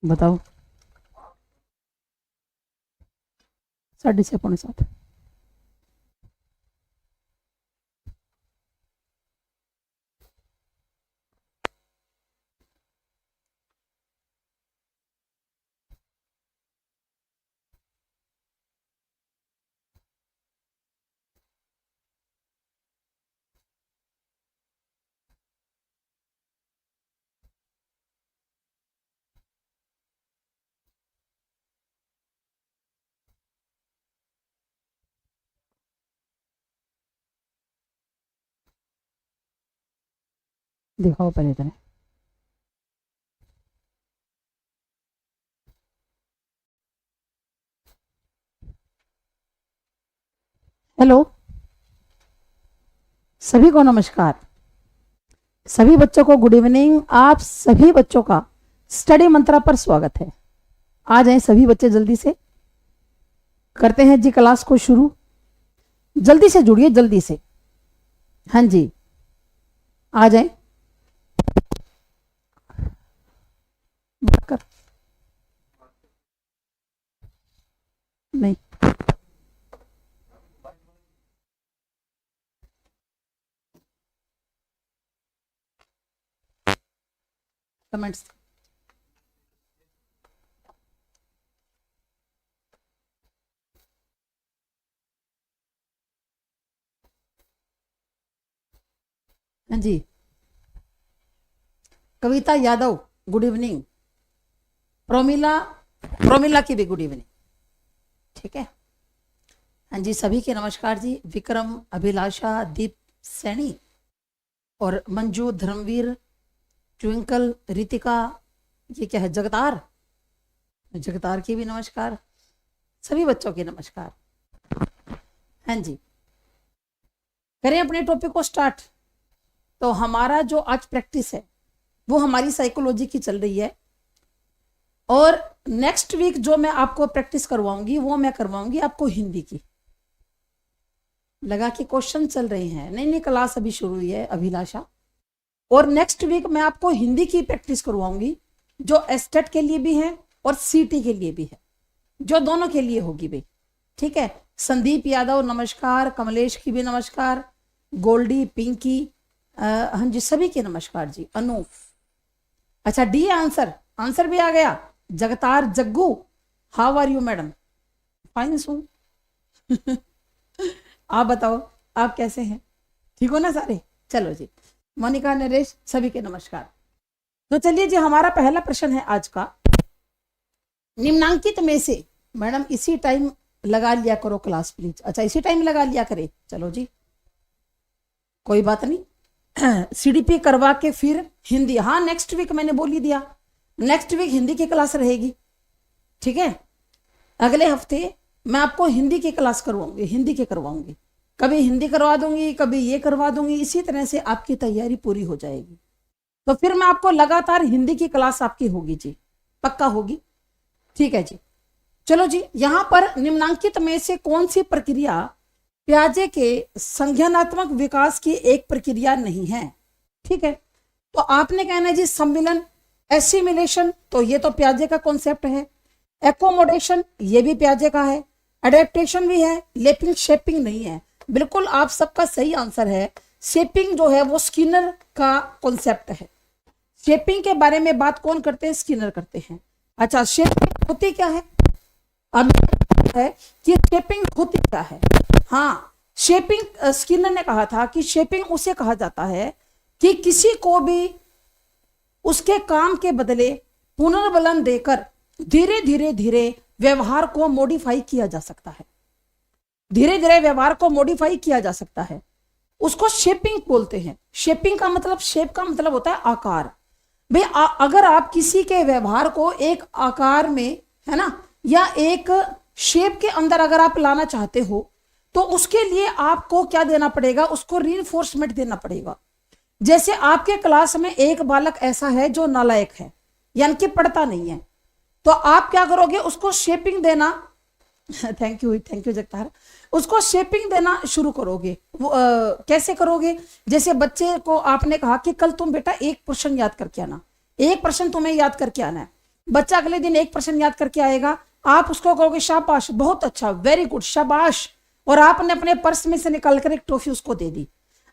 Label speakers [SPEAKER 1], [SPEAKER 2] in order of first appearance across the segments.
[SPEAKER 1] बताओ। 6:30 पौने 7। दिखाओ पहले इतने। हेलो, सभी को नमस्कार। सभी बच्चों को गुड इवनिंग। आप सभी बच्चों का स्टडी मंत्रा पर स्वागत है। आ जाएं सभी बच्चे, जल्दी से करते हैं जी क्लास को शुरू। जल्दी से जुड़िए, जल्दी से। हाँ जी, आ जाएं। कर नहीं, कमेंट्स। हाँ जी, कविता यादव गुड इवनिंग। प्रोमिला, प्रोमिला की भी गुड इवनिंग। ठीक है। हाँ जी, सभी के नमस्कार जी। विक्रम, अभिलाषा, दीप सैनी और मंजू, धर्मवीर, ट्विंकल, रितिका, ये क्या है, जगतार, जगतार की भी नमस्कार। सभी बच्चों के नमस्कार। हाँ जी, करें अपने टॉपिक को स्टार्ट। तो हमारा जो आज प्रैक्टिस है वो हमारी साइकोलॉजी की चल रही है, और नेक्स्ट वीक जो मैं आपको प्रैक्टिस करवाऊंगी वो मैं करवाऊंगी आपको हिंदी की। लगा कि क्वेश्चन चल रहे हैं, नहीं नहीं, क्लास अभी शुरू हुई है अभिलाषा। और नेक्स्ट वीक मैं आपको हिंदी की प्रैक्टिस करवाऊंगी, जो एस्टेट के लिए भी है और सीटी के लिए भी है, जो दोनों के लिए होगी भाई। ठीक है। संदीप यादव नमस्कार, कमलेश की भी नमस्कार, गोल्डी, पिंकी, हाँ जी, सभी के नमस्कार जी। अनूप, अच्छा डी आंसर, आंसर भी आ गया। Jagtar, Jaggu, how are you madam? Fine सू। आप बताओ, आप कैसे हैं? ठीक हो ना सारे? चलो जी। मोनिका, नरेश, सभी के नमस्कार। तो चलिए जी, हमारा पहला प्रश्न है आज का। निम्नांकित में से, मैडम इसी टाइम लगा लिया करो क्लास प्लीज। अच्छा, इसी टाइम लगा लिया करे, चलो जी, कोई बात नहीं। सीडीपी करवा के फिर हिंदी, हाँ नेक्स्ट वीक मैंने बोल ही दिया, नेक्स्ट वीक हिंदी की क्लास रहेगी। ठीक है। अगले हफ्ते मैं आपको हिंदी की क्लास करवाऊंगी, हिंदी की करवाऊंगी, कभी हिंदी करवा दूंगी, कभी ये करवा दूंगी, इसी तरह से आपकी तैयारी पूरी हो जाएगी। तो फिर मैं आपको लगातार हिंदी की क्लास आपकी होगी जी, पक्का होगी। ठीक है जी। चलो जी, यहां पर निम्नांकित में से कौन सी प्रक्रिया प्याजे के संज्ञानात्मक विकास की एक प्रक्रिया नहीं है? ठीक है। तो आपने कहना है जी सम्मिलन, एसिमिलेशन, तो ये तो प्याजे का कॉन्सेप्ट है। एकोमोडेशन, ये भी प्याजे का है। अडेप्टेशन भी है, लेकिन शेपिंग नहीं है। बिल्कुल आप सबका सही आंसर है। शेपिंग जो है वो स्किनर का कॉन्सेप्ट है। शेपिंग के बारे में बात कौन करते हैं? स्किनर करते हैं। अच्छा, शेपिंग होती क्या है? अब है कि शेपिंग होती क्या है। हाँ, शेपिंग, स्किनर ने कहा था कि शेपिंग उसे कहा जाता है कि किसी को भी उसके काम के बदले पुनर्बलन देकर धीरे धीरे धीरे व्यवहार को मॉडिफाई किया जा सकता है। धीरे धीरे व्यवहार को मॉडिफाई किया जा सकता है, उसको शेपिंग बोलते हैं। शेपिंग का मतलब, शेप का मतलब होता है आकार। भाई अगर आप किसी के व्यवहार को एक आकार में, है ना, या एक शेप के अंदर अगर आप लाना चाहते हो, तो उसके लिए आपको क्या देना पड़ेगा? उसको रीइंफोर्समेंट देना पड़ेगा। जैसे आपके क्लास में एक बालक ऐसा है जो नालायक है, यानी कि पढ़ता नहीं है, तो आप क्या करोगे? उसको शेपिंग देना थैंक यू जगतार। उसको शेपिंग देना शुरू करोगे। वो कैसे करोगे? जैसे बच्चे को आपने कहा कि कल तुम बेटा एक प्रश्न याद करके आना, एक प्रश्न तुम्हें याद करके आना है, बच्चा अगले दिन एक प्रश्न याद करके आएगा, आप उसको कहोगे शाबाश, बहुत अच्छा, वेरी गुड, शाबाश, और आपने अपने पर्स में से निकाल कर एक ट्रॉफी उसको दे दी।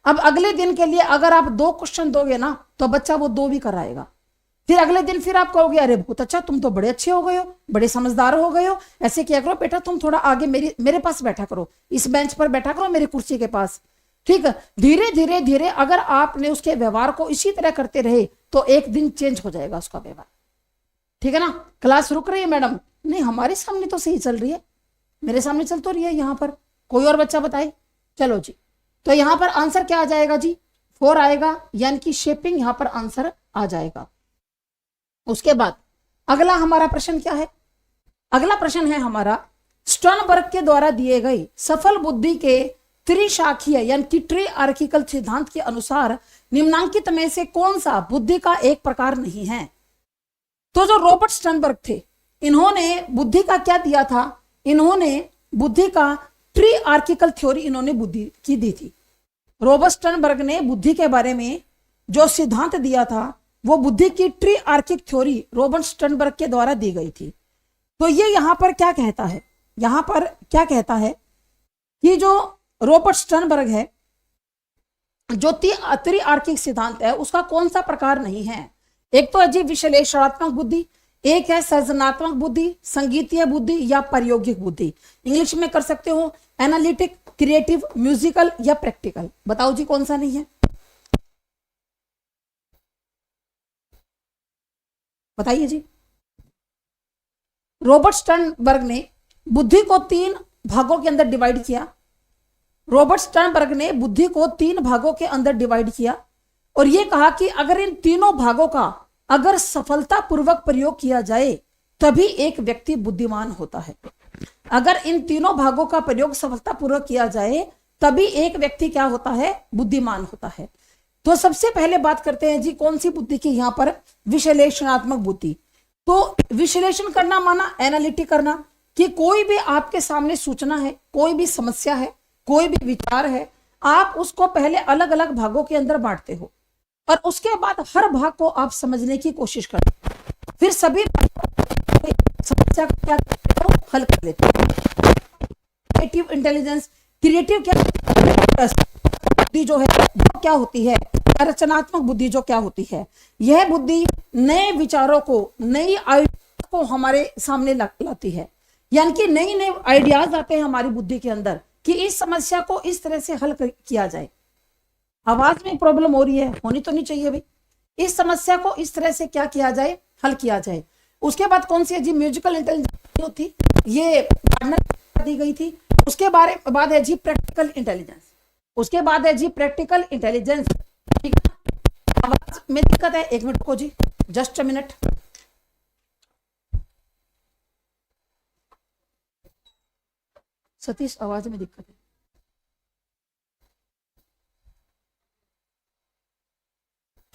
[SPEAKER 1] अब अगले दिन के लिए अगर आप 2 क्वेश्चन दोगे ना तो बच्चा वो 2 भी कराएगा। फिर अगले दिन फिर आप कहोगे अरे बहुत अच्छा, तुम तो बड़े अच्छे हो गए हो, बड़े समझदार हो गए हो, ऐसे किया करो बेटा, तुम थोड़ा आगे मेरे पास बैठा करो, इस बेंच पर बैठा करो, मेरी कुर्सी के पास। ठीक है, धीरे धीरे धीरे अगर आपने उसके व्यवहार को इसी तरह करते रहे तो एक दिन चेंज हो जाएगा उसका व्यवहार। ठीक है ना। क्लास रुक रही है मैडम? नहीं, हमारे सामने तो सही चल रही है, मेरे सामने चल तो रही है। यहाँ पर कोई और बच्चा बताए? चलो जी, तो यहाँ पर आंसर क्या आ जाएगा जी? 4 आएगा, यानी कि शेपिंग यहाँ पर आंसर आ जाएगा। उसके बाद अगला हमारा प्रश्न क्या है? अगला प्रश्न है हमारा, स्टर्नबर्ग के द्वारा दिए गए सफल बुद्धि के त्रिशाखीय यानी कि ट्रिआर्किकल सिद्धांत के अनुसार निम्नांकित में से कौन सा बुद्धि का एक प्रकार नहीं है? तो जो रॉबर्ट स्टर्नबर्ग थे, इन्होंने बुद्धि का क्या दिया था? इन्होंने बुद्धि का ट्रिआर्किकल थ्योरी इन्होंने बुद्धि की दी थी। रॉबर्ट स्टर्नबर्ग ने बुद्धि के बारे में जो सिद्धांत दिया था वो बुद्धि की ट्रिआर्किक थ्योरी रॉबर्ट स्टर्नबर्ग के द्वारा दी गई थी। तो ये यहां पर क्या कहता है? यहां पर क्या कहता है कि जो रॉबर्ट स्टर्नबर्ग है, जो त्रिआर्किक सिद्धांत है उसका कौन सा प्रकार नहीं है? एक तो है जी विश्लेषणात्मक बुद्धि, एक है सृजनात्मक बुद्धि, संगीतीय बुद्धि या प्रायोगिक बुद्धि। इंग्लिश में कर सकते हो एनालिटिक, क्रिएटिव, म्यूजिकल या प्रैक्टिकल। बताओ जी कौन सा नहीं है? बताइए जी। रॉबर्ट स्टर्नबर्ग ने बुद्धि को 3 भागों के अंदर डिवाइड किया। रॉबर्ट स्टर्नबर्ग ने बुद्धि को 3 भागों के अंदर डिवाइड किया और यह कहा कि अगर इन तीनों भागों का अगर सफलतापूर्वक प्रयोग किया जाए तभी एक व्यक्ति बुद्धिमान होता है। अगर इन तीनों भागों का प्रयोग सफलतापूर्वक किया जाए तभी एक व्यक्ति क्या होता है? बुद्धिमान होता है। तो सबसे पहले बात करते हैं जी कौन सी बुद्धि की? यहां पर विश्लेषणात्मक बुद्धि। तो विश्लेषण करना माना एनालिटिक करना, कि कोई भी आपके सामने सूचना है, कोई भी समस्या है, कोई भी विचार है, आप उसको पहले अलग अलग भागों के अंदर बांटते हो और उसके बाद हर भाग को आप समझने की कोशिश करते हो, फिर सभी समस्या को क्या करते हो? हल कर लेते हो। क्रिएटिव इंटेलिजेंस, क्रिएटिव क्या बुद्धि जो है वो क्या होती है? रचनात्मक बुद्धि जो क्या होती है? यह बुद्धि नए विचारों को, नई आइडिया को हमारे सामने लाती है, यानी कि नई नई आइडियाज आते हैं हमारी बुद्धि के अंदर कि इस समस्या को इस तरह से हल किया जाए। आवाज में प्रॉब्लम हो रही है, होनी तो नहीं चाहिए भाई, इस समस्या को इस तरह से क्या किया जाए? हल किया जाए। उसके बाद कौन सी है जी? म्यूजिकल इंटेलिजेंस थी, ये दी गई थी। उसके बाद है जी प्रैक्टिकल इंटेलिजेंस। उसके बाद है जी प्रैक्टिकल इंटेलिजेंस। ठीक है, आवाज में दिक्कत है? 1 मिनट को जी, जस्ट अ मिनट। सतीश, आवाज में दिक्कत है।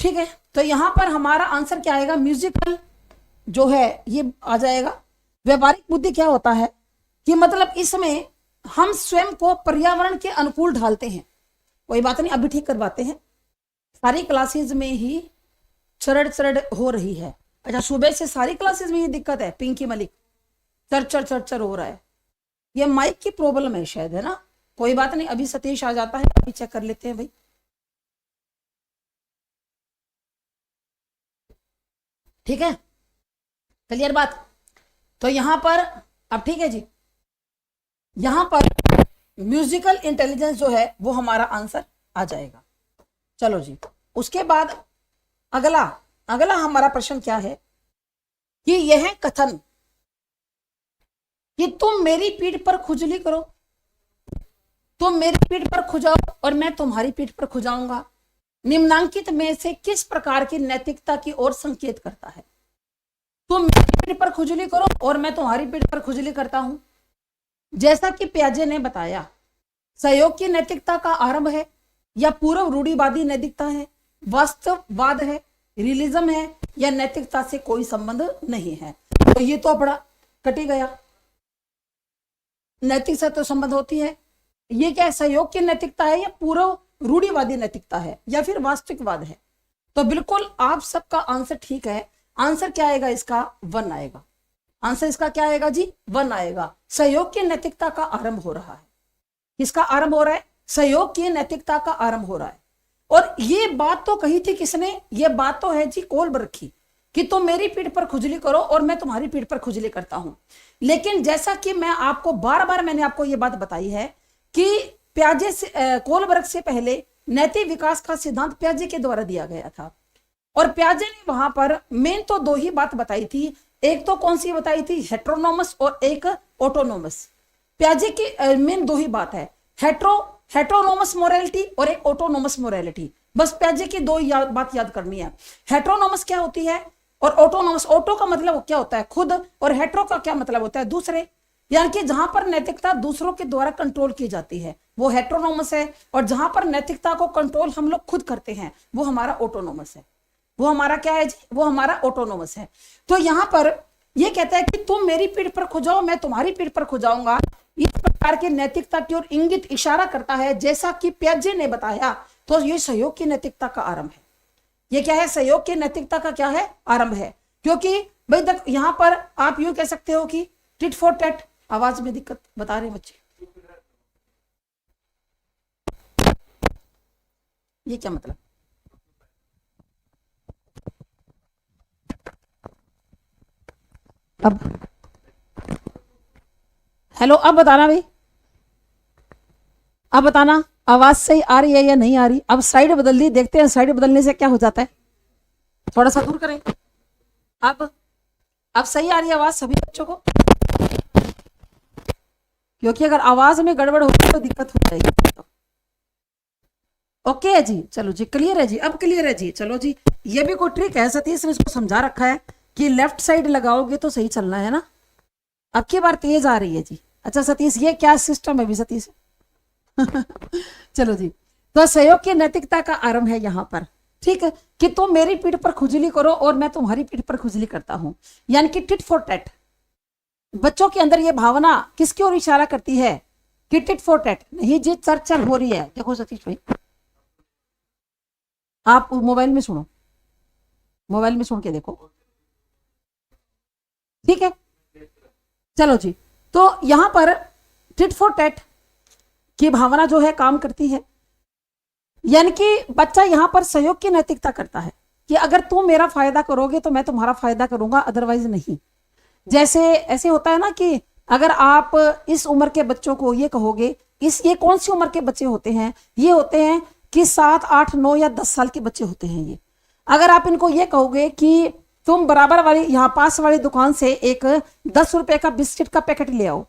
[SPEAKER 1] ठीक है, तो यहां पर हमारा आंसर क्या आएगा? म्यूजिकल जो है ये आ जाएगा। व्यवहारिक बुद्धि क्या होता है कि मतलब इसमें हम स्वयं को पर्यावरण के अनुकूल ढालते हैं। कोई बात नहीं, अभी ठीक करवाते हैं। सारी क्लासेस में ही चरड़ हो रही है। अच्छा, सुबह से सारी क्लासेस में ये दिक्कत है? पिंकी मलिक, चर हो रहा है, ये माइक की प्रॉब्लम है शायद, है ना? कोई बात नहीं, अभी सतीश आ जाता है, अभी चेक कर लेते हैं भाई। ठीक है, क्लियर बात? तो यहां पर अब ठीक है जी, यहां पर म्यूजिकल इंटेलिजेंस जो है वो हमारा आंसर आ जाएगा। चलो जी, उसके बाद अगला हमारा प्रश्न क्या है कि यह कथन कि तुम मेरी पीठ पर खुजली करो, तुम मेरी पीठ पर खुजाओ और मैं तुम्हारी पीठ पर खुजाऊंगा, निम्नांकित में से किस प्रकार की नैतिकता की ओर संकेत करता है? तुम मेरी पीठ पर खुजली करो और मैं तुम्हारी पीठ पर खुजली करता हूं। जैसा कि प्याजे ने बताया, सहयोग की नैतिकता का आरंभ है या पूर्व रूढ़िवादी नैतिकता है, वास्तववाद है, रियलिज्म है या नैतिकता से कोई संबंध नहीं है? तो ये तो बड़ा कटी गया, नैतिक से तो संबंध होती है। ये क्या सहयोग की नैतिकता है या पूर्व रूढ़िवादी नैतिकता है या फिर वास्तविकवाद है? तो बिल्कुल आप सबका आंसर ठीक है। आंसर क्या आएगा इसका? 1 आएगा। आंसर इसका क्या आएगा जी? 1 आएगा। सहयोग की नैतिकता का आरंभ हो रहा है। किसका आरंभ हो रहा है? सहयोग की नैतिकता का आरंभ हो रहा है। और ये बात तो कही थी किसने? ये बात तो है जी कोलबर्ग की, कि तुम मेरी पीठ पर खुजली करो और मैं तुम्हारी पीठ पर खुजली करता हूं। लेकिन जैसा कि मैं आपको बार बार मैंने आपको ये बात बताई है कि प्याजे से कोलबर्ग से पहले नैतिक विकास का सिद्धांत प्याजे के द्वारा दिया गया था। और प्याजे ने वहां पर मेन तो 2 ही बात बताई थी। एक तो कौन सी बताई थी? हेट्रोनोमस और एक ऑटोनोमस। प्याजे की मेन 2 ही बात है, हेट्रोनोमस मोरालिटी और एक ऑटोनोमस मोरालिटी। बस प्याजे की 2 बात याद करनी है। हेट्रोनोमस क्या होती है और ऑटोनोमस, ऑटो का मतलब क्या होता है? खुद, और हेट्रो का क्या मतलब होता है? दूसरे। यानी कि जहां पर नैतिकता दूसरों के द्वारा कंट्रोल की जाती है वो हेट्रोनोमस है, और जहां पर नैतिकता को कंट्रोल हम लोग खुद करते हैं वो हमारा ऑटोनोमस है। वो हमारा क्या है जी? वो हमारा ऑटोनोमस है। तो यहां पर ये कहता है कि तुम मेरी पीठ पर खो जाओ, मैं तुम्हारी पीठ पर खो जाऊंगा। इस प्रकार की नैतिकता की ओर इंगित इशारा करता है, जैसा कि प्याजे ने बताया। तो ये सहयोग की नैतिकता का आरंभ है। ये क्या है? सहयोग की नैतिकता का क्या है? आरंभ है। क्योंकि भाई तक यहां पर आप यूं कह सकते हो कि टिट फॉर टैट। आवाज में दिक्कत बता रहे बच्चे, ये क्या मतलब? अब हेलो, अब बताना भाई, अब बताना आवाज सही आ रही है या नहीं आ रही। अब साइड बदल दी, देखते हैं साइड बदलने से क्या हो जाता है। थोड़ा सा दूर करें। अब सही आ रही है आवाज सभी बच्चों को? क्योंकि अगर आवाज में गड़बड़ होगी तो दिक्कत हो जाएगी। ओके है जी, चलो जी, क्लियर है जी, अब क्लियर है जी। चलो जी, ये भी कोई ट्रिक है, सतीश ने इसको समझा रखा है कि लेफ्ट साइड लगाओगे तो सही चलना है ना। अब की बार तेज आ रही है जी। अच्छा सतीश, ये क्या सिस्टम है भी सतीश? चलो जी, तो सहयोग की नैतिकता का आरंभ है यहां पर, ठीक है, कि तुम मेरी पीठ पर खुजली करो और मैं तुम्हारी पीठ पर खुजली करता हूं। यानी कि टिट फॉर टैट। बच्चों के अंदर यह भावना किसकी ओर इशारा करती है? कि टिट फॉर टैट नहीं जी, चर्चा हो रही है। देखो सतीश भाई, आप मोबाइल में सुनो, मोबाइल में सुन के देखो, ठीक है। चलो जी, तो यहां पर टिट फॉर टैट की भावना जो है काम करती है। यानी कि बच्चा यहां पर सहयोग की नैतिकता करता है कि अगर तुम मेरा फायदा करोगे तो मैं तुम्हारा फायदा करूंगा, अदरवाइज नहीं। जैसे ऐसे होता है ना कि अगर आप इस उम्र के बच्चों को ये कहोगे, ये कौन सी उम्र के बच्चे होते हैं? ये होते हैं कि 7, 8, 9 या 10 साल के बच्चे होते हैं ये। अगर आप इनको ये कहोगे कि तुम बराबर वाली यहाँ पास वाली दुकान से एक 10 रुपए का बिस्किट का पैकेट ले आओ,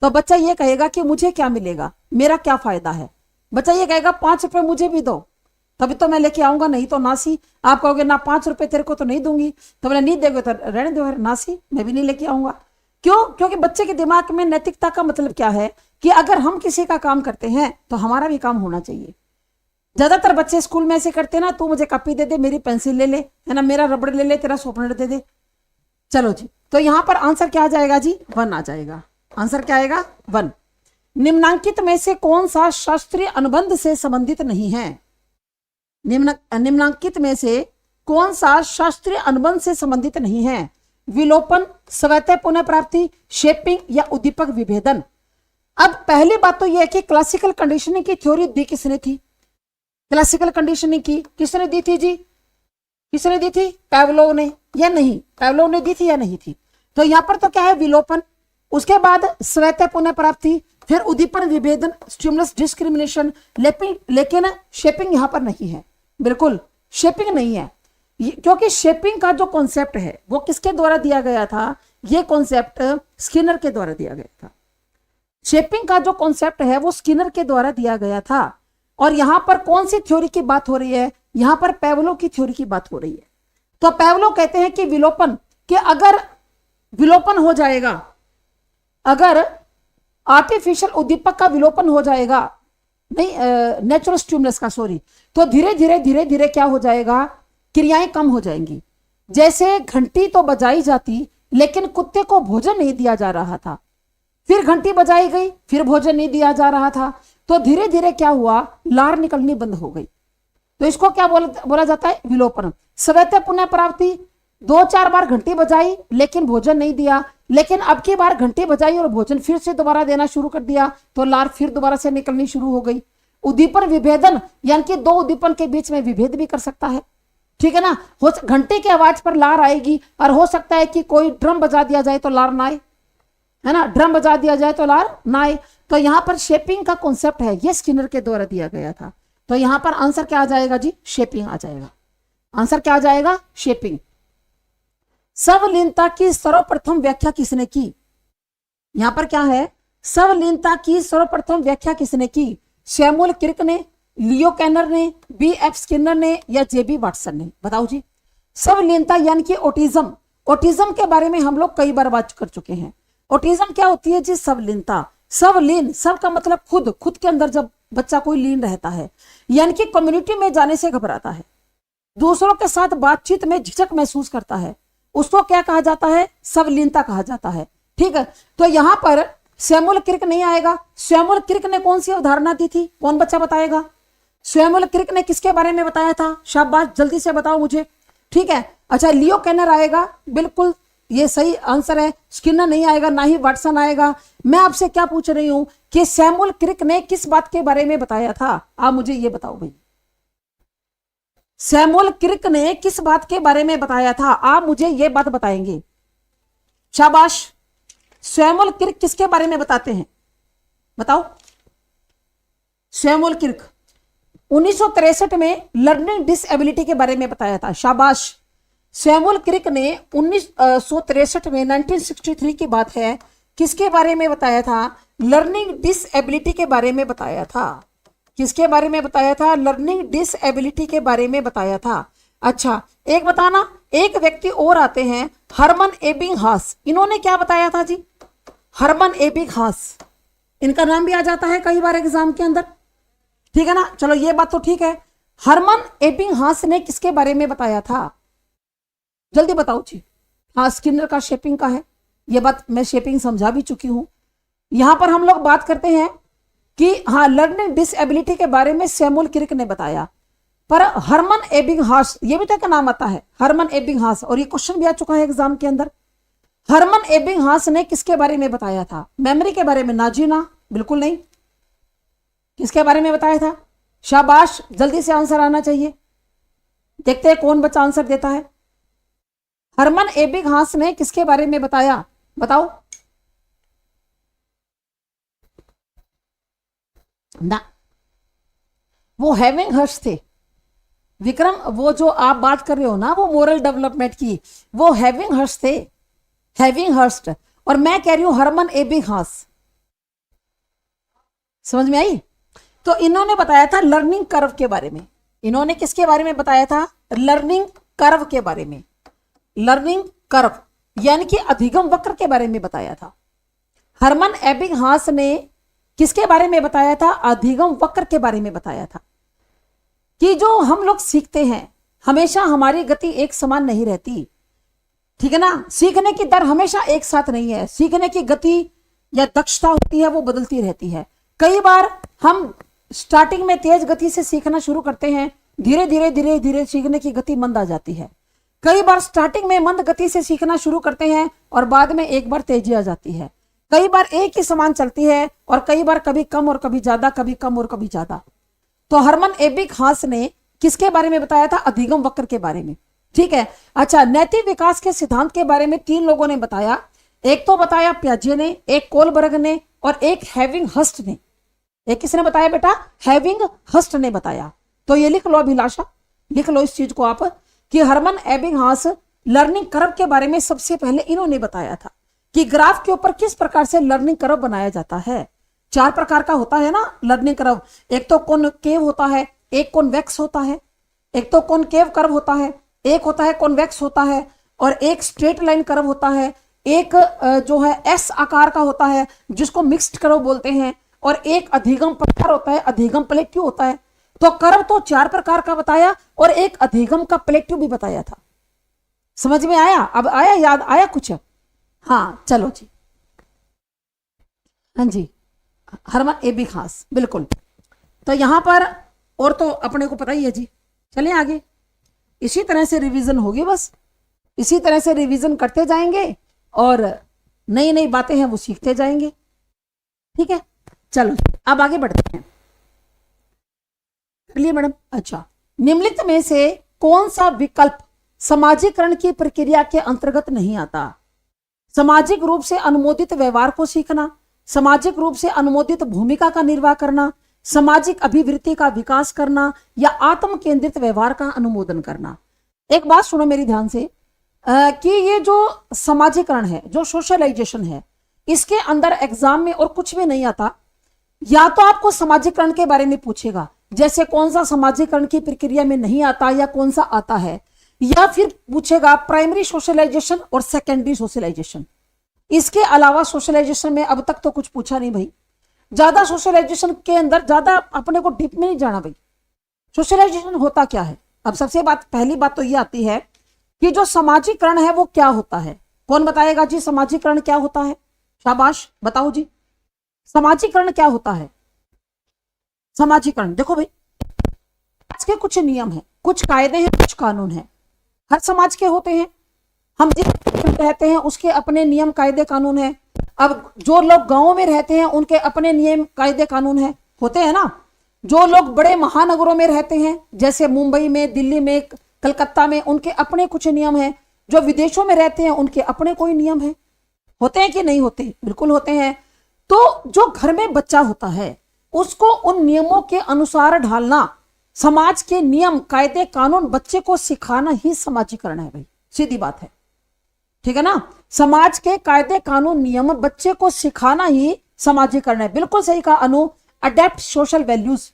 [SPEAKER 1] तो बच्चा ये कहेगा कि मुझे क्या मिलेगा, मेरा क्या फायदा है। बच्चा ये कहेगा 5 रुपए मुझे भी दो, तभी तो मैं लेके आऊंगा, नहीं तो नासी। आप कहोगे ना 5 रुपए तेरे को तो नहीं दूंगी, तो बोले नहीं देंगे तो रहने दो नासी, मैं भी नहीं लेके आऊंगा। क्यों? क्योंकि बच्चे के दिमाग में नैतिकता का मतलब क्या है कि अगर हम किसी का काम करते हैं तो हमारा भी काम होना चाहिए। ज्यादातर बच्चे स्कूल में ऐसे करते हैं ना, तू मुझे कॉपी दे दे, मेरी पेंसिल ले ले, है ना, मेरा रबड़ ले ले, तेरा शॉर्पनर दे दे। चलो जी, तो यहां पर आंसर क्या आ जाएगा जी? 1 आ जाएगा। आंसर क्या आएगा? 1। निम्नांकित में से कौन सा शास्त्रीय अनुबंध से संबंधित नहीं है? निम्नांकित में से कौन सा शास्त्रीय अनुबंध से संबंधित नहीं है? विलोपन, स्वतः पुनः प्राप्ति, शेपिंग या उद्दीपक विभेदन। अब पहली बात तो यह है कि क्लासिकल कंडीशनिंग की थ्योरी दी किसने थी? क्लासिकल कंडीशनिंग की किसने दी थी जी? किसने दी थी? पैवलोव ने या नहीं? पैवलोव ने दी थी या नहीं थी? तो यहां पर तो क्या है? विलोपन, उसके बाद स्वतः पुनः प्राप्ति, फिर उद्दीपन विभेदन, स्टिमुलस डिस्क्रिमिनेशन। लेकिन शेपिंग यहां पर नहीं है, बिल्कुल शेपिंग नहीं है। क्योंकि शेपिंग का जो कॉन्सेप्ट है वो किसके द्वारा दिया गया था? ये कॉन्सेप्ट स्किनर के द्वारा दिया गया था। शेपिंग का जो कॉन्सेप्ट है वो स्किनर के द्वारा दिया गया था। और यहां पर कौन सी थ्योरी की बात हो रही है? यहां पर पैवलोव की थ्योरी की बात हो रही है। तो पैवलोव कहते हैं कि विलोपन, कि अगर विलोपन हो जाएगा, अगर आर्टिफिशियल उद्दीपक का विलोपन हो जाएगा, नहीं नेचुरल स्टिमुलस का, सॉरी, तो धीरे धीरे क्या हो जाएगा? क्रियाएं कम हो जाएंगी। जैसे घंटी तो बजाई जाती लेकिन कुत्ते को भोजन नहीं दिया जा रहा था, फिर घंटी बजाई गई, फिर भोजन नहीं दिया जा रहा था, तो धीरे धीरे क्या हुआ? लार निकलनी बंद हो गई। तो इसको क्या बोला जाता है? विलोपन। स्वतः पुनः प्राप्ति, 2-4 बार घंटी बजाई लेकिन भोजन नहीं दिया, लेकिन अब की बार घंटी बजाई और भोजन फिर से दोबारा देना शुरू कर दिया, तो लार फिर दोबारा से निकलनी शुरू हो गई। उद्दीपन विभेदन यानी कि दो उद्दीपन के बीच में विभेद भी कर सकता है, ठीक है ना। घंटे की आवाज पर लार आएगी, और हो सकता है कि कोई ड्रम बजा दिया जाए तो लार ना आए, है ना, ड्रम बजा दिया जाए तो लार ना आए। तो यहां पर शेपिंग का कॉन्सेप्ट है, ये स्किनर के द्वारा दिया गया था। तो यहां पर आंसर क्या आ जाएगा जी, शेपिंग आ जाएगा। आंसर क्या आ जाएगा, शेपिंग। सवलीनता की सर्वप्रथम व्याख्या किसने की? यहां पर क्या है, सवलीनता की सर्वप्रथम व्याख्या किसने की? सैमुअल क्रिक ने, लियो कैनर ने, B.F. स्किनर ने, या J.B. वाटसन ने? बताओ जी। सवलीनता यानी कि ऑटिज्म, ऑटिज्म के बारे में हम लोग कई बार बात कर चुके हैं। ऑटिज्म क्या होती है जी, सवलीनता। सवलीन, सब का मतलब खुद, खुद के अंदर जब बच्चा कोई लीन रहता है, यानी कि कम्युनिटी में जाने से घबराता है, दूसरों के साथ बातचीत में झिझक महसूस करता है, उसको क्या कहा जाता है, सवलीनता कहा जाता है, ठीक है। तो यहां पर सैमुअल क्रिक नहीं आएगा। सैमुअल क्रिक ने कौन सी अवधारणा दी थी, कौन बच्चा बताएगा? सैमुअल क्रिक ने किसके बारे में बताया था? शाबाश, जल्दी से बताओ मुझे, ठीक है। अच्छा, लियो कैनर आएगा, बिल्कुल ये सही आंसर है। स्किनर नहीं आएगा, ना ही वाटसन आएगा। मैं आपसे क्या पूछ रही हूं कि सैमुअल क्रिक ने किस बात के बारे में बताया था? आप मुझे ये बताओ भाई, सैमुअल क्रिक ने किस बात के बारे में बताया था? आप मुझे ये बात बताएंगे। शाबाश, सैमुअल क्रिक किसके बारे में बताते हैं, बताओ। सैमुअल क्रिक 1963 में लर्निंग डिसेबिलिटी के बारे में बताया था। शाबाश, सैमुअल क्रिक ने 1963 में, 1963 की बात है, किसके बारे में बताया था? लर्निंग डिसेबिलिटी के बारे में बताया था। किसके बारे में बताया था? लर्निंग डिसेबिलिटी के बारे में बताया था। अच्छा, एक बताना, एक व्यक्ति और आते हैं, हरमन एबिंगहास। इन्होंने क्या बताया था जी? हरमन एबिंगहास, इनका नाम भी आ जाता है कई बार एग्जाम के अंदर, ठीक है ना। चलो ये बात तो ठीक है। हरमन एबिंगहास ने किसके बारे में बताया था? जल्दी बताओ जी। हाँ, स्किनर का शेपिंग का है, ये बात मैं शेपिंग समझा भी चुकी हूं। यहां पर हम लोग बात करते हैं कि हाँ, लर्निंग डिसेबिलिटी के बारे में सैमुअल क्रिक ने बताया, पर हरमन एबिंगहास, ये भी तो एक नाम आता है, हरमन एबिंगहास, और ये क्वेश्चन भी आ चुका है एग्जाम के अंदर। हरमन एबिंगहास ने किसके बारे में बताया था? मेमोरी के बारे में? ना जी ना, बिल्कुल नहीं। किसके बारे में बताया था? शाबाश, जल्दी से आंसर आना चाहिए, देखते हैं कौन बच्चा आंसर देता है। हरमन एबिंगहास ने किसके बारे में बताया, बताओ ना। वो हेविंगहर्स्ट थे विक्रम, वो जो आप बात कर रहे हो ना, वो मोरल डेवलपमेंट की, वो हेविंगहर्स्ट थे, हेविंगहर्स्ट। और मैं कह रही हूं हरमन एबिंगहास। समझ में आई? तो इन्होंने बताया था लर्निंग कर्व के बारे में। इन्होंने किसके बारे में बताया था? लर्निंग कर्व के बारे में। लर्निंग कर्व यानी कि अधिगम वक्र के बारे में बताया था। हरमन एबिंगहास ने किसके बारे में बताया था? अधिगम वक्र के बारे में बताया था कि जो हम लोग सीखते हैं, हमेशा हमारी गति एक समान नहीं रहती, ठीक है ना। सीखने की दर हमेशा एक साथ नहीं है, सीखने की गति या दक्षता होती है वो बदलती रहती है। कई बार हम स्टार्टिंग में तेज गति से सीखना शुरू करते हैं, धीरे धीरे धीरे धीरे सीखने की गति मंद आ जाती है। कई बार स्टार्टिंग में मंद गति से सीखना शुरू करते हैं और बाद में एक बार तेजी आ जाती है। कई बार एक ही समान चलती है और कई बार कभी कम और कभी ज्यादा, कभी कम और कभी ज्यादा। तो हरमन एबिंगहास ने किसके बारे में बताया था? अधिगम वक्र के बारे में, ठीक है। अच्छा, नैतिक विकास के सिद्धांत के बारे में 3 लोगों ने बताया। एक तो बताया प्याजे ने, एक कोलबर्ग ने, और एक हेविंगहर्स्ट ने। एक किसने बताया बेटा? हेविंगहर्स्ट ने बताया। तो ये लिख लो अभिलाषा, लिख लो इस चीज को आप, कि हरमन एबिंगहास लर्निंग कर्व के बारे में सबसे पहले इन्होंने बताया था कि ग्राफ के ऊपर किस प्रकार से लर्निंग कर्व बनाया जाता है। 4 प्रकार का होता है ना लर्निंग कर्व। एक तो कॉनकेव होता है, एक कॉन्वेक्स होता है, एक तो कॉनकेव कर्व होता है, एक होता है कॉन्वेक्स होता है, और एक स्ट्रेट लाइन कर्व होता है, एक जो है एस आकार का होता है जिसको मिक्स्ड कर्व बोलते हैं, और एक अधिगम प्रकार होता है, अधिगम प्लेट्यू होता है। तो कर्व तो 4 प्रकार का बताया और एक अधिगम का प्लेट्यू भी बताया था। समझ में आया? अब आया, याद आया कुछ? हाँ चलो जी, हाँ जी, हरमन एबिंगहास, बिल्कुल। तो यहां पर और तो अपने को पता ही है जी। चलें आगे, इसी तरह से रिवीजन होगी बस। इसी तरह से रिवीजन करते जाएंगे और नई नई बातें हैं वो सीखते जाएंगे। ठीक है, चलो अब आगे बढ़ते हैं। चलिए मैडम, अच्छा, निम्नलिखित में से कौन सा विकल्प समाजीकरण की प्रक्रिया के अंतर्गत नहीं आता? सामाजिक रूप से अनुमोदित व्यवहार को सीखना, सामाजिक रूप से अनुमोदित भूमिका का निर्वाह करना, सामाजिक अभिवृत्ति का विकास करना, या आत्म केंद्रित व्यवहार का अनुमोदन करना। एक बात सुनो मेरी ध्यान से, कि ये जो समाजीकरण है, जो सोशलाइजेशन है, इसके अंदर एग्जाम में और कुछ भी नहीं आता। या तो आपको समाजीकरण के बारे में पूछेगा, जैसे कौन सा समाजीकरण की प्रक्रिया में नहीं आता या कौन सा आता है, या फिर पूछेगा प्राइमरी सोशलाइजेशन और सेकेंडरी सोशलाइजेशन। इसके अलावा सोशलाइजेशन में अब तक तो कुछ पूछा नहीं भाई। ज्यादा सोशलाइजेशन के अंदर ज्यादा अपने को डीप में नहीं जाना भाई। सोशलाइजेशन होता क्या है? अब सबसे पहली बात तो ये आती है कि जो समाजीकरण है वो क्या होता है। कौन बताएगा जी समाजीकरण क्या होता है? शाबाश, बताओ जी, समाजीकरण क्या होता है? समाजीकरण देखो भाई, आज के कुछ नियम है, कुछ कायदे हैं, कुछ कानून है, हर समाज के होते हैं। हम जिस रहते हैं उसके अपने नियम कायदे कानून है। अब जो लोग गांव में रहते हैं उनके अपने नियम कायदे कानून है, होते हैं ना। जो लोग बड़े महानगरों में रहते हैं जैसे मुंबई में, दिल्ली में, कलकत्ता में, उनके अपने कुछ नियम हैं। जो विदेशों में रहते हैं उनके अपने कोई नियम है। होते हैं कि नहीं होते? बिल्कुल होते हैं। तो जो घर में बच्चा होता है उसको उन नियमों के अनुसार ढालना, समाज के नियम कायदे कानून बच्चे को सिखाना ही समाजीकरण है भाई, सीधी बात है। ठीक है ना, समाज के कायदे कानून नियम बच्चे को सिखाना ही समाजीकरण है। बिल्कुल सही कहा Anu, adapt social values,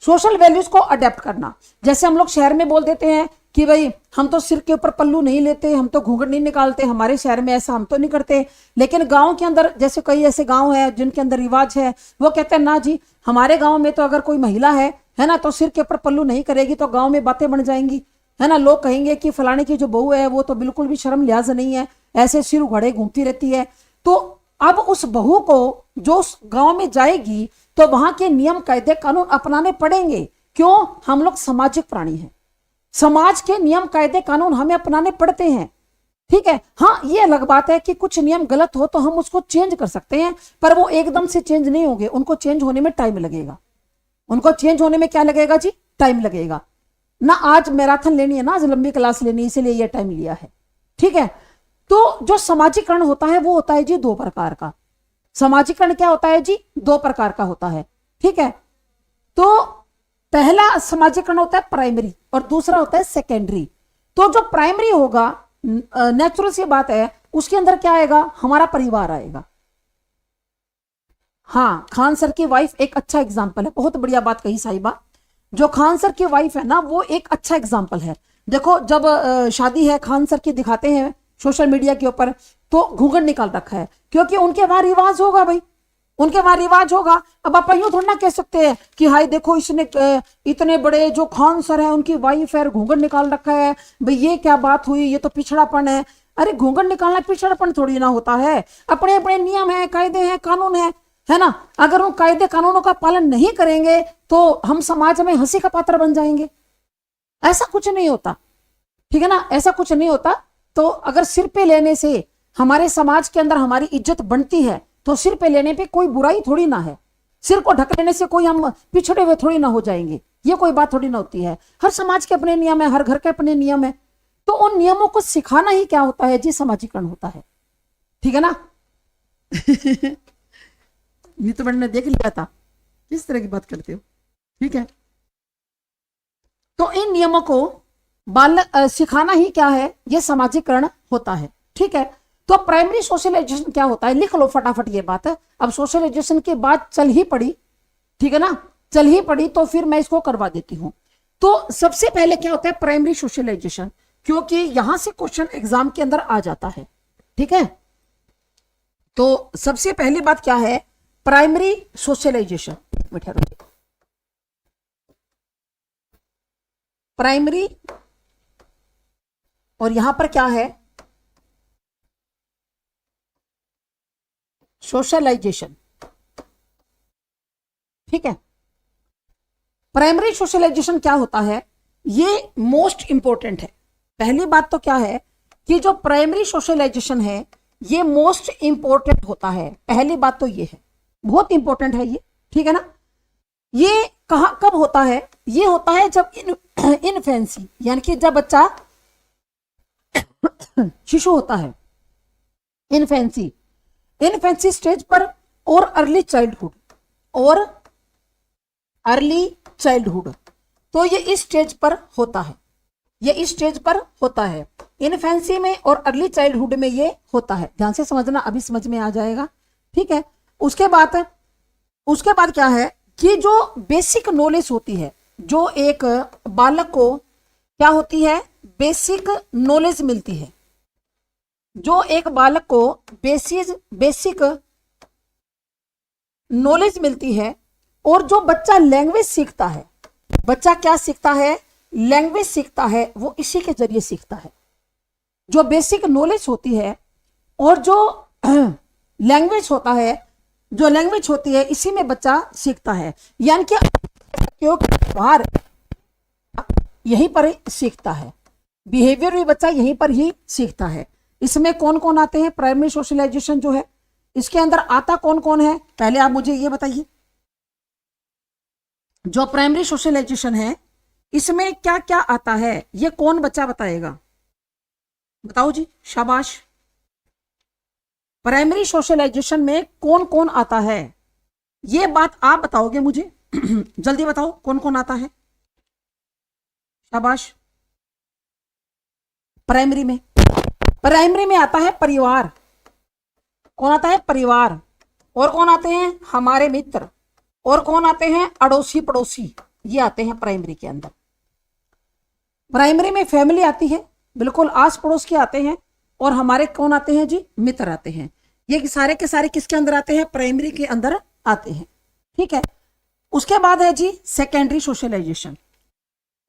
[SPEAKER 1] social values को अडेप्ट करना। जैसे हम लोग शहर में बोल देते हैं कि भाई हम तो सिर के ऊपर पल्लू नहीं लेते, हम तो घूंघट नहीं निकालते, हमारे शहर में ऐसा हम तो नहीं करते। लेकिन गांव के अंदर जैसे कई ऐसे गांव है जिनके अंदर रिवाज है, वो कहते हैं ना जी हमारे गांव में तो अगर कोई महिला है ना, तो सिर के ऊपर पल्लू नहीं करेगी तो गांव में बातें बन जाएंगी, है ना। लोग कहेंगे कि फलाने की जो बहू है वो तो बिल्कुल भी शर्म लिहाज नहीं है, ऐसे सिर उघाड़े घूमती रहती है। तो अब उस बहू को जो उस गांव में जाएगी तो वहां के नियम कायदे कानून अपनाने पड़ेंगे। क्यों? हम लोग सामाजिक प्राणी हैं, समाज के नियम कायदे कानून हमें अपनाने पड़ते हैं। ठीक है, हाँ ये अलग बात है कि कुछ नियम गलत हो तो हम उसको चेंज कर सकते हैं, पर वो एकदम से चेंज नहीं होंगे, उनको चेंज होने में टाइम लगेगा। उनको चेंज होने में क्या लगेगा जी? टाइम लगेगा ना। आज मैराथन लेनी है ना, आज लंबी क्लास लेनी है, इसीलिए ये टाइम लिया है। ठीक है, तो जो समाजीकरण होता है वो होता है जी दो प्रकार का। समाजीकरण क्या होता है जी? दो प्रकार का होता है। ठीक है, तो पहला समाजीकरण होता है प्राइमरी और दूसरा होता है सेकेंडरी। तो जो प्राइमरी होगा, नेचुरल सी बात है, उसके अंदर क्या आएगा? हमारा परिवार आएगा। हाँ, खान सर की वाइफ एक अच्छा एग्जाम्पल है, बहुत बढ़िया बात कही साहिबा। जो खान सर की वाइफ है ना वो एक अच्छा एग्जाम्पल है। देखो जब शादी है खान सर की दिखाते हैं सोशल मीडिया के ऊपर, तो घूंघट निकाल रखा है, क्योंकि उनके वहां रिवाज होगा भाई, उनके वहां रिवाज होगा। अब आप यूं थोड़ा ना कह सकते हैं कि हाय देखो इसने इतने बड़े जो खान सर है उनकी वाइफ है घूंघट निकाल रखा है, भाई ये क्या बात हुई, ये तो पिछड़ापन है। अरे घूंघट निकालना पिछड़ापन थोड़ी ना होता है, अपने अपने नियम है, कायदे हैं, कानून है ना। अगर उन कायदे कानूनों का पालन नहीं करेंगे तो हम समाज में हंसी का पात्र बन जाएंगे। ऐसा कुछ नहीं होता, ठीक है ना, ऐसा कुछ नहीं होता। तो अगर सिर पे लेने से हमारे समाज के अंदर हमारी इज्जत बनती है तो सिर पे लेने पे कोई बुराई थोड़ी ना है। सिर को ढक लेने से कोई हम पिछड़े हुए थोड़ी ना हो जाएंगे, ये कोई बात थोड़ी ना होती है। हर समाज के अपने नियम है, हर घर के अपने नियम है। तो उन नियमों को सिखाना ही क्या होता है जी? समाजीकरण होता है। ठीक है ना। नीतू मैडम ने देख लिया था किस तरह की बात करते हो। ठीक है, तो इन नियमों को सिखाना ही क्या है? ये समाजीकरण होता है। ठीक है, तो प्राइमरी सोशलाइजेशन क्या होता है? लिख लो फटाफट ये बात है। अब सोशलाइजेशन की बात चल ही पड़ी, ठीक है ना, चल ही पड़ी, तो फिर मैं इसको करवा देती हूं। तो सबसे पहले क्या होता है? प्राइमरी सोशलाइजेशन, क्योंकि यहां से क्वेश्चन एग्जाम के अंदर आ जाता है। ठीक है, तो सबसे पहली बात क्या है? Primary socialisation. प्राइमरी, और यहां पर क्या है? सोशलाइजेशन। ठीक है, प्राइमरी सोशलाइजेशन क्या होता है? ये मोस्ट इंपॉर्टेंट है। पहली बात तो क्या है कि जो प्राइमरी सोशलाइजेशन है ये मोस्ट इंपॉर्टेंट होता है। पहली बात तो ये है, बहुत इंपॉर्टेंट है ये, ठीक है ना। ये कहाँ कब होता है? ये होता है जब इनफेंसी, यानी कि जब बच्चा शिशु होता है, इनफेंसी स्टेज पर, और अर्ली चाइल्डहुड, तो ये इस स्टेज पर होता है, इनफेंसी में और अर्ली चाइल्डहुड में ये होता है। ध्यान से समझना, अभी समझ में आ जाएगा, ठीक है। उसके बाद क्या है कि जो बेसिक नॉलेज होती है, जो एक बालक को क्या होती है, बेसिक नॉलेज मिलती है, जो एक बालक को बेसिक नॉलेज मिलती है, और जो बच्चा लैंग्वेज सीखता है, बच्चा क्या सीखता है, लैंग्वेज सीखता है, वो इसी के जरिए सीखता है। जो बेसिक नॉलेज होती है और जो लैंग्वेज होता है, जो लैंग्वेज होती है, इसी में बच्चा सीखता है। यानी कि व्यवहार यहीं पर सीखता है, बिहेवियर भी बच्चा यहीं पर ही सीखता है। इसमें कौन कौन आते हैं? प्राइमरी सोशलाइजेशन जो है, इसके अंदर आता कौन कौन है? पहले आप मुझे ये बताइए, जो प्राइमरी सोशलाइजेशन है इसमें क्या क्या आता है, ये कौन बच्चा बताएगा? बताओ जी, शाबाश। प्राइमरी सोशलाइजेशन में कौन कौन आता है, ये बात आप बताओगे मुझे। जल्दी बताओ कौन कौन आता है, शाबाश। प्राइमरी में आता है परिवार। कौन आता है? परिवार। और कौन आते हैं? हमारे मित्र। और कौन आते हैं? अड़ोसी पड़ोसी। ये आते हैं प्राइमरी के अंदर। प्राइमरी में फैमिली आती है, बिल्कुल आस पड़ोस के आते हैं। और हमारे कौन आते हैं जी? मित्र आते हैं। ये सारे के सारे किसके अंदर आते हैं? प्राइमरी के अंदर आते हैं, ठीक है। उसके बाद है जी सेकेंडरी सोशलाइजेशन।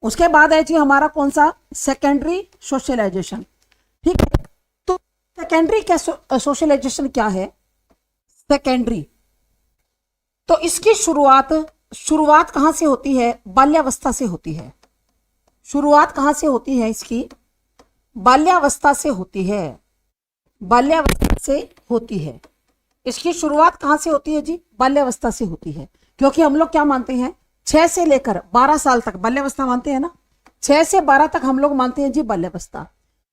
[SPEAKER 1] उसके बाद है जी हमारा कौन सा? सेकेंडरी सोशलाइजेशन, ठीक है। तो सेकेंडरी सोशलाइजेशन क्या है? सेकेंडरी, तो इसकी शुरुआत कहां से होती है? बाल्यावस्था से होती है। शुरुआत कहां से होती है इसकी? बाल्यावस्था से होती है। बाल्यावस्था से होती है। इसकी शुरुआत कहां से होती है जी? बाल्यावस्था से होती है। क्योंकि हम लोग क्या मानते हैं, 6 से लेकर 12 साल तक बाल्यावस्था मानते हैं ना, 6 से 12 तक हम लोग मानते हैं जी बाल्यावस्था।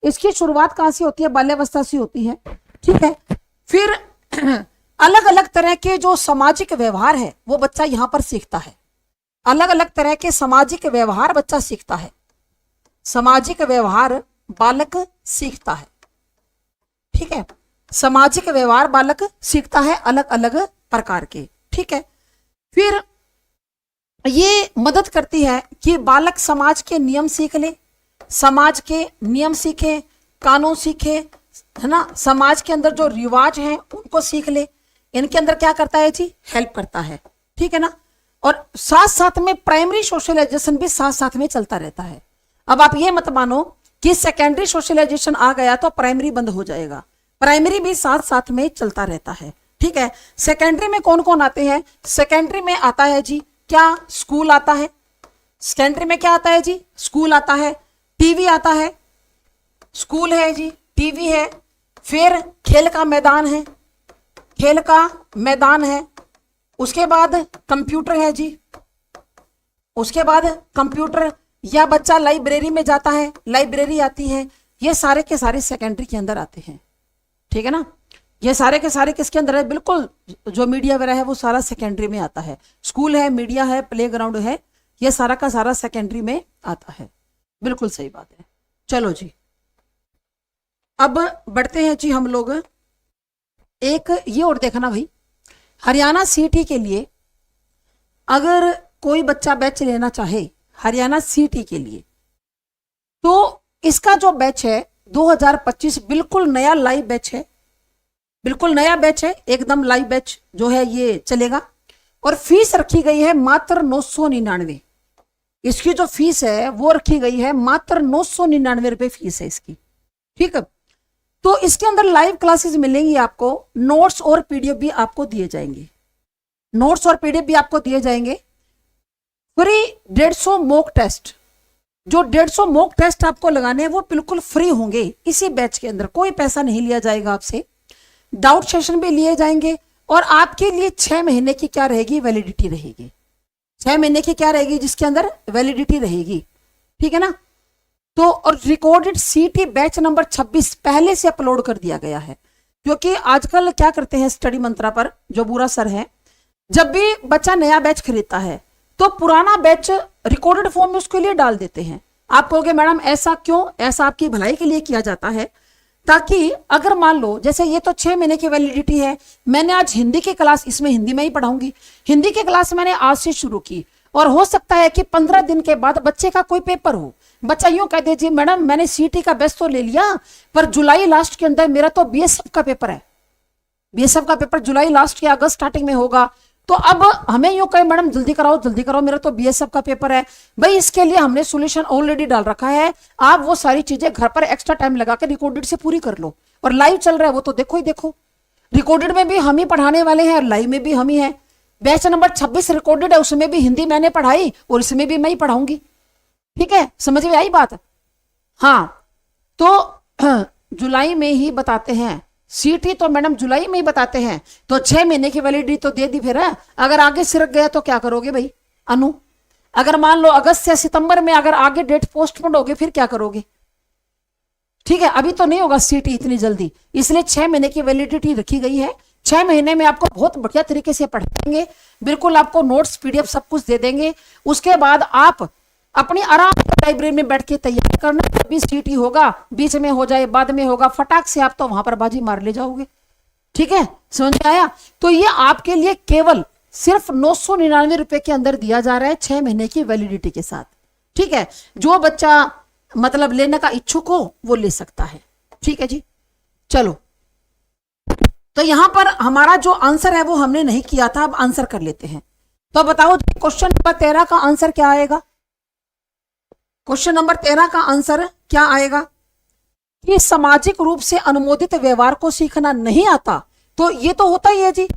[SPEAKER 1] इसकी शुरुआत कहां से होती है? बाल्यावस्था से होती है, ठीक है। फिर अलग अलग तरह के जो सामाजिक व्यवहार है वो बच्चा यहां पर सीखता है। अलग अलग तरह के सामाजिक व्यवहार बच्चा सीखता है। सामाजिक व्यवहार बालक सीखता है, ठीक है। सामाजिक व्यवहार बालक सीखता है अलग अलग प्रकार के, ठीक है। फिर ये मदद करती है कि बालक समाज के नियम सीख ले, समाज के नियम सीखे, कानून सीखे, है ना। समाज के अंदर जो रिवाज हैं उनको सीख ले। इनके अंदर क्या करता है जी? हेल्प करता है, ठीक है ना। और साथ साथ में प्राइमरी सोशलाइजेशन भी साथ साथ में चलता रहता है। अब आप ये मत मानो कि सेकेंडरी सोशलाइजेशन आ गया तो प्राइमरी बंद हो जाएगा। प्राइमरी भी साथ साथ में चलता रहता है, ठीक है। सेकेंडरी में कौन कौन आते हैं? सेकेंडरी में आता है जी क्या? स्कूल आता है। सेकेंडरी में क्या आता है जी? स्कूल आता है, टीवी आता है। स्कूल है जी, टीवी है, फिर खेल का मैदान है, उसके बाद कंप्यूटर है जी। उसके बाद कंप्यूटर, या बच्चा लाइब्रेरी में जाता है, लाइब्रेरी आती है। ये सारे के सारे सेकेंडरी के अंदर आते हैं, ठीक है ना। ये सारे के सारे किसके अंदर है? बिल्कुल जो मीडिया वगैरह है वो सारा सेकेंडरी में आता है। स्कूल है, मीडिया है, प्लेग्राउंड है, ये सारा का सारा सेकेंडरी में आता है। बिल्कुल सही बात है। चलो जी, अब बढ़ते हैं जी हम लोग। एक ये और देखना भाई, हरियाणा सीटी के लिए अगर कोई बच्चा बैच लेना चाहे हरियाणा सीटी के लिए, तो इसका जो बैच है 2025 बिल्कुल नया लाइव बैच है। बिल्कुल नया बैच है, एकदम लाइव बैच जो है ये चलेगा। और फीस रखी गई है मात्र 999। इसकी जो फीस है वो रखी गई है मात्र 999 रुपए फीस है इसकी, ठीक है। तो इसके अंदर लाइव क्लासेस मिलेंगी आपको, नोट्स और पीडीएफ भी आपको दिए जाएंगे। नोट्स और पीडीएफ भी आपको दिए जाएंगे। फ्री 150 मॉक टेस्ट, जो 150 मॉक टेस्ट आपको लगाने हैं वो बिल्कुल फ्री होंगे इसी बैच के अंदर, कोई पैसा नहीं लिया जाएगा आपसे। डाउट सेशन भी लिए जाएंगे और आपके लिए 6 महीने की क्या रहेगी, वैलिडिटी रहेगी। 6 महीने की क्या रहेगी, जिसके अंदर वैलिडिटी रहेगी, ठीक है ना। तो और रिकॉर्डेड सीटी बैच नंबर 26 पहले से अपलोड कर दिया गया है, क्योंकि आजकल क्या करते हैं स्टडी मंत्रा पर जो बुरा सर है, जब भी बच्चा नया बैच खरीदता है तो पुराना बैच रिकॉर्डेड फॉर्म में उसके लिए डाल देते हैं। आप कहोगे मैडम ऐसा क्यों, ऐसा आपकी भलाई के लिए किया जाता है, ताकि अगर मान लो जैसे ये तो 6 महीने की वैलिडिटी है, मैंने आज हिंदी की क्लास, इसमें हिंदी में ही पढ़ाऊंगी, हिंदी की क्लास मैंने आज से शुरू की और हो सकता है कि 15 दिन के बाद बच्चे का कोई पेपर हो, बच्चा यूं कह दीजिए मैडम मैंने सीटी का बैच तो ले लिया पर जुलाई लास्ट के अंदर मेरा तो बीएसएफ का पेपर है, बीएसएफ का पेपर जुलाई लास्ट या अगस्त स्टार्टिंग में होगा, तो अब हमें यूं कहे मैडम जल्दी कराओ मेरा तो बीएसएफ का पेपर है। भाई इसके लिए हमने सॉल्यूशन ऑलरेडी डाल रखा है, आप वो सारी चीजें घर पर एक्स्ट्रा टाइम लगा के रिकॉर्डेड से पूरी कर लो, और लाइव चल रहा है वो तो देखो ही देखो, रिकॉर्डेड में भी हम ही पढ़ाने वाले हैं और लाइव में भी हम ही है। बैच नंबर 26 रिकॉर्डेड है, उसमें भी हिंदी मैंने पढ़ाई और इसमें भी मैं ही पढ़ाऊंगी, ठीक है, समझ में आई बात। हाँ तो जुलाई में ही बताते हैं, सीटी तो मैडम जुलाई में ही बताते हैं, तो 6 महीने की वैलिडिटी तो दे दी फिर है। अगर आगे सिरक गया तो क्या करोगे भाई अनु, अगर मान लो अगस्त या सितंबर में अगर आगे डेट पोस्टपोन होगी फिर क्या करोगे, ठीक है, अभी तो नहीं होगा सीटी इतनी जल्दी, इसलिए 6 महीने की वैलिडिटी रखी गई है। 6 महीने में आपको बहुत बढ़िया तरीके से पढ़ाएंगे, बिल्कुल आपको नोट्स पीडीएफ सब कुछ दे देंगे। उसके बाद आप अपनी आराम से लाइब्रेरी में बैठ के तैयारी करना, भी सीटी होगा बीच में हो जाए बाद में होगा, फटाक से आप तो वहां पर बाजी मार ले जाओगे, ठीक है, समझ में आया। तो ये आपके लिए केवल सिर्फ 999 रुपए के अंदर दिया जा रहा है 6 महीने की वैलिडिटी के साथ, ठीक है। जो बच्चा मतलब लेने का इच्छुक हो वो ले सकता है, ठीक है जी। चलो तो यहां पर हमारा जो आंसर है वो हमने नहीं किया था, अब आंसर कर लेते हैं। तो बताओ क्वेश्चन नंबर 13 का आंसर क्या आएगा, क्वेश्चन नंबर 13 का आंसर क्या आएगा कि सामाजिक रूप से अनुमोदित व्यवहार को सीखना नहीं आता, तो ये तो होता ही है जी,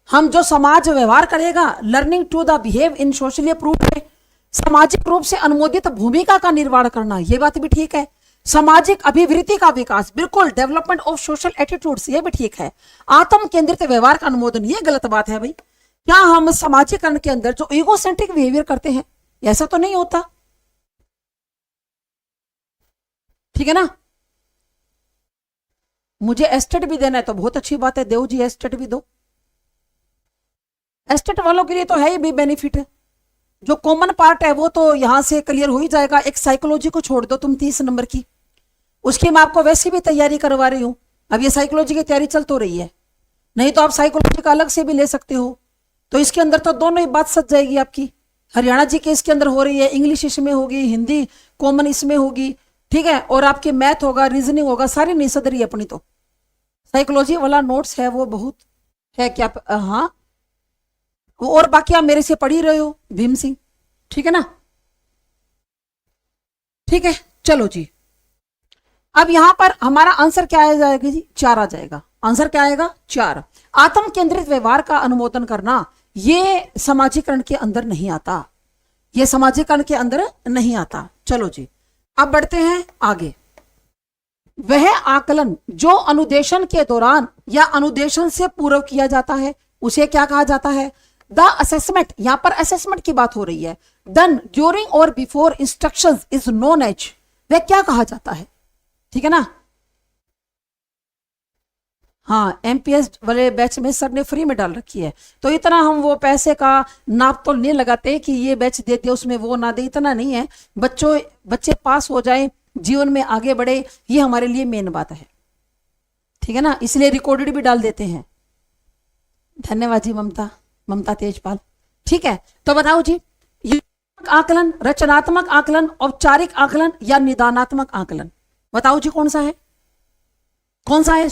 [SPEAKER 1] हम जो समाज व्यवहार करेगा, learning to the behave in socially approved है, सामाजिक रूप से अनुमोदित भूमिका का निर्माण करना, ये बात भी ठीक है, सामाजिक अभिवृद्धि का विकास, बिल्कुल डेवलपमेंट ऑफ सोशल एटीट्यूड्स, ये भी ठीक है, आत्म केंद्रित व्यवहार का अनुमोदन, ये गलत बात है भाई। क्या हम सामाजिकरण के अंदर जो ईगोसेंट्रिक बिहेवियर करते हैं, ऐसा तो नहीं होता, ठीक है ना। मुझे एस्टेट भी देना है तो बहुत अच्छी बात है, देव जी एस्टेट भी दो, एस्टेट वालों के लिए तो है ही भी बेनिफिट है, जो कॉमन पार्ट है वो तो यहां से क्लियर हो ही जाएगा। एक साइकोलॉजी को छोड़ दो तुम 30 नंबर की, उसकी मैं आपको वैसे भी तैयारी करवा रही हूं, अब ये साइकोलॉजी की तैयारी चल तो रही है, नहीं तो आप साइकोलॉजी का अलग से भी ले सकते हो, तो इसके अंदर तो दोनों ही बात सज जाएगी आपकी। हरियाणा जी के इसके अंदर हो रही है, इंग्लिश इसमें होगी, हिंदी कॉमन इसमें होगी, ठीक है, और आपके मैथ होगा, रीजनिंग होगा, सारी नहीं सद रही अपनी। तो साइकोलॉजी वाला नोट्स है वो बहुत है क्या, हाँ, और बाकी आप मेरे से पढ़ ही रहे हो भीम सिंह, ठीक है ना, ठीक है। चलो जी, अब यहां पर हमारा आंसर क्या आ जाएगा जी, 4 आ जाएगा, आंसर क्या आएगा 4। आत्म केंद्रित व्यवहार का अनुमोदन करना ये समाजीकरण के अंदर नहीं आता, ये समाजीकरण के अंदर नहीं आता। चलो जी अब बढ़ते हैं आगे। वह आकलन जो अनुदेशन के दौरान या अनुदेशन से पूर्व किया जाता है उसे क्या कहा जाता है, द असेसमेंट, यहां पर असेसमेंट की बात हो रही है, डन ड्यूरिंग और before instructions is known as, वह क्या कहा जाता है, ठीक है ना। हाँ एमपीएस वाले बैच में सर ने फ्री में डाल रखी है, तो इतना हम वो पैसे का नाप तो नहीं लगाते कि ये बैच दे दिया उसमें वो ना दे, इतना नहीं है, बच्चे पास हो जाए, जीवन में आगे बढ़े, ये हमारे लिए मेन बात है, ठीक है ना, इसलिए रिकॉर्डेड भी डाल देते हैं। धन्यवाद जी ममता तेजपाल, ठीक है। तो बताओ जी, आकलन, रचनात्मक आकलन, औपचारिक आकलन या निदानात्मक आकलन, बताओ जी कौन सा है, कौन सा है,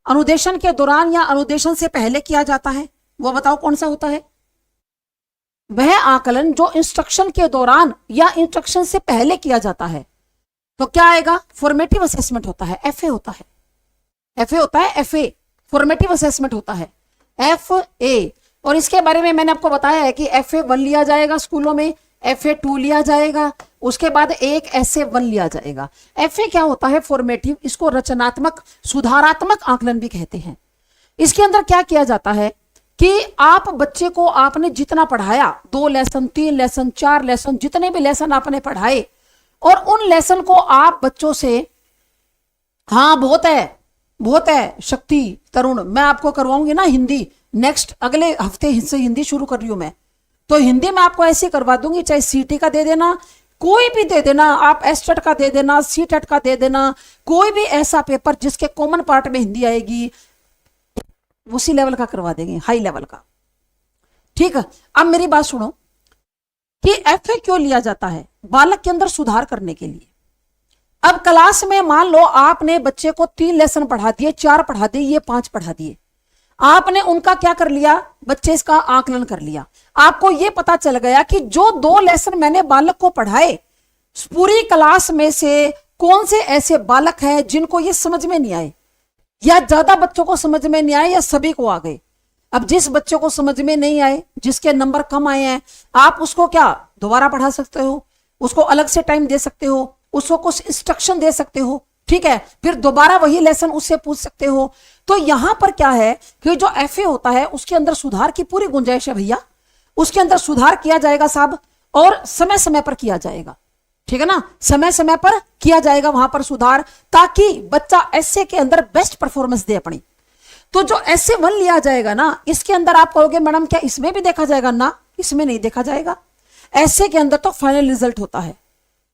[SPEAKER 1] अनुदेशन के दौरान या अनुदेशन से पहले किया जाता है, वो बताओ कौन सा होता है। वह आकलन जो इंस्ट्रक्शन के दौरान या इंस्ट्रक्शन से पहले किया जाता है, तो क्या आएगा, फॉर्मेटिव असेसमेंट होता है, एफए होता है, एफए होता है, एफए फॉर्मेटिव असेसमेंट होता है। FA। और इसके बारे में मैंने आपको बताया है कि FA1 लिया जाएगा स्कूलों में, FA2 लिया जाएगा, उसके बाद एक SA1 लिया जाएगा। FA क्या होता है? फॉर्मेटिव, इसको रचनात्मक सुधारात्मक आकलन भी कहते हैं। इसके अंदर क्या किया जाता है कि आप बच्चे को आपने जितना पढ़ाया, 2 लेसन, 3 लेसन, 4 लेसन, जितने भी लेसन आपने पढ़ाए, और उन लेसन को आप बच्चों से, हाँ बहुत है शक्ति तरुण, मैं आपको करवाऊंगी ना हिंदी, नेक्स्ट अगले हफ्ते से हिंदी शुरू कर रही हूं मैं, तो हिंदी में आपको ऐसे करवा दूंगी, चाहे CT का दे देना, कोई भी दे देना, आप STET का दे देना, CTET का दे देना, कोई भी ऐसा पेपर जिसके कॉमन पार्ट में हिंदी आएगी, उसी लेवल का करवा देंगे, हाई लेवल का। ठीक है, अब मेरी बात सुनो कि FA क्यों लिया जाता है? बालक के अंदर सुधार करने के लिए। अब क्लास में मान लो आपने बच्चे को 3 लेसन पढ़ा दिए, 4 पढ़ा दिए, ये 5 पढ़ा दिए, आपने उनका क्या कर लिया? बच्चे इसका आकलन कर लिया। आपको यह पता चल गया कि जो 2 लेसन मैंने बालक को पढ़ाए, पूरी क्लास में से कौन से ऐसे बालक हैं जिनको ये समझ में नहीं आए, या ज्यादा बच्चों को समझ में नहीं आए, या सभी को आ गए। अब जिस बच्चे को समझ में नहीं आए, जिसके नंबर कम आए हैं, आप उसको क्या दोबारा पढ़ा सकते हो, उसको अलग से टाइम दे सकते हो, उसको कुछ इंस्ट्रक्शन दे सकते हो, ठीक है, फिर दोबारा वही लेसन उससे पूछ सकते हो। तो यहां पर क्या है कि जो FA होता है उसके अंदर सुधार की पूरी गुंजाइश है भैया, उसके अंदर सुधार किया जाएगा साहब, और समय समय पर किया जाएगा, ठीक है ना, समय समय पर किया जाएगा वहां पर सुधार, ताकि बच्चा SA के अंदर बेस्ट परफॉर्मेंस दे अपनी। तो जो SA1 लिया जाएगा ना, इसके अंदर आप कहोगे मैडम क्या इसमें भी देखा जाएगा? ना, इसमें नहीं देखा जाएगा, SA के अंदर तो फाइनल रिजल्ट होता है,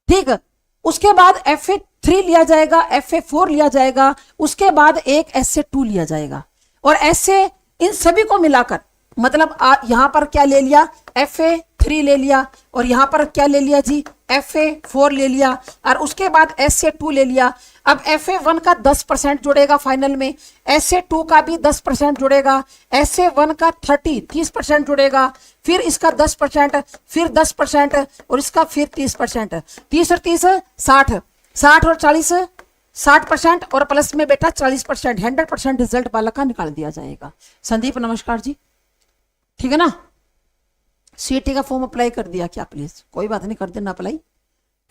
[SPEAKER 1] ठीक है। उसके बाद FA3 लिया जाएगा, FA4 लिया जाएगा, उसके बाद एक SA2 लिया जाएगा, और ऐसे इन सभी को मिलाकर, मतलब यहां पर क्या ले लिया? FA3 ले लिया, और यहां पर क्या ले लिया जी? FA4 ले लिया, और उसके बाद SA2 ले लिया। अब FA1 का 10% जुड़ेगा फाइनल में, SA2 का भी 10% जुड़ेगा, SA1 का 30% जुड़ेगा, फिर इसका 10%, फिर 10%, और इसका फिर 30%, 30 और 30 60, 60 और 40 60%, और प्लस में बेटा 40%, 100% रिजल्ट बालक का निकाल दिया जाएगा। संदीप नमस्कार जी, ठीक है ना। CT का फॉर्म अप्लाई कर दिया क्या? प्लीज कोई बात नहीं, कर देना अप्लाई,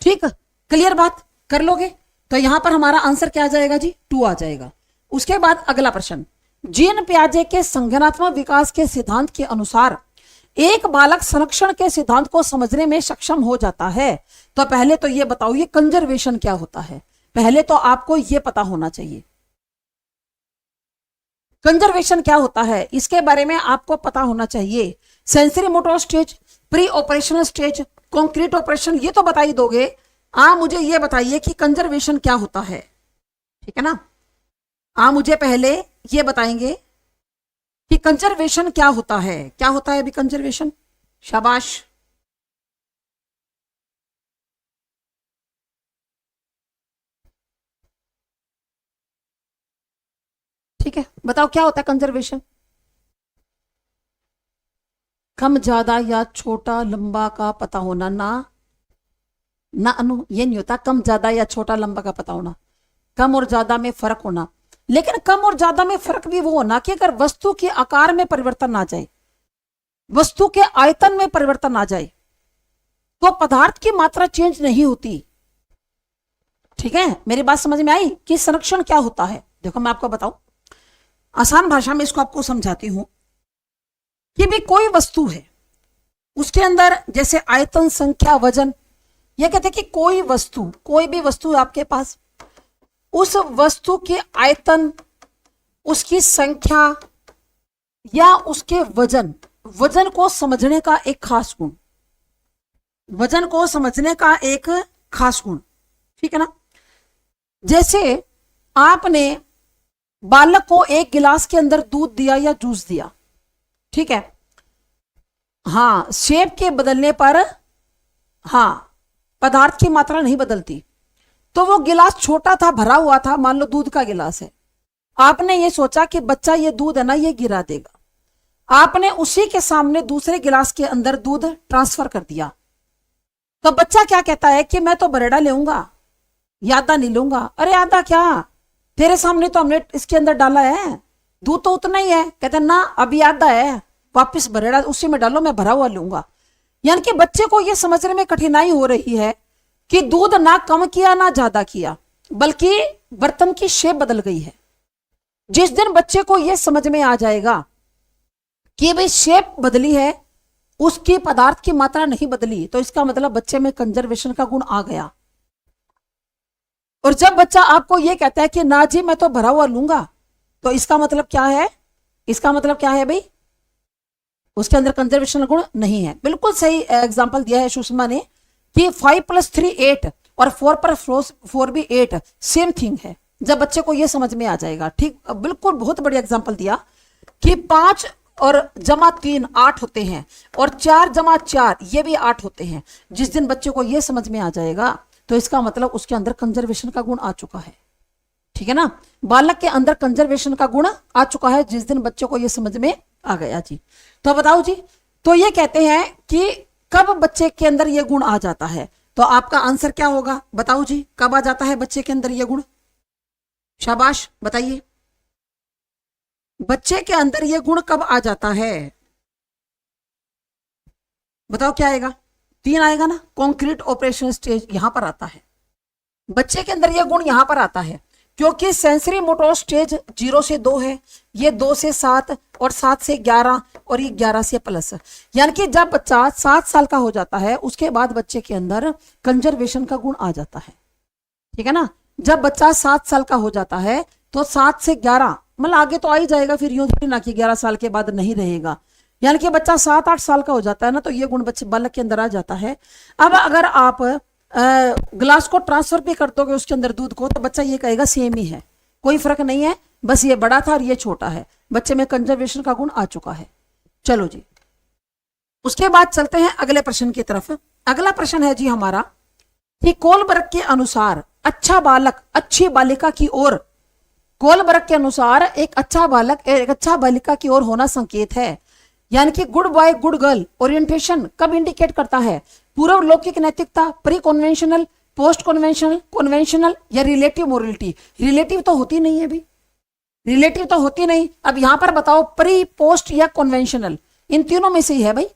[SPEAKER 1] ठीक, क्लियर बात कर लोगे। तो यहां पर हमारा आंसर क्या आ जाएगा जी? 2 आ जाएगा। उसके बाद अगला प्रश्न, जीन पियाजे के संज्ञानात्मक विकास के सिद्धांत के अनुसार एक बालक संरक्षण के सिद्धांत को समझने में सक्षम हो जाता है। तो पहले तो ये बताओ ये कंजर्वेशन क्या होता है? पहले तो आपको ये पता होना चाहिए कंजर्वेशन क्या होता है, इसके बारे में आपको पता होना चाहिए। Sensory motor stage, pre operational stage, concrete operation, ये तो बता ही दोगे। आप मुझे ये बताइए कि कंजर्वेशन क्या होता है, ठीक है ना। आप मुझे पहले ये बताएंगे कि कंजर्वेशन क्या होता है, क्या होता है अभी कंजर्वेशन? शाबाश, ठीक है, बताओ क्या होता है कंजर्वेशन? कम ज्यादा या छोटा लंबा का पता होना ना, ना अनु, ये नहीं होता कम ज्यादा या छोटा लंबा का पता होना, कम और ज्यादा में फर्क होना। लेकिन कम और ज्यादा में फर्क भी वो होना कि अगर वस्तु के आकार में परिवर्तन ना जाए, वस्तु के आयतन में परिवर्तन ना जाए, तो पदार्थ की मात्रा चेंज नहीं होती। ठीक है, मेरी बात समझ में आई कि संरक्षण क्या होता है? देखो मैं आपको बताऊं, आसान भाषा में इसको आपको समझाती हूं कि भी कोई वस्तु है, उसके अंदर जैसे आयतन, संख्या, वजन, ये कहते हैं कि कोई वस्तु, कोई भी वस्तु आपके पास, उस वस्तु के आयतन, उसकी संख्या या उसके वजन, वजन को समझने का एक खास गुण, वजन को समझने का एक खास गुण, ठीक है ना। जैसे आपने बालक को एक गिलास के अंदर दूध दिया या जूस दिया, ठीक है, हाँ, शेप के बदलने पर हाँ पदार्थ की मात्रा नहीं बदलती। तो वो गिलास छोटा था, भरा हुआ था, मान लो दूध का गिलास है, आपने ये सोचा कि बच्चा ये दूध है ना ये गिरा देगा, आपने उसी के सामने दूसरे गिलास के अंदर दूध ट्रांसफर कर दिया, तो बच्चा क्या कहता है कि मैं तो बरेड़ा लेऊंगा, यादा नहीं लूंगा। अरे यादा क्या, तेरे सामने तो हमने इसके अंदर डाला है, दूध तो उतना ही है, कहते ना अभी आधा है, वापस भरेड़ा उसी में डालो, मैं भरा हुआ लूंगा। यानी कि बच्चे को यह समझने में कठिनाई हो रही है कि दूध ना कम किया ना ज्यादा किया, बल्कि बर्तन की शेप बदल गई है। जिस दिन बच्चे को यह समझ में आ जाएगा कि भाई शेप बदली है, उसकी पदार्थ की मात्रा नहीं बदली, तो इसका मतलब बच्चे में कंजर्वेशन का गुण आ गया। और जब बच्चा आपको यह कहता है कि ना जी मैं तो भरा हुआ लूंगा, तो इसका मतलब क्या है, इसका मतलब क्या है भाई, उसके अंदर कंजर्वेशन गुण नहीं है। बिल्कुल सही एग्जांपल दिया है सुषमा ने कि 5 + 3 8 और 4 पर 4 भी 8 सेम थिंग है। जब बच्चे को यह समझ में आ जाएगा, ठीक, बिल्कुल बहुत बढ़िया एग्जांपल दिया कि 5 और जमा 3 8 होते हैं, और 4 जमा 4 ये भी 8 होते हैं। जिस दिन बच्चे को यह समझ में आ जाएगा, तो इसका मतलब उसके अंदर कंजर्वेशन का गुण आ चुका है। ठीक है ना, बालक के अंदर कंजर्वेशन का गुण आ चुका है जिस दिन बच्चे को यह समझ में आ गया जी। तो बताओ जी, तो ये कहते हैं कि कब बच्चे के अंदर यह गुण आ जाता है, तो आपका आंसर क्या होगा, बताओ जी, कब आ जाता है बच्चे के अंदर यह गुण, शाबाश बताइए, बच्चे के अंदर यह गुण कब आ जाता है, बताओ क्या आएगा, 3 आएगा ना, कॉन्क्रीट ऑपरेशन स्टेज यहां पर आता है। बच्चे के अंदर यह गुण यहां पर आता है क्योंकि सेंसरी मोटर स्टेज 0 से 2 है, ये 2 से 7 और 7 से 11 और ये 11 से प्लस। यानी कि जब बच्चा 7 साल का हो जाता है, उसके बाद बच्चे के अंदर कंजर्वेशन का गुण आ जाता है। ठीक है ना, जब बच्चा 7 साल का हो जाता है तो 7 से 11 मतलब आगे तो आ ही जाएगा, फिर यूं ना कि 11 साल के बाद नहीं रहेगा। यानी कि बच्चा 7-8 साल का हो जाता है ना, तो ये गुण बच्चे बालक के अंदर आ जाता है। अब अगर आप ग्लास को ट्रांसफर भी कर दोगे उसके अंदर दूध को, तो बच्चा ये कहेगा सेम ही है, कोई फर्क नहीं है, बस ये बड़ा था और ये छोटा है। बच्चे में कंजर्वेशन का गुण आ चुका है। चलो जी, उसके बाद चलते हैं अगले प्रश्न की तरफ। अगला प्रश्न है जी हमारा कि कोलबर्ग के अनुसार अच्छा बालक अच्छी बालिका की ओर, कोलबर्ग के अनुसार एक अच्छा बालक एक अच्छा बालिका की ओर होना संकेत है। यानी कि good boy good girl orientation कब इंडिकेट करता है, पूर्व लौकिक नैतिकता, pre conventional, post conventional, conventional या रिलेटिव मोरलिटी। रिलेटिव तो होती नहीं है भी, रिलेटिव तो होती नहीं। अब यहां पर बताओ प्री, पोस्ट या कन्वेंशनल, इन तीनों में से ही है भाई।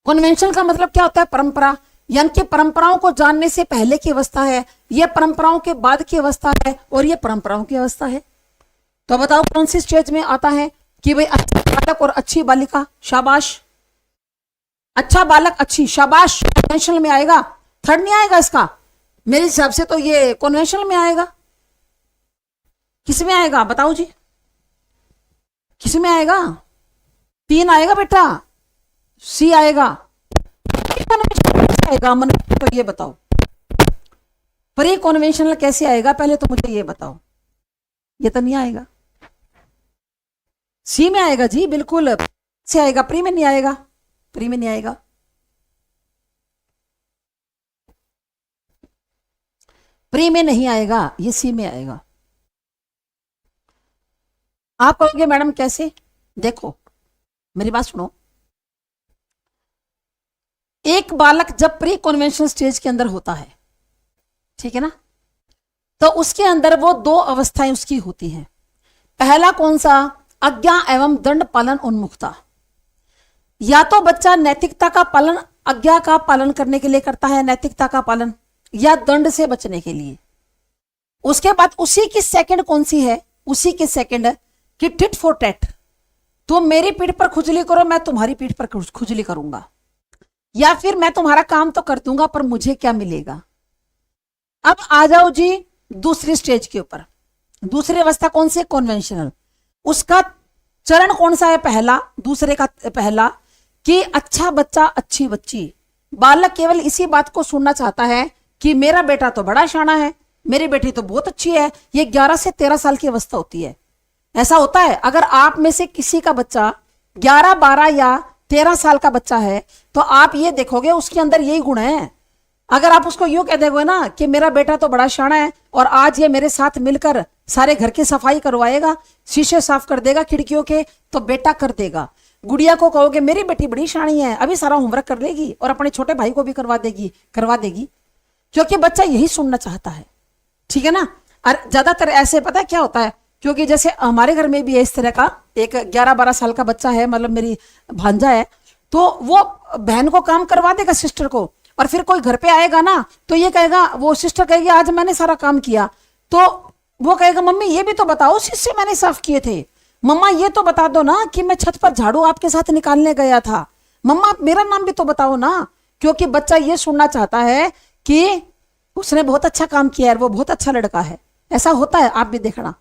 [SPEAKER 1] कन्वेंशनल का मतलब क्या होता है, परंपरा, यानी कि परंपराओं को जानने से पहले की अवस्था है, यह परंपराओं के बाद की अवस्था है, और यह परंपराओं की अवस्था है। तो बताओ कौन सी स्टेज में आता है कि भाई अच्छा बालक और अच्छी बालिका, शाबाश, अच्छा बालक अच्छी, शाबाश, कन्वेंशनल में आएगा, थर्ड नहीं आएगा इसका, मेरे हिसाब से तो ये कन्वेंशनल में आएगा। किस में आएगा बताओ जी, किस में आएगा, 3 आएगा बेटा, सी आएगा, आएगा मन, तो ये बताओ प्री कन्वेंशनल कैसे आएगा, पहले तो मुझे ये बताओ। ये तो नहीं आएगा, सी में आएगा जी, बिल्कुल से आएगा, प्री में नहीं आएगा, प्री में नहीं आएगा। प्री में नहीं आएगा, ये सी में आएगा। आप कहोगे मैडम कैसे, देखो मेरी बात सुनो, एक बालक जब प्री कन्वेंशनल स्टेज के अंदर होता है, ठीक है ना, तो उसके अंदर वो 2 अवस्थाएं उसकी होती हैं। पहला कौन सा, आज्ञा एवं दंड पालन उन्मुखता। या तो बच्चा नैतिकता का पालन, आज्ञा का पालन करने के लिए करता है, नैतिकता का पालन, या दंड से बचने के लिए। उसके बाद उसी की सेकंड कौन सी है, उसी की सेकंड कि टिट फॉर टैट, तुम मेरी पीठ पर खुजली करो, मैं तुम्हारी पीठ पर खुजली करूंगा, या फिर मैं तुम्हारा काम तो कर दूंगा पर मुझे क्या मिलेगा। अब आ जाओ जी दूसरी स्टेज के ऊपर, दूसरी अवस्था कौन सी है, कन्वेंशनल। उसका चरण कौन सा है, पहला, दूसरे का पहला, कि अच्छा बच्चा अच्छी बच्ची। बालक केवल इसी बात को सुनना चाहता है कि मेरा बेटा तो बड़ा शाना है, मेरी बेटी तो बहुत अच्छी है। ये 11 से 13 साल की अवस्था होती है। ऐसा होता है, अगर आप में से किसी का बच्चा 11, 12 या 13 साल का बच्चा है, तो आप ये देखोगे उसके अंदर यही गुण है। अगर आप उसको यूं कह दोगे ना कि मेरा बेटा तो बड़ा शाना है और आज ये मेरे साथ मिलकर सारे घर की सफाई करवाएगा, शीशे साफ कर देगा खिड़कियों के, तो बेटा कर देगा। गुड़िया को कहोगे मेरी बेटी बड़ी शानी है, अभी सारा होमवर्क कर लेगी और अपने छोटे भाई को भी करवा देगी, क्योंकि बच्चा यही सुनना चाहता है। ठीक है ना। और ज्यादातर ऐसे पता है क्या होता है क्योंकि जैसे हमारे घर में भी है इस तरह का, एक 11-12 साल का बच्चा है, मतलब मेरी भांजा है, तो वो बहन को काम करवा देगा सिस्टर को, और फिर कोई घर पे आएगा ना तो ये कहेगा, वो सिस्टर कहेगी आज मैंने सारा काम किया, तो वो कहेगा मम्मी ये भी तो बताओ शीशे मैंने साफ किए थे, मम्मा ये तो बता दो ना कि मैं छत पर झाड़ू आपके साथ निकालने गया था, मम्मा मेरा नाम भी तो बताओ ना। क्योंकि बच्चा ये सुनना चाहता है कि उसने बहुत अच्छा काम किया है, वो बहुत अच्छा लड़का है। ऐसा होता है, आप भी देखना।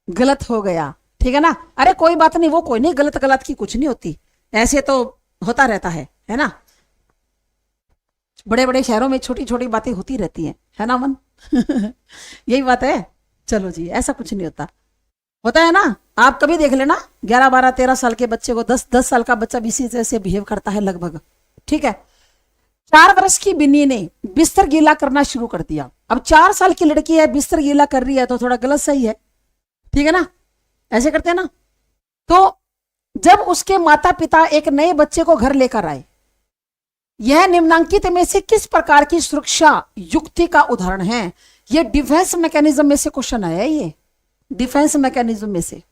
[SPEAKER 1] गलत हो गया, ठीक है ना, अरे कोई बात नहीं, वो कोई नहीं, गलत गलत की कुछ नहीं होती, ऐसे तो होता रहता है ना। बड़े बड़े शहरों में छोटी छोटी बातें होती रहती हैं, है ना मन। यही बात है। चलो जी, ऐसा कुछ नहीं होता, होता है ना। आप कभी देख लेना 11-12-13 साल के बच्चे को 10 साल का बच्चा भी इसी तरह से बिहेव करता है लगभग, ठीक है। 4 वर्ष की बिन्नी ने बिस्तर गीला करना शुरू कर दिया। अब 4 साल की लड़की है, बिस्तर गीला कर रही है, तो थोड़ा गलत सही है, ठीक है ना, ऐसे करते हैं ना। तो जब उसके माता पिता एक नए बच्चे को घर लेकर आए, यह निम्नांकित में से किस प्रकार की सुरक्षा युक्ति का उदाहरण है? ये डिफेंस मैकेनिज्म में से क्वेश्चन आया है, ये डिफेंस मैकेनिज्म में से।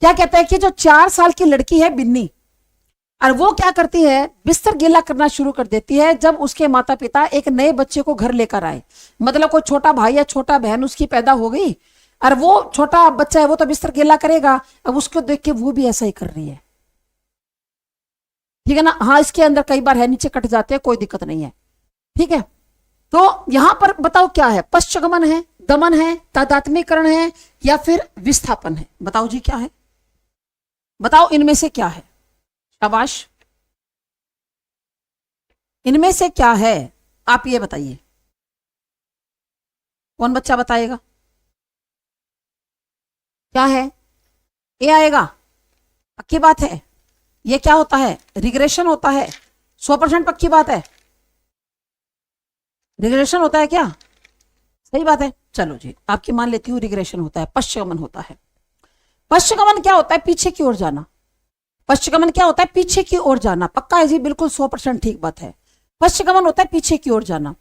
[SPEAKER 1] क्या कहता है कि जो 4 साल की लड़की है बिन्नी, और वो क्या करती है, बिस्तर गीला करना शुरू कर देती है जब उसके माता पिता एक नए बच्चे को घर लेकर आए। मतलब कोई छोटा भाई या छोटा बहन उसकी पैदा हो गई, और वो छोटा बच्चा है, वो तो बिस्तर गीला करेगा, अब उसको देख के वो भी ऐसा ही कर रही है, ठीक है ना। हाँ, इसके अंदर कई बार है नीचे कट जाते हैं, कोई दिक्कत नहीं है, ठीक है। तो यहां पर बताओ क्या है, पश्चगमन है, दमन है, तादात्म्यकरण है, या फिर विस्थापन है? बताओ जी क्या है, बताओ इनमें से क्या है? शाबाश, इनमें से क्या है, आप ये बताइए, कौन बच्चा बताएगा क्या है? ए आएगा, पक्की बात है। ये क्या होता है? रिग्रेशन होता है, 100% पक्की बात है, रिग्रेशन होता है क्या? सही बात है, चलो जी आपकी मान लेती हूँ, रिग्रेशन होता है। पश्चगमन होता है। पश्चगमन क्या होता है? पीछे की ओर जाना। पश्चगमन क्या होता है? पीछे की ओर जाना। पक्का है जी, बिल्कुल 100% ठीक बात है। पश्चगमन होता है पीछे की ओर जाना।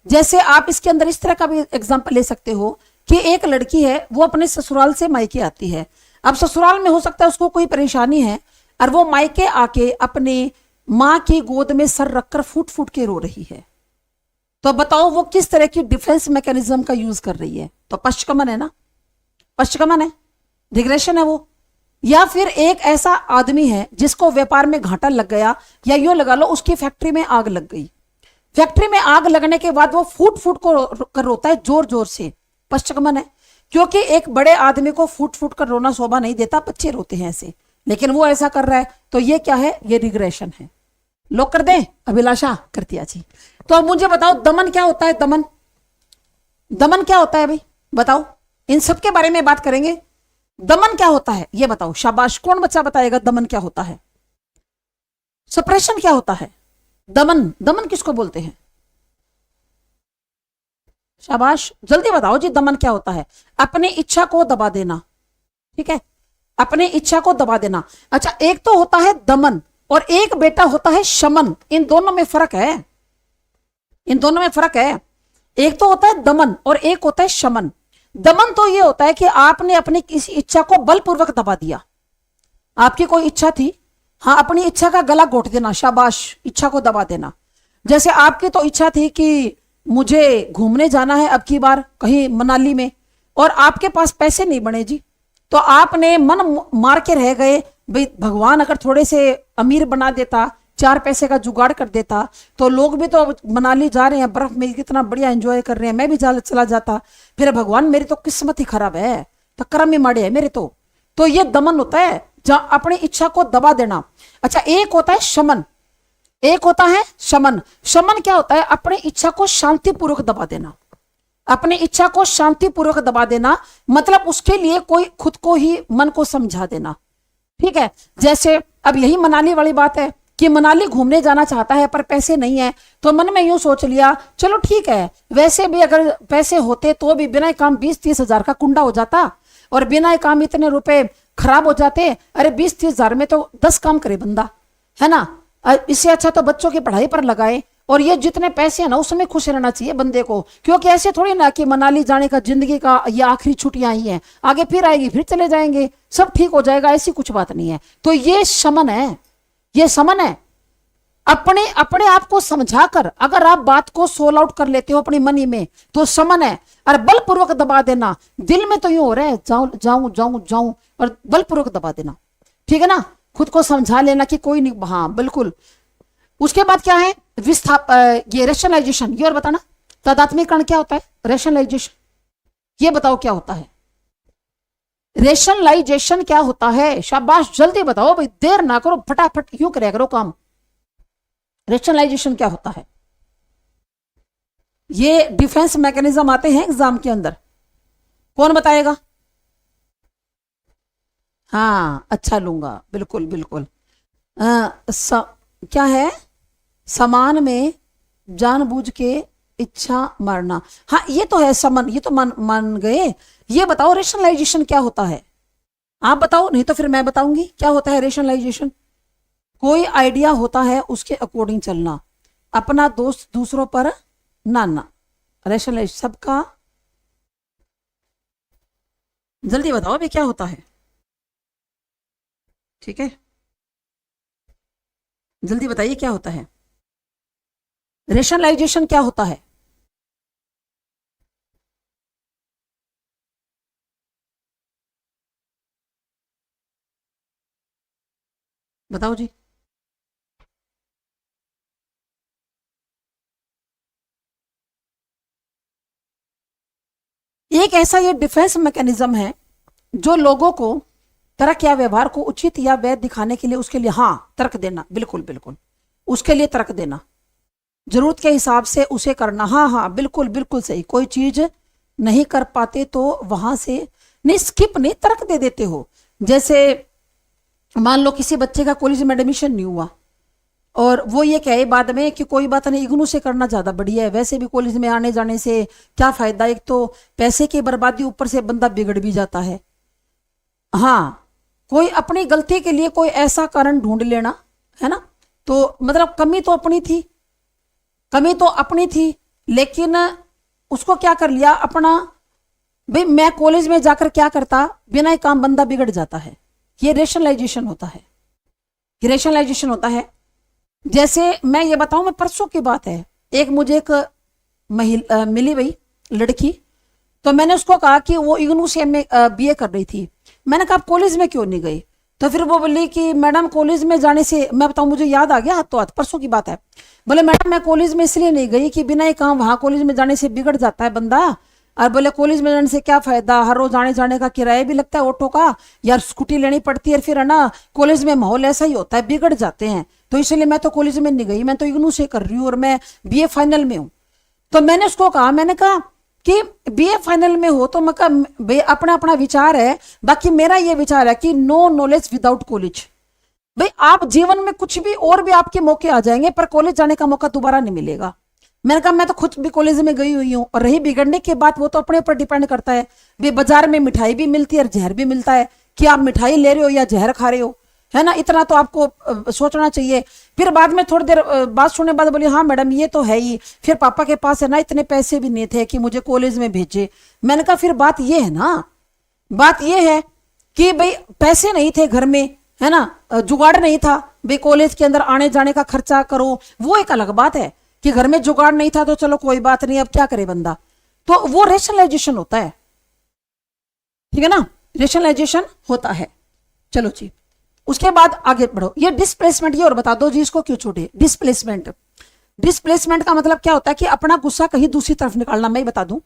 [SPEAKER 1] जैसे आप इसके अंदर इस तरह का भी एग्जाम्पल ले सकते हो कि एक लड़की है, वो अपने ससुराल से मायके आती है। अब ससुराल में हो सकता है उसको कोई परेशानी है, और वो मायके आके अपने माँ की गोद में सर रखकर फूट फूट के रो रही है। तो बताओ वो किस तरह की डिफेंस मैकेनिज्म का यूज कर रही है? तो पश्चगमन है ना, पश्चगमन है, रिग्रेशन है वो। या फिर एक ऐसा आदमी है जिसको व्यापार में घाटा लग गया, या यूं लगा लो उसकी फैक्ट्री में आग लग गई। फैक्ट्री में आग लगने के बाद वो फूट फूट को कर रोता है, जोर जोर से, पश्चगमन है। क्योंकि एक बड़े आदमी को फूट फूट कर रोना शोभा नहीं देता, बच्चे रोते हैं ऐसे, लेकिन वो ऐसा कर रहा है, तो ये क्या है? ये रिग्रेशन है। लोग कर दें, अभिलाषा कर दिया जी। तो अब मुझे बताओ दमन क्या होता है? दमन, दमन क्या होता है भाई, बताओ, इन सब के बारे में बात करेंगे। दमन क्या होता है ये बताओ, शाबाश, कौन बच्चा बताएगा दमन क्या होता है? सप्रेशन क्या होता है? दमन, दमन किसको बोलते हैं? शाबाश, जल्दी बताओ जी, दमन क्या होता है? अपनी इच्छा को दबा देना, ठीक है, अपनी इच्छा को दबा देना। अच्छा, एक तो होता है दमन और एक बेटा होता है शमन। इन दोनों में फर्क है, इन दोनों में फर्क है। एक तो होता है दमन और एक होता है शमन। दमन तो ये होता है कि आपने अपनी किसी इच्छा को बलपूर्वक दबा दिया। आपकी कोई इच्छा थी, हाँ, अपनी इच्छा का गला घोट देना, शाबाश, इच्छा को दबा देना। जैसे आपकी तो इच्छा थी कि मुझे घूमने जाना है अब की बार कहीं मनाली में, और आपके पास पैसे नहीं बने जी, तो आपने मन मार के रह गए, भाई भगवान अगर थोड़े से अमीर बना देता, 4 पैसे का जुगाड़ कर देता, तो लोग भी तो मनाली जा रहे हैं, बर्फ में कितना बढ़िया एंजॉय कर रहे हैं, मैं भी चला जाता। फिर भगवान मेरी तो किस्मत ही खराब है, तो कर्म ही माड़े है मेरे तो ये दमन होता है, जहां अपनी इच्छा को दबा देना। अच्छा, एक होता है शमन, एक होता है शमन। शमन क्या होता है? अपनी इच्छा को शांतिपूर्वक दबा देना। अपनी इच्छा को शांतिपूर्वक दबा देना मतलब उसके लिए कोई खुद को ही मन को समझा देना, ठीक है। जैसे अब यही मनाली वाली बात है कि मनाली घूमने जाना चाहता है पर पैसे नहीं है, तो मन में यूं सोच लिया, चलो ठीक है, वैसे भी अगर पैसे होते तो भी बिना काम 20-30 हजार का कुंडा हो जाता, और बिना काम इतने रुपए खराब हो जाते। अरे 20-30 हजार में तो 10 काम करे बंदा, है ना। इससे अच्छा तो बच्चों की पढ़ाई पर लगाए, और ये जितने पैसे हैं ना उसमें खुश रहना चाहिए बंदे को, क्योंकि ऐसे थोड़ी ना कि मनाली जाने का जिंदगी का ये आखिरी छुट्टियां ही हैं, आगे फिर आएगी फिर चले जाएंगे, सब ठीक हो जाएगा, ऐसी कुछ बात नहीं है। तो ये शमन है, ये समन है। अपने अपने आप को समझाकर अगर आप बात को सोल आउट कर लेते हो अपनी मनी में तो समन है। और बलपूर्वक दबा देना, दिल में तो यूं हो रहा है जाऊं जाऊं जाऊं जाऊं, और बलपूर्वक दबा देना, ठीक है ना, खुद को समझा लेना कि कोई नहीं, हाँ बिल्कुल। उसके बाद क्या है ये रेशनलाइजेशन, ये और बताना तादात्म्यकरण क्या होता है, रेशनलाइजेशन, ये बताओ क्या होता है, रेशनलाइजेशन क्या होता है, शाबाश जल्दी बताओ भाई, देर ना करो, फटाफट यूं करे करो काम। रेशनलाइजेशन क्या होता है, ये डिफेंस मैकेनिज्म आते हैं एग्जाम के अंदर, कौन बताएगा? हाँ अच्छा लूंगा, बिल्कुल बिल्कुल। क्या है, समान में जानबूझ के इच्छा मारना, हाँ ये तो है समन, ये तो मान गए। ये बताओ रेशनलाइजेशन क्या होता है, आप बताओ, नहीं तो फिर मैं बताऊंगी क्या होता है रेशनलाइजेशन। कोई आइडिया होता है उसके अकॉर्डिंग चलना, अपना दोस्त दूसरों पर नाना, रेशनलाइज सबका, जल्दी बताओ अभी क्या होता है, ठीक है जल्दी बताइए क्या होता है, रेशनलाइजेशन क्या होता है। बताओ जी। एक ऐसा ये डिफेंस मैकेनिज्म है जो लोगों को तर्क या व्यवहार को उचित या वैध दिखाने के लिए, उसके लिए हाँ तर्क देना, बिल्कुल बिल्कुल, उसके लिए तर्क देना, जरूरत के हिसाब से उसे करना, हाँ हाँ बिल्कुल बिल्कुल सही। कोई चीज नहीं कर पाते तो वहां से नहीं, स्किप नहीं, तर्क दे देते हो। जैसे मान लो किसी बच्चे का कॉलेज में एडमिशन नहीं हुआ और वो ये कहे बाद में कि कोई बात नहीं, इग्नू से करना ज्यादा बढ़िया है, वैसे भी कॉलेज में आने जाने से क्या फायदा, एक तो पैसे की बर्बादी, ऊपर से बंदा बिगड़ भी जाता है। हाँ कोई अपनी गलती के लिए कोई ऐसा कारण ढूंढ लेना, है ना, तो मतलब कमी तो अपनी थी, कमी तो अपनी थी, लेकिन उसको क्या कर लिया अपना, भाई मैं कॉलेज में जाकर क्या करता, बिना ही काम बंदा बिगड़ जाता है। ये रेशनलाइजेशन होता है, ये रेशनलाइजेशन होता है। जैसे मैं ये बताऊं, मैं परसों की बात है, एक मुझे एक मिली भाई लड़की, तो मैंने उसको कहा कि वो इग्नू से बीए कर रही थी, मैंने कहा आप कॉलेज में क्यों नहीं गई, तो फिर वो बोली कि मैडम कॉलेज में जाने से, मैं बताऊं मुझे याद आ गया हाथों हाथ, परसों की बात है, बोले मैडम मैं कॉलेज में इसलिए नहीं गई कि बिना ही काम वहां कॉलेज में जाने से बिगड़ जाता है बंदा, और बोले कॉलेज में जाने से क्या फायदा, हर रोज आने जाने का किराया भी लगता है ऑटो का, यार स्कूटी लेनी पड़ती है, फिर है ना कॉलेज में माहौल ऐसा ही होता है, बिगड़ जाते हैं, तो इसलिए मैं तो कॉलेज में नहीं गई, मैं तो इग्नू से कर रही हूँ और मैं बीए फाइनल में हूँ। तो मैंने उसको कहा, मैंने कहा कि बीए फाइनल में हो तो मैं अपना अपना विचार है, बाकी मेरा ये विचार है कि नो नॉलेज विदाउट कॉलेज। भाई आप जीवन में कुछ भी और भी आपके मौके आ जाएंगे पर कॉलेज जाने का मौका दोबारा नहीं मिलेगा। मैंने कहा मैं तो खुद भी कॉलेज में गई हुई हूँ, और रही बिगड़ने की बात, वो तो अपने ऊपर डिपेंड करता है। भाई बाजार में मिठाई भी मिलती है और जहर भी मिलता है, कि आप मिठाई ले रहे हो या जहर खा रहे हो, है ना, इतना तो आपको सोचना चाहिए। फिर बाद में थोड़ी देर बात सुनने बाद बोली हाँ मैडम ये तो है ही, फिर पापा के पास है ना इतने पैसे भी नहीं थे कि मुझे कॉलेज में भेजे। मैंने कहा फिर बात ये है ना, बात ये है कि भाई पैसे नहीं थे घर में, है ना, जुगाड़ नहीं था, भाई कॉलेज के अंदर आने जाने का खर्चा करो, वो एक अलग बात है कि घर में जुगाड़ नहीं था तो चलो कोई बात नहीं, अब क्या करे बंदा, तो वो रेशनलाइजेशन होता है, ठीक है ना, रेशनलाइजेशन होता है। चलो जी उसके बाद आगे बढ़ो, ये डिस्प्लेसमेंट, ये और बता दो जी इसको क्यों छोटे, डिस्प्लेसमेंट, डिस्प्लेसमेंट का मतलब क्या होता है कि अपना गुस्सा कहीं दूसरी तरफ निकालना। मैं बता दूं,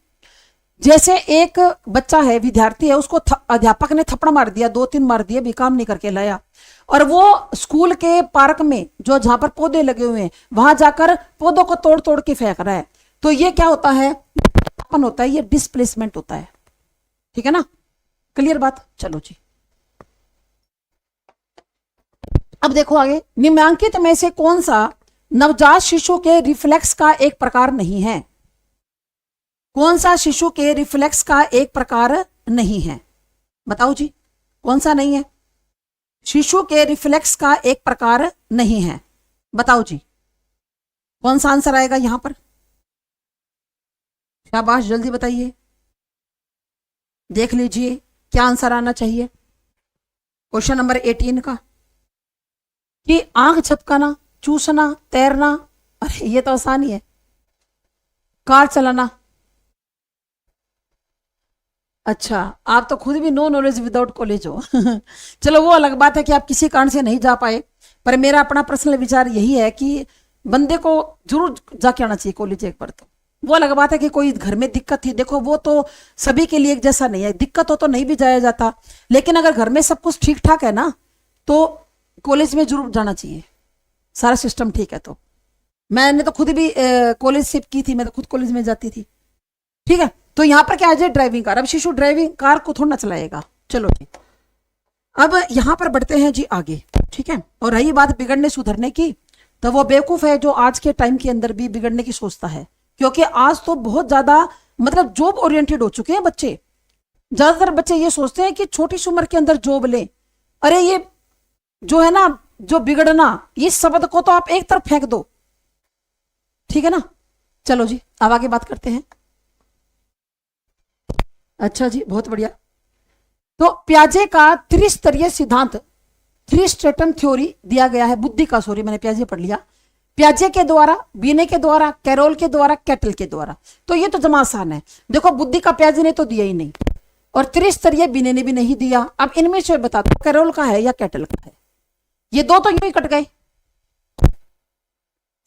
[SPEAKER 1] जैसे एक बच्चा है, विद्यार्थी है, उसको अध्यापक ने थप्पड़ मार दिया, 2-3 मार दिए, भी काम नहीं करके लाया, और वो स्कूल के पार्क में जो जहां पर पौधे लगे हुए हैं वहां जाकर पौधों को तोड़ तोड़ के फेंक रहा है, तो ये क्या होता है, होता है, ये डिस्प्लेसमेंट होता है, ठीक है ना, क्लियर बात। चलो जी अब देखो आगे, निम्नांकित में से कौन सा नवजात शिशु के रिफ्लेक्स का एक प्रकार नहीं है, कौन सा शिशु के रिफ्लेक्स का एक प्रकार नहीं है, बताओ जी कौन सा नहीं है, शिशु के रिफ्लेक्स का एक प्रकार नहीं है, बताओ जी। कौन सा आंसर आएगा यहां पर? शाबाश, जल्दी बताइए, देख लीजिए क्या आंसर आना चाहिए क्वेश्चन नंबर 18 का। कि आंख झपकाना, चूसना, तैरना, अरे ये तो आसान ही है। कार चलाना। अच्छा, आप तो खुद भी नो नॉलेज विदाउट कॉलेज हो। चलो वो अलग बात है कि आप किसी कारण से नहीं जा पाए, पर मेरा अपना पर्सनल विचार यही है कि बंदे को जरूर जाके आना चाहिए कॉलेज एक बार। तो वो अलग बात है कि कोई घर में दिक्कत थी, देखो वो तो सभी के लिए एक जैसा नहीं है, दिक्कत हो तो नहीं भी जाया जाता, लेकिन अगर घर में सब कुछ ठीक ठाक है ना तो कॉलेज में जरूर जाना चाहिए, सारा सिस्टम ठीक है। तो मैंने तो खुद भी कॉलेज शिफ्ट की थी, मैं तो खुद कॉलेज में जाती थी। ठीक है, तो यहाँ पर क्या आ जाए ड्राइविंग कार। अब शिशु ड्राइविंग कार को थोड़ा ना चलाएगा। चलो जी, अब यहाँ पर बढ़ते हैं जी आगे। ठीक है, और रही बात बिगड़ने सुधरने की, तो वो बेवकूफ है जो आज के टाइम के अंदर भी बिगड़ने की सोचता है, क्योंकि आज तो बहुत ज्यादा मतलब जॉब ओरिएंटेड हो चुके हैं बच्चे। ज्यादातर बच्चे ये सोचते हैं कि छोटी सी उम्र के अंदर जॉब लें। अरे ये जो है ना, जो बिगड़ना, इस शब्द को तो आप एक तरफ फेंक दो। ठीक है ना, चलो जी अब आगे बात करते हैं। अच्छा जी, बहुत बढ़िया। तो प्याजे का त्रिस्तरीय सिद्धांत, थ्री स्ट्रेटम थ्योरी दिया गया है, बुद्धि का, सॉरी मैंने प्याजे पढ़ लिया। प्याजे के द्वारा, बीने के द्वारा, कैरोल के द्वारा, कैटल के द्वारा। तो ये तो जमा आसान है। देखो बुद्धि का प्याजे ने तो दिया ही नहीं, और त्रिस्तरीय बीने ने भी नहीं दिया। अब इनमें से बता दो कैरोल का है या कैटल का है। ये दो तो यूं ही कट गए।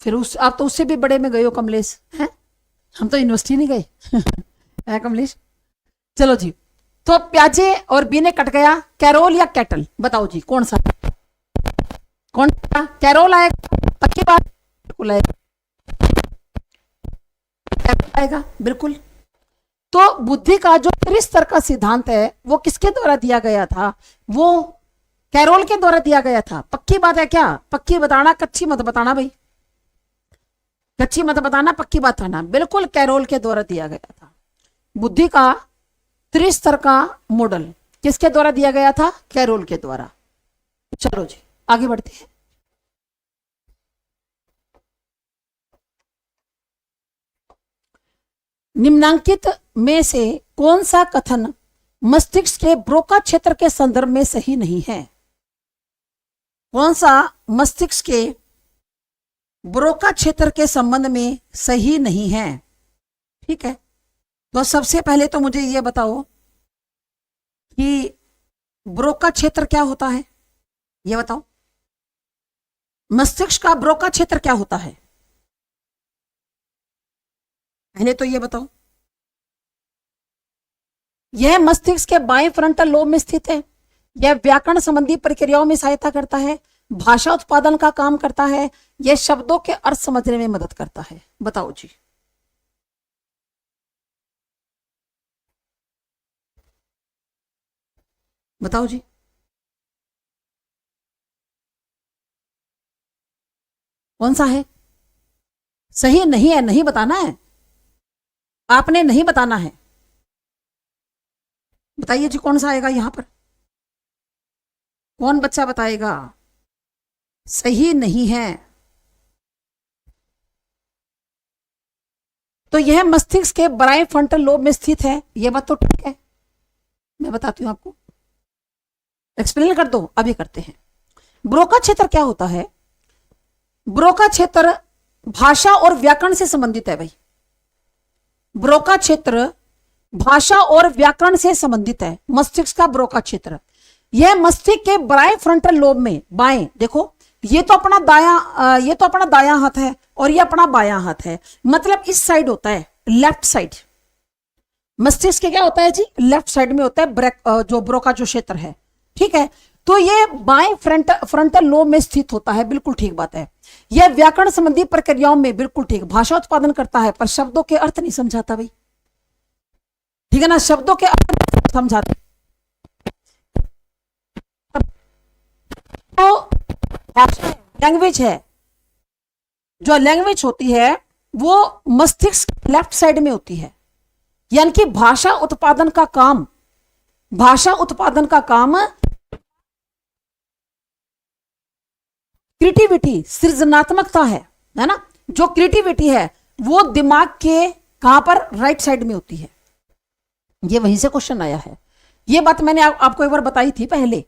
[SPEAKER 1] फिर उस आप तो उससे भी बड़े में गए हो कमलेश, हैं? हम तो यूनिवर्सिटी नहीं गए। है कमलेश? चलो जी, तो प्याजे और बीने कट गया, कैरोल या कैटल, बताओ जी कौन सा? कौन सा? कैरोल आएगा, पक्की बात? बिल्कुल आएगा, बिल्कुल। तो बुद्धि का जो त्रिस्तर का सिद्धांत है वो किसके द्वारा दिया गया था? वो कैरोल के द्वारा दिया गया था। पक्की बात है क्या? पक्की बताना, कच्ची मत बताना भाई, कच्ची मत बताना, पक्की बात आना। बिल्कुल कैरोल के द्वारा दिया गया था। बुद्धि का त्रिस्तर का मॉडल किसके द्वारा दिया गया था? कैरोल के द्वारा। चलो जी आगे बढ़ते हैं। निम्नांकित में से कौन सा कथन मस्तिष्क के ब्रोका क्षेत्र के संदर्भ में सही नहीं है? कौन सा मस्तिष्क के ब्रोका क्षेत्र के संबंध में सही नहीं है? ठीक है, तो सबसे पहले तो मुझे यह बताओ कि ब्रोका क्षेत्र क्या होता है, यह बताओ। मस्तिष्क का ब्रोका क्षेत्र क्या होता है, पहले तो यह बताओ। यह मस्तिष्क के बाएं फ्रंटल लोब में स्थित है। यह व्याकरण संबंधी प्रक्रियाओं में सहायता करता है, भाषा उत्पादन का काम करता है, यह शब्दों के अर्थ समझने में मदद करता है। बताओ जी। बताओ जी। कौन सा है? सही नहीं है, नहीं बताना है, आपने नहीं बताना है। बताइए जी कौन सा आएगा यहां पर? कौन बच्चा बताएगा? सही नहीं है। तो यह मस्तिष्क के बाएं फ्रंटल लोब में स्थित है, यह बात तो ठीक है। मैं बताती हूं आपको, एक्सप्लेन कर दो। अभी करते हैं। ब्रोका क्षेत्र क्या होता है? ब्रोका क्षेत्र भाषा और व्याकरण से संबंधित है भाई। ब्रोका क्षेत्र भाषा और व्याकरण से संबंधित है, मस्तिष्क का ब्रोका क्षेत्र। यह मस्तिष्क के बाएं फ्रंटल लोब में, बाएं देखो, ये तो अपना दायां हाथ है और ये अपना बायां हाथ है, मतलब इस साइड होता है, लेफ्ट साइड। मस्तिष्क के क्या होता है जी? लेफ्ट साइड में होता है जो ब्रोका जो क्षेत्र है। ठीक है, तो ये बाएं फ्रंटल लोब में स्थित होता है, बिल्कुल ठीक बात है। यह व्याकरण संबंधी प्रक्रियाओं में, बिल्कुल ठीक, भाषा उत्पादन करता है, पर शब्दों के अर्थ नहीं समझाता भाई। ठीक है ना, शब्दों के अर्थ समझाता। तो लैंग्वेज है, जो लैंग्वेज होती है वो मस्तिष्क लेफ्ट साइड में होती है, यानी कि भाषा उत्पादन का काम क्रिएटिविटी, सृजनात्मकता है ना, जो क्रिएटिविटी है वो दिमाग के कहां पर, राइट साइड में होती है। ये वहीं से क्वेश्चन आया है। ये बात मैंने आपको एक बार बताई थी पहले।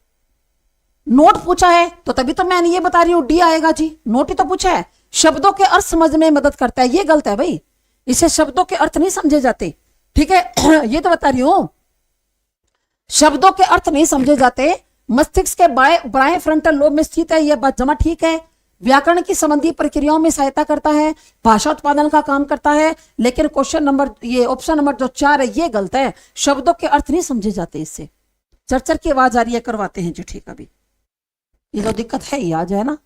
[SPEAKER 1] नोट पूछा है तो तभी तो मैंने ये बता रही हूं डी आएगा जी, नोट ही तो पूछा है। शब्दों के अर्थ समझने में मदद करता है, ये गलत है भाई, इसे शब्दों के अर्थ नहीं समझे जाते, ठीक है। ये तो बता रही हूं, शब्दों के अर्थ नहीं समझे जाते। मस्तिष्क के बाएं फ्रंटल लोब में स्थित है, यह बात जमा ठीक है। व्याकरण की संबंधी प्रक्रियाओं में सहायता करता है, भाषा उत्पादन का काम करता है। लेकिन क्वेश्चन नंबर, ये ऑप्शन नंबर जो 4 है ये गलत है, शब्दों के अर्थ नहीं समझे जाते इससे। चरचर की आवाज आ रही है, करवाते हैं जी, ठीक। अभी ये तो दिक्कत है ही आज, है ना।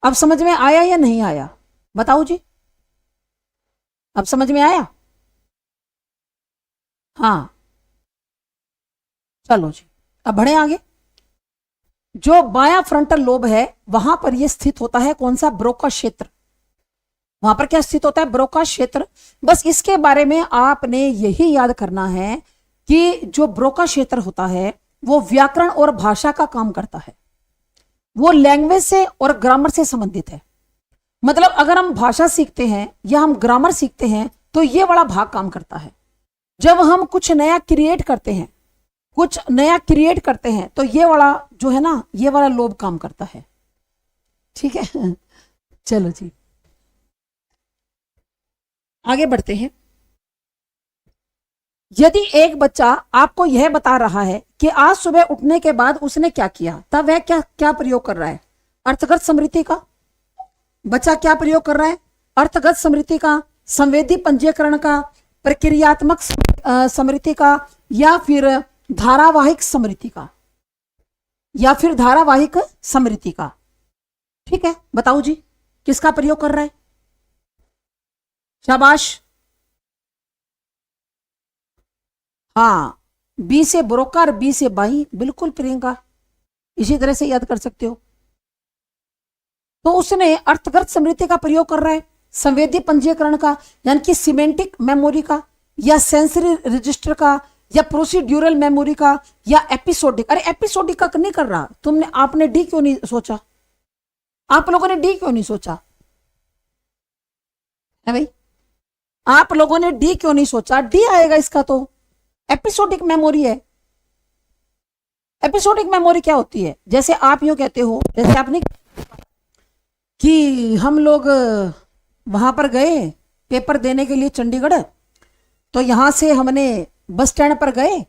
[SPEAKER 1] अब समझ में आया या नहीं आया, बताओ जी, अब समझ में आया? हाँ चलो जी, अब बढ़े आगे। जो बायां फ्रंटल लोब है वहां पर यह स्थित होता है, कौन सा, ब्रोका क्षेत्र। वहां पर क्या स्थित होता है, ब्रोका क्षेत्र। बस इसके बारे में आपने यही याद करना है कि जो ब्रोका क्षेत्र होता है वो व्याकरण और भाषा का काम करता है, वो लैंग्वेज से और ग्रामर से संबंधित है। मतलब अगर हम भाषा सीखते हैं या हम ग्रामर सीखते हैं तो ये वाला भाग काम करता है। जब हम कुछ नया क्रिएट करते हैं, कुछ नया क्रिएट करते हैं तो ये वाला जो है ना, ये वाला लोब काम करता है, ठीक है। चलो जी आगे बढ़ते हैं। यदि एक बच्चा आपको यह बता रहा है कि आज सुबह उठने के बाद उसने क्या किया, तब वह क्या क्या प्रयोग कर रहा है, अर्थगत स्मृति का। बच्चा क्या प्रयोग कर रहा है, अर्थगत स्मृति का, संवेदी पंजीकरण का, प्रक्रियात्मक स्मृति का, या फिर धारावाहिक स्मृति का, या फिर धारावाहिक स्मृति का। ठीक है, बताओ जी किसका प्रयोग कर रहा है। शाबाश, हाँ, बी से ब्रोकर, बी से बाई, बिल्कुल प्रियंका, इसी तरह से याद कर सकते हो। तो उसने अर्थगत स्मृति का प्रयोग कर रहा है, संवेदी पंजीकरण का यानी कि सिमेंटिक मेमोरी का, या सेंसरी रजिस्टर का, या प्रोसीड्यूरल मेमोरी का, या एपिसोडिक। अरे एपिसोडिक का नहीं कर रहा तुमने, आपने डी क्यों नहीं सोचा, आप लोगों ने डी क्यों नहीं सोचा है भाई, आप लोगों ने डी क्यों नहीं सोचा, डी आएगा इसका, तो एपिसोडिक मेमोरी है। एपिसोडिक मेमोरी क्या होती है, जैसे आप यूं कहते हो, जैसे आपने कि हम लोग वहां पर गए पेपर देने के लिए चंडीगढ़, तो यहां से हमने बस स्टैंड पर गए,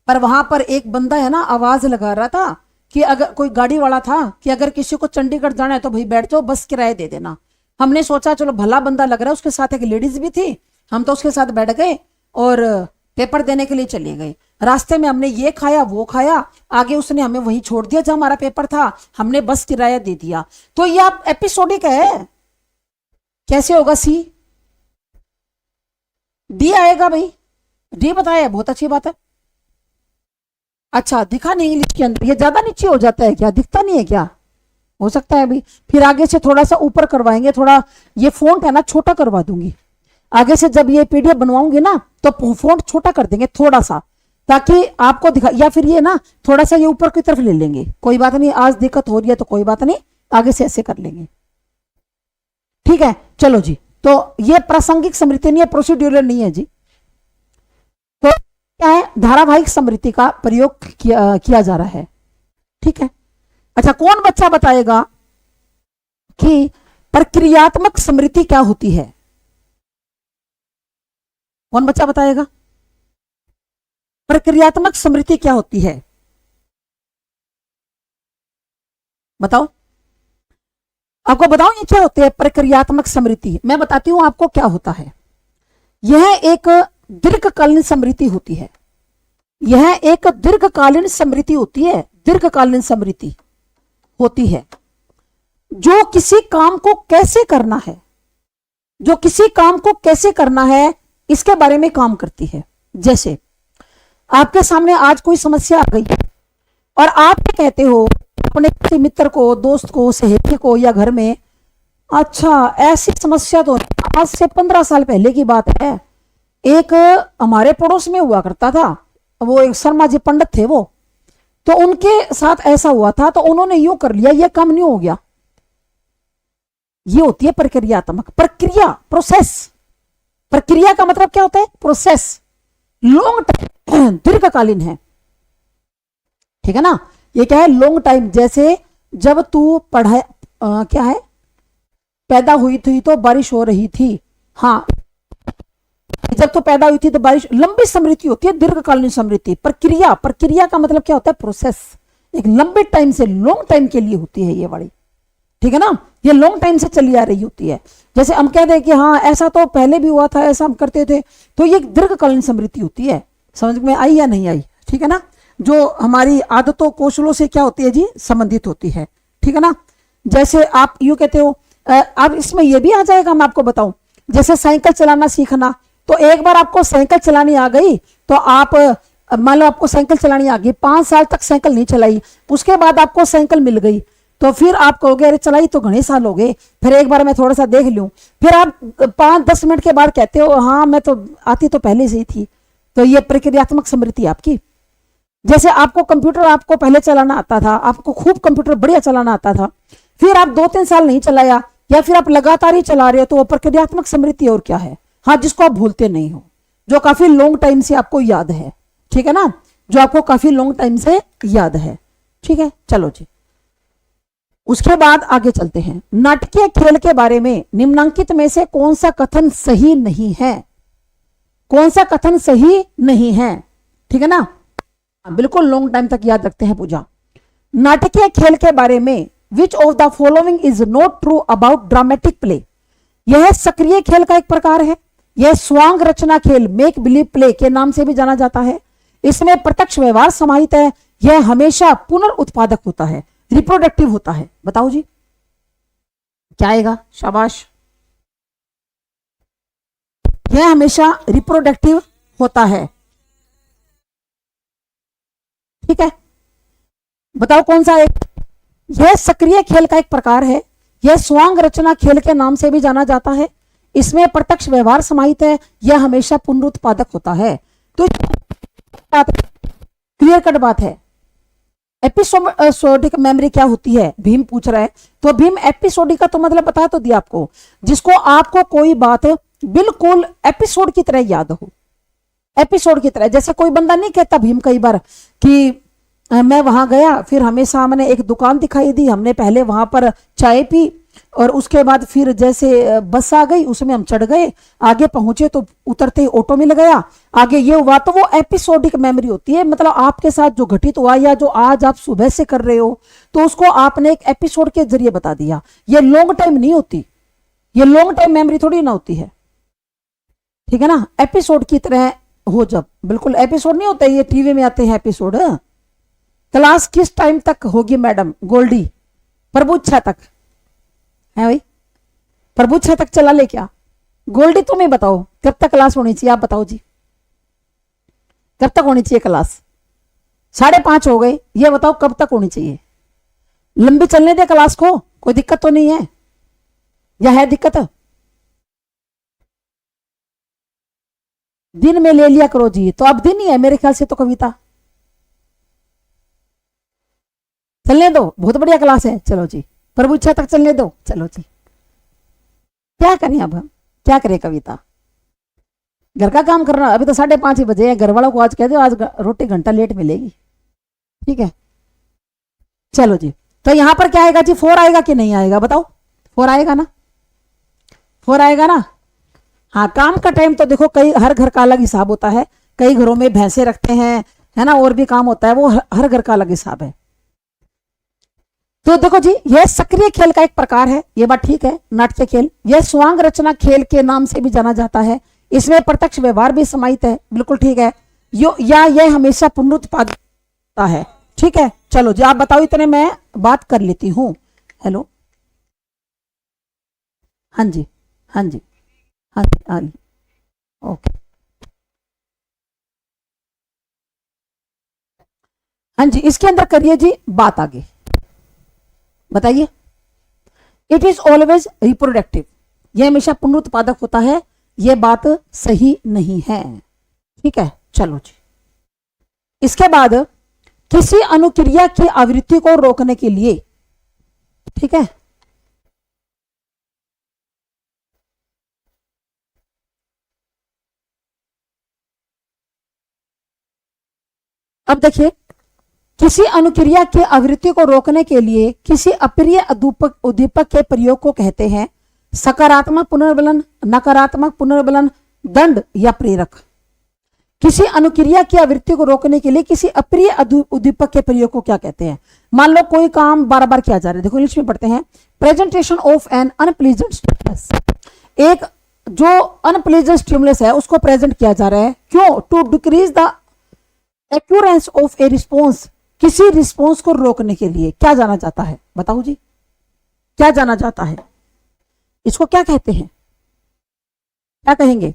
[SPEAKER 1] पर वहां पर एक बंदा है ना आवाज लगा रहा था कि अगर कोई गाड़ी वाला था कि अगर किसी को चंडीगढ़ जाना है तो भाई बैठ जाओ, बस किराया दे देना। हमने सोचा चलो भला बंदा लग रहा है, उसके साथ एक लेडीज भी थी, हम तो उसके साथ बैठ गए और पेपर देने के लिए चले गए। रास्ते में हमने ये खाया वो खाया, आगे उसने हमें वहीं छोड़ दिया जहां हमारा पेपर था, हमने बस किराया दे दिया। तो ये आप एपिसोडिक है, कैसे होगा, सी डी आएगा भाई, डी बताया, बहुत अच्छी बात है। अच्छा दिखा नहीं इंग्लिश के अंदर, ये ज्यादा नीचे हो जाता है क्या, दिखता नहीं है क्या, हो सकता है अभी, फिर आगे से थोड़ा सा ऊपर करवाएंगे, थोड़ा ये फोंट है ना छोटा करवा दूंगी आगे से, जब ये पीडीएफ बनवाऊंगी ना तो फोंट छोटा कर देंगे थोड़ा सा, ताकि आपको दिखा, या फिर ये ना थोड़ा सा ये ऊपर की तरफ ले लेंगे, कोई बात नहीं, आज दिक्कत हो रही है तो कोई बात नहीं, आगे से ऐसे कर लेंगे, ठीक है। चलो जी, तो ये प्रासंगिक स्मृति नहीं है, प्रोसीड्यूरल नहीं है जी, तो क्या है, धारावाहिक स्मृति का प्रयोग किया जा रहा है, ठीक है। अच्छा, कौन बच्चा बताएगा कि प्रक्रियात्मक स्मृति क्या होती है, कौन बच्चा बताएगा प्रक्रियात्मक स्मृति क्या होती है, बताओ, आपको बताओ ये क्या होती है प्रक्रियात्मक स्मृति। मैं बताती हूं आपको क्या होता है। यह एक दीर्घकालीन स्मृति होती है, यह एक दीर्घकालीन स्मृति होती है, दीर्घकालीन स्मृति होती है जो किसी काम को कैसे करना है, जो किसी काम को कैसे करना है इसके बारे में काम करती है। जैसे आपके सामने आज कोई समस्या आ गई और आप कहते हो अपने किसी मित्र को, दोस्त को, सहेली को, या घर में, अच्छा ऐसी समस्या तो आज से 15 साल पहले की बात है, एक हमारे पड़ोस में हुआ करता था, वो एक शर्मा जी पंडित थे वो, तो उनके साथ ऐसा हुआ था तो उन्होंने यूं कर लिया, ये काम नहीं हो गया, ये होती है प्रक्रियात्मक। प्रक्रिया, प्रोसेस, प्रक्रिया का मतलब क्या होता है? प्रोसेस, लॉन्ग टाइम, दीर्घकालीन है, ठीक है ना। ये क्या है? Long time. जैसे जब तू पढ़ाई क्या है, पैदा हुई थी तो बारिश हो रही थी, हाँ, जब तो पैदा हुई थी तो बारिश, लंबी स्मृति होती है, दीर्घकालीन स्मृति। प्रक्रिया, प्रक्रिया का मतलब क्या होता है? प्रोसेस, एक लंबे टाइम से, लॉन्ग टाइम के लिए होती है ये वाली, ठीक है ना। ये लॉन्ग टाइम से चली आ रही होती है। जैसे हम कह दें कि हाँ ऐसा तो पहले भी हुआ था, ऐसा हम करते थे, तो ये दीर्घकालीन स्मृति होती है। समझ में आई या नहीं आई? ठीक है ना, जो हमारी आदतों कौशलों से क्या होती है जी? संबंधित होती है, ठीक है ना। जैसे आप यूं कहते हो, अब इसमें यह भी आ जाएगा, मैं आपको बताऊं, जैसे साइकिल चलाना सीखना, तो एक बार आपको साइकिल चलानी आ गई तो आप, मान लो आपको साइकिल चलानी आ गई, 5 साल तक साइकिल नहीं चलाई, उसके बाद आपको साइकिल मिल गई, तो फिर आप कहोगे अरे चलाई तो घने साल हो गए, फिर एक बार मैं थोड़ा सा देख लूं, फिर आप 5-10 मिनट के बाद कहते हो हाँ मैं तो आती तो पहले से ही थी। तो ये प्रक्रियात्मक स्मृति आपकी। जैसे आपको कंप्यूटर आपको पहले चलाना आता था, आपको खूब कंप्यूटर बढ़िया चलाना आता था, फिर आप 2-3 साल नहीं चलाया, या फिर आप लगातार ही चला रहे हो, तो वो प्रक्रियात्मक स्मृति और क्या है? हाँ, जिसको आप भूलते नहीं हो, जो काफी लॉन्ग टाइम से आपको याद है, ठीक है ना, जो आपको काफी लॉन्ग टाइम से याद है, ठीक है। चलो जी, उसके बाद आगे चलते हैं। नाटकीय खेल के बारे में निम्नांकित में से कौन सा कथन सही नहीं है? कौन सा कथन सही नहीं है? ठीक है ना, बिल्कुल लॉन्ग टाइम तक याद रखते हैं पूजा। नाटकीय खेल के बारे में which of the following is not true about dramatic play? यह सक्रिय खेल का एक प्रकार है। यह स्वांग रचना खेल, मेक बिलीव प्ले के नाम से भी जाना जाता है। इसमें प्रत्यक्ष व्यवहार समाहित है। यह हमेशा पुनर्उत्पादक होता है, रिप्रोडक्टिव होता है। बताओ जी क्या आएगा? शाबाश। यह हमेशा रिप्रोडक्टिव होता है, ठीक है। बताओ कौन सा एक? यह सक्रिय खेल का एक प्रकार है। यह स्वांग रचना खेल के नाम से भी जाना जाता है। इसमें प्रत्यक्ष व्यवहार समाहित है। यह हमेशा पुनरुत्पादक होता है। तो क्लियर कट बात है। एपिसोडिक मेमोरी क्या होती है? भीम पूछ रहा है। तो भीम एपिसोडिक का तो मतलब बता तो दिया आपको, जिसको आपको कोई बात बिल्कुल एपिसोड की तरह याद हो, एपिसोड की तरह। जैसे कोई बंदा नहीं कहता भीम कई बार कि मैं वहां गया, फिर हमें सामने एक दुकान दिखाई दी, हमने पहले वहां पर चाय पी, और उसके बाद फिर जैसे बस आ गई उसमें हम चढ़ गए, आगे पहुंचे तो उतरते ही ऑटो मिल गया, आगे ये हुआ। तो वो एपिसोडिक मेमोरी होती है, मतलब आपके साथ जो घटित हुआ या जो आज आप सुबह से कर रहे हो, तो उसको आपने एक एपिसोड के जरिए बता दिया। ये लॉन्ग टाइम नहीं होती, ये लॉन्ग टाइम मेमोरी थोड़ी ना होती है, ठीक है ना। एपिसोड की तरह हो, जब बिल्कुल एपिसोड नहीं होता, ये टीवी में आते हैं एपिसोड। क्लास किस टाइम तक होगी मैडम? गोल्डी प्रभुच्छा तक है भाई, प्रभुच्छा तक चला ले क्या? गोल्डी तुम ही बताओ कब तक क्लास होनी चाहिए? आप बताओ जी, कब तक होनी चाहिए क्लास? 5:30 हो गए, ये बताओ कब तक होनी चाहिए? लंबी चलने दे क्लास को, कोई दिक्कत तो नहीं है, या है दिक्कत? दिन में ले लिया करो जी। तो अब दिन ही है मेरे ख्याल से तो कविता, चलने दो, बहुत बढ़िया क्लास है। चलो जी, प्रभुच्छा तक चलने दो। चलो जी, क्या करें अब हम, क्या करें कविता? घर का काम करना, अभी तो 5:30 ही बजे है। घर वालों को आज कह दो आज रोटी घंटा लेट मिलेगी, ठीक है। चलो जी, तो यहां पर क्या आएगा जी? 4 आएगा कि नहीं आएगा? बताओ, 4 आएगा ना? 4 आएगा ना? हाँ, काम का टाइम तो देखो, कई हर घर का अलग हिसाब होता है। कई घरों में भैंसे रखते हैं, है ना, और भी काम होता है, वो हर घर का अलग हिसाब है। तो देखो जी, यह सक्रिय खेल का एक प्रकार है, ये बात ठीक है। नाट्य खेल, यह स्वांग रचना खेल के नाम से भी जाना जाता है। इसमें प्रत्यक्ष व्यवहार भी समाहित है, बिल्कुल ठीक है। या यह हमेशा पुनरुत्पादक होता है, ठीक है। चलो जी, आप बताओ, इतने मैं बात कर लेती हूँ। हेलो, हाँ जी, हाँ जी, हाँ जी, हाँ जी, ओके, हाँ जी। इसके अंदर करिए जी बात आगे, बताइए। इट इज ऑलवेज रिप्रोडक्टिव, यह हमेशा पुनरुत्पादक होता है, यह बात सही नहीं है, ठीक है। चलो जी, इसके बाद किसी अनुक्रिया की आवृत्ति को रोकने के लिए, ठीक है, अब देखिए, किसी अनुक्रिया की आवृत्ति को रोकने के लिए किसी अप्रिय उद्दीपक के प्रयोग को कहते हैं सकारात्मक पुनर्बलन, नकारात्मक पुनर्बलन, दंड या प्रेरक। किसी अनुक्रिया की आवृत्ति को रोकने के लिए किसी अप्रिय उद्दीपक के प्रयोग को क्या कहते हैं? मान लो कोई काम बार बार किया जा रहा है, देखो इंग्लिश में पढ़ते हैं, presentation of an unpleasant stimulus. एक जो अनप्लीजेंट स्टिमुलस है उसको प्रेजेंट किया जा रहा है, क्यों? To decrease the occurrence of a response, किसी रिस्पॉन्स को रोकने के लिए। क्या जाना जाता है? बताओ जी, क्या जाना जाता है? इसको क्या कहते हैं? क्या कहेंगे?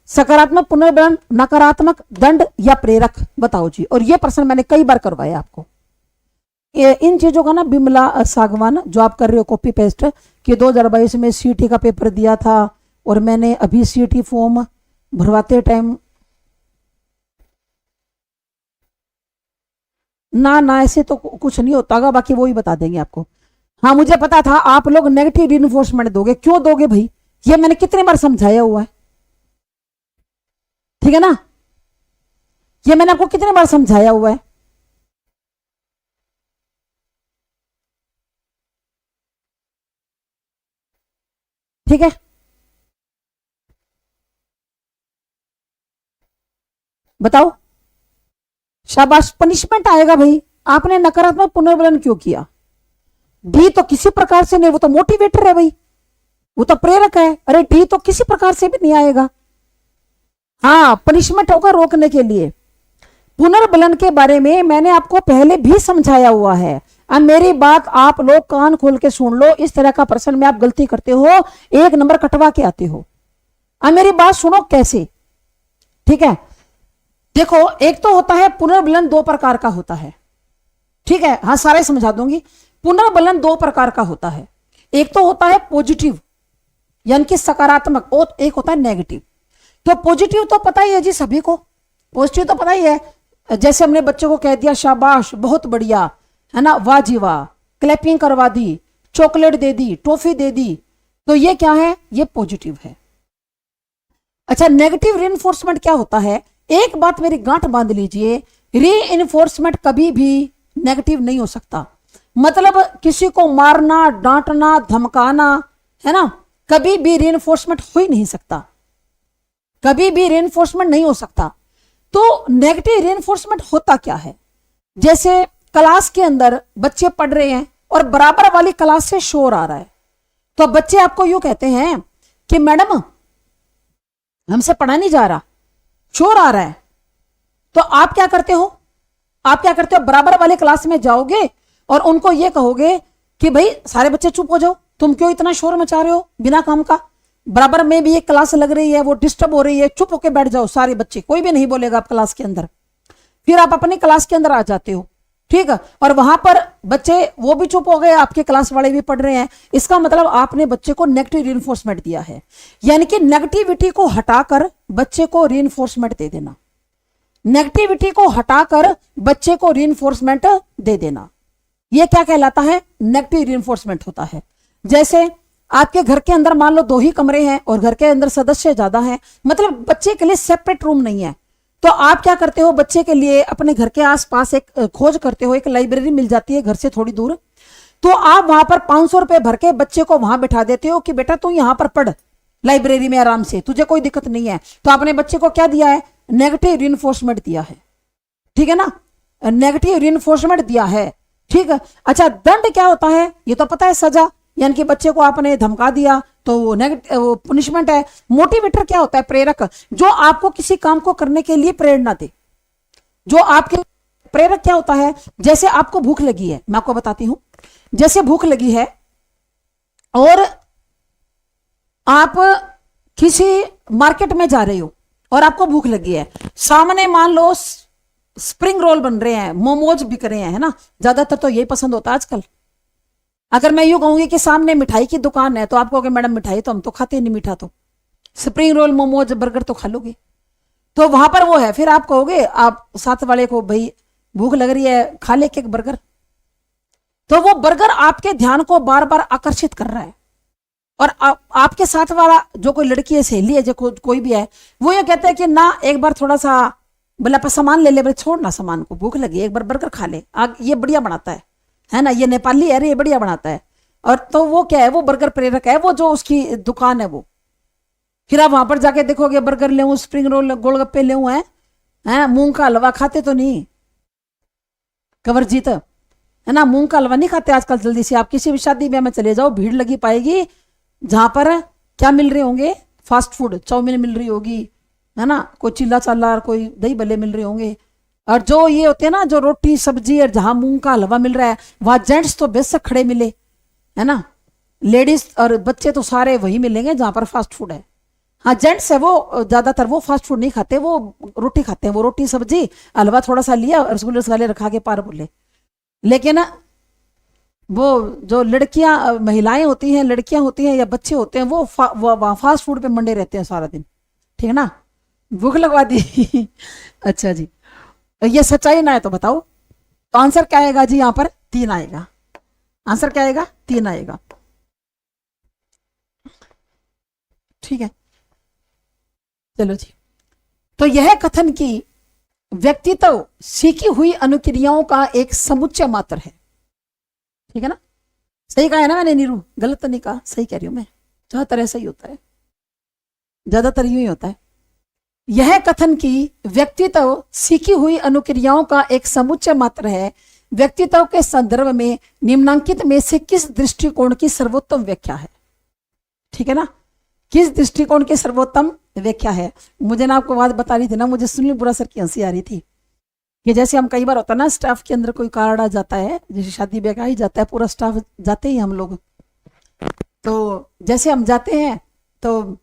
[SPEAKER 1] सकारात्मक पुनर्बलन, नकारात्मक, दंड या प्रेरक? बताओ जी। और ये प्रश्न मैंने कई बार करवाया आपको। इन चीजों का ना बिमला सागवान जो आप कर रहे हो कॉपी पेस्ट कि 2022 में सीटी का पेपर दिया था और मैंने अभी सीटी फॉर्म भरवाते टाइम ना ऐसे तो कुछ नहीं होता होगा, बाकी वो ही बता देंगे आपको। हाँ मुझे पता था आप लोग नेगेटिव रिइंफोर्समेंट दोगे। क्यों दोगे भाई? ये मैंने कितने बार समझाया हुआ है, ठीक है ना? ये मैंने आपको कितने बार समझाया हुआ है। ठीक है, बताओ। शाबाश, पनिशमेंट आएगा भाई। आपने नकारात्मक पुनर्बलन क्यों किया? डी तो किसी प्रकार से नहीं, वो तो मोटिवेटर है भाई, वो तो प्रेरक है। अरे डी तो किसी प्रकार से भी नहीं आएगा। हाँ पनिशमेंट होगा रोकने के लिए। पुनर्बलन के बारे में मैंने आपको पहले भी समझाया हुआ है। अब मेरी बात आप लोग कान खोल के सुन लो। इस तरह का प्रश्न में आप गलती करते हो, 1 नंबर कटवा के आते हो। अब मेरी बात सुनो कैसे, ठीक है? देखो, एक तो होता है पुनर्बलन, 2 प्रकार का होता है, ठीक है? हाँ सारे समझा दूंगी। पुनर्बलन 2 प्रकार का होता है। एक तो होता है पॉजिटिव यानी कि सकारात्मक, और एक होता है नेगेटिव। तो पॉजिटिव तो पता ही है जी सभी को, पॉजिटिव तो पता ही है। जैसे हमने बच्चों को कह दिया शाबाश बहुत बढ़िया, है ना, वाह जी वाह, क्लैपिंग करवा दी, चॉकलेट दे दी, टॉफी दे दी, तो ये क्या है? ये पॉजिटिव है। अच्छा, नेगेटिव रीइंफोर्समेंट क्या होता है? एक बात मेरी गांठ बांध लीजिए, रीइंफोर्समेंट कभी भी नेगेटिव नहीं हो सकता। मतलब किसी को मारना, डांटना, धमकाना, है ना, कभी भी रीइंफोर्समेंट हो ही नहीं सकता, कभी भी रीइंफोर्समेंट नहीं हो सकता। तो नेगेटिव रीइंफोर्समेंट होता क्या है? जैसे क्लास के अंदर बच्चे पढ़ रहे हैं और बराबर वाली क्लास से शोर आ रहा है, तो बच्चे आपको यूं कहते हैं कि मैडम हमसे पढ़ा नहीं जा रहा, शोर आ रहा है। तो आप क्या करते हो? आप क्या करते हो? बराबर वाले क्लास में जाओगे और उनको ये कहोगे कि भाई सारे बच्चे चुप हो जाओ, तुम क्यों इतना शोर मचा रहे हो बिना काम का? बराबर में भी एक क्लास लग रही है, वो डिस्टर्ब हो रही है, चुप होके बैठ जाओ सारे बच्चे, कोई भी नहीं बोलेगा आप क्लास के अंदर। फिर आप अपनी क्लास के अंदर आ जाते हो, ठीक है, और वहां पर बच्चे वो भी चुप हो गए, आपके क्लास वाले भी पढ़ रहे हैं। इसका मतलब आपने बच्चे को नेगेटिव रीइंफोर्समेंट दिया है, यानी कि नेगेटिविटी को हटाकर बच्चे को रीइंफोर्समेंट दे देना, नेगेटिविटी को हटाकर बच्चे को रीइंफोर्समेंट दे देना, यह क्या कहलाता है? नेगेटिव रीइंफोर्समेंट होता है। जैसे आपके घर के अंदर मान लो 2 ही कमरे हैं और घर के अंदर सदस्य ज्यादा हैं, मतलब बच्चे के लिए सेपरेट रूम नहीं है, तो आप क्या करते हो? बच्चे के लिए अपने घर के आसपास एक खोज करते हो, एक लाइब्रेरी मिल जाती है घर से थोड़ी दूर, तो आप वहां पर 500 रुपए भर के बच्चे को वहां बैठा देते हो कि बेटा तू यहां पर पढ़ लाइब्रेरी में आराम से, तुझे कोई दिक्कत नहीं है। तो आपने बच्चे को क्या दिया है? नेगेटिव रीइंफोर्समेंट दिया है, ठीक है ना, नेगेटिव रीइंफोर्समेंट दिया है, ठीक है। अच्छा, दंड क्या होता है? ये तो पता है, सजा, यानी कि बच्चे को आपने धमका दिया तो वो नेगेटिव पनिशमेंट है। मोटिवेटर क्या होता है? प्रेरक, जो आपको किसी काम को करने के लिए प्रेरणा दे, जो आपके प्रेरक क्या होता है? जैसे आपको भूख लगी है, मैं आपको बताती हूं, जैसे भूख लगी है और आप किसी मार्केट में जा रहे हो और आपको भूख लगी है, सामने मान लो स्प्रिंग रोल बन रहे हैं, मोमोज बिक रहे हैं, है ना, ज्यादातर तो यही पसंद होता है आजकल। अगर मैं यूं कहूंगी कि सामने मिठाई की दुकान है तो आप कहोगे मैडम मिठाई तो हम तो खाते नहीं मीठा, तो स्प्रिंग रोल, मोमोज, बर्गर तो खा लोगे, तो वहां पर वो है। फिर आप कहोगे, आप साथ वाले को, भाई भूख लग रही है, खा ले केक बर्गर, तो वो बर्गर आपके ध्यान को बार बार आकर्षित कर रहा है, और आपके साथ वाला जो कोई लड़की है, सहेली है, जो कोई भी है, वो ये कहता है कि ना एक बार थोड़ा सा बोले आप सामान ले ले, बोले छोड़ ना सामान को, भूख लगी एक बार बर्गर खा ले, आग ये बढ़िया बनाता है ना, ये नेपाली है, ये बढ़िया बनाता है। और तो वो क्या है, वो बर्गर प्रेरक है, वो जो उसकी दुकान है वो। फिर आप वहां पर जाके देखोगे बर्गर ले, स्प्रिंग रोल, गोलगप्पे ले है, मूंग का हलवा खाते तो नहीं कंवरजीत, है ना, मूंग का हलवा नहीं खाते आजकल जल्दी से। आप किसी भी शादी ब्याह में चले जाओ, भीड़ लगी पाएगी, जहां पर क्या मिल रहे होंगे, फास्ट फूड, चाउमीन मिल रही होगी, है ना, कोई चिल्ला चाला, कोई दही भल्ले मिल रहे होंगे। और जो ये होते हैं ना, जो रोटी सब्जी, और जहां मूंग का हलवा मिल रहा है, वहां जेंट्स तो बेशक खड़े मिले, है ना, लेडीज और बच्चे तो सारे वही मिलेंगे जहां पर फास्ट फूड है। हाँ, जेंट्स है वो ज्यादातर, वो फास्ट फूड नहीं खाते, वो रोटी खाते हैं, वो रोटी सब्जी हलवा थोड़ा सा लिया, रसगुल्ले रसगुल्ले रखा के पार बोले। लेकिन वो जो लड़कियां महिलाएं होती हैं, लड़कियां होती हैं या बच्चे होते हैं, वो फास्ट फूड पे मंडे रहते हैं सारा दिन, ठीक है ना, भूख लगवा दी। अच्छा जी, ये सच्चाई ना है तो बताओ, तो आंसर क्या आएगा जी, यहां पर 3 आएगा, आंसर क्या आएगा, 3 आएगा, ठीक है। चलो जी, तो यह कथन की व्यक्तित्व सीखी हुई अनुक्रियाओं का एक समुच्चय मात्र है, ठीक है ना, सही कहा है ना मैंने नीरू, गलत तो नहीं कहा, सही कह रही हूं मैं, ज्यादातर ऐसा ही होता है, ज्यादातर यूं ही होता है। यह कथन की व्यक्तित्व सीखी हुई अनुक्रियाओं का एक समुच्चय मात्र है, व्यक्तित्व के संदर्भ में निम्नांकित में से किस दृष्टिकोण की सर्वोत्तम व्याख्या है, ठीक है ना, किस दृष्टिकोण की सर्वोत्तम व्याख्या है। मुझे ना आपको बात बता रही थी ना, मुझे सुनील बुरा सर की हंसी आ रही थी कि जैसे हम कई बार होता है ना, स्टाफ के अंदर कोई कार्ड आ जाता है, जैसे शादी ब्याह ही जाता है, पूरा स्टाफ जाते ही हम लोग, तो जैसे हम जाते हैं तो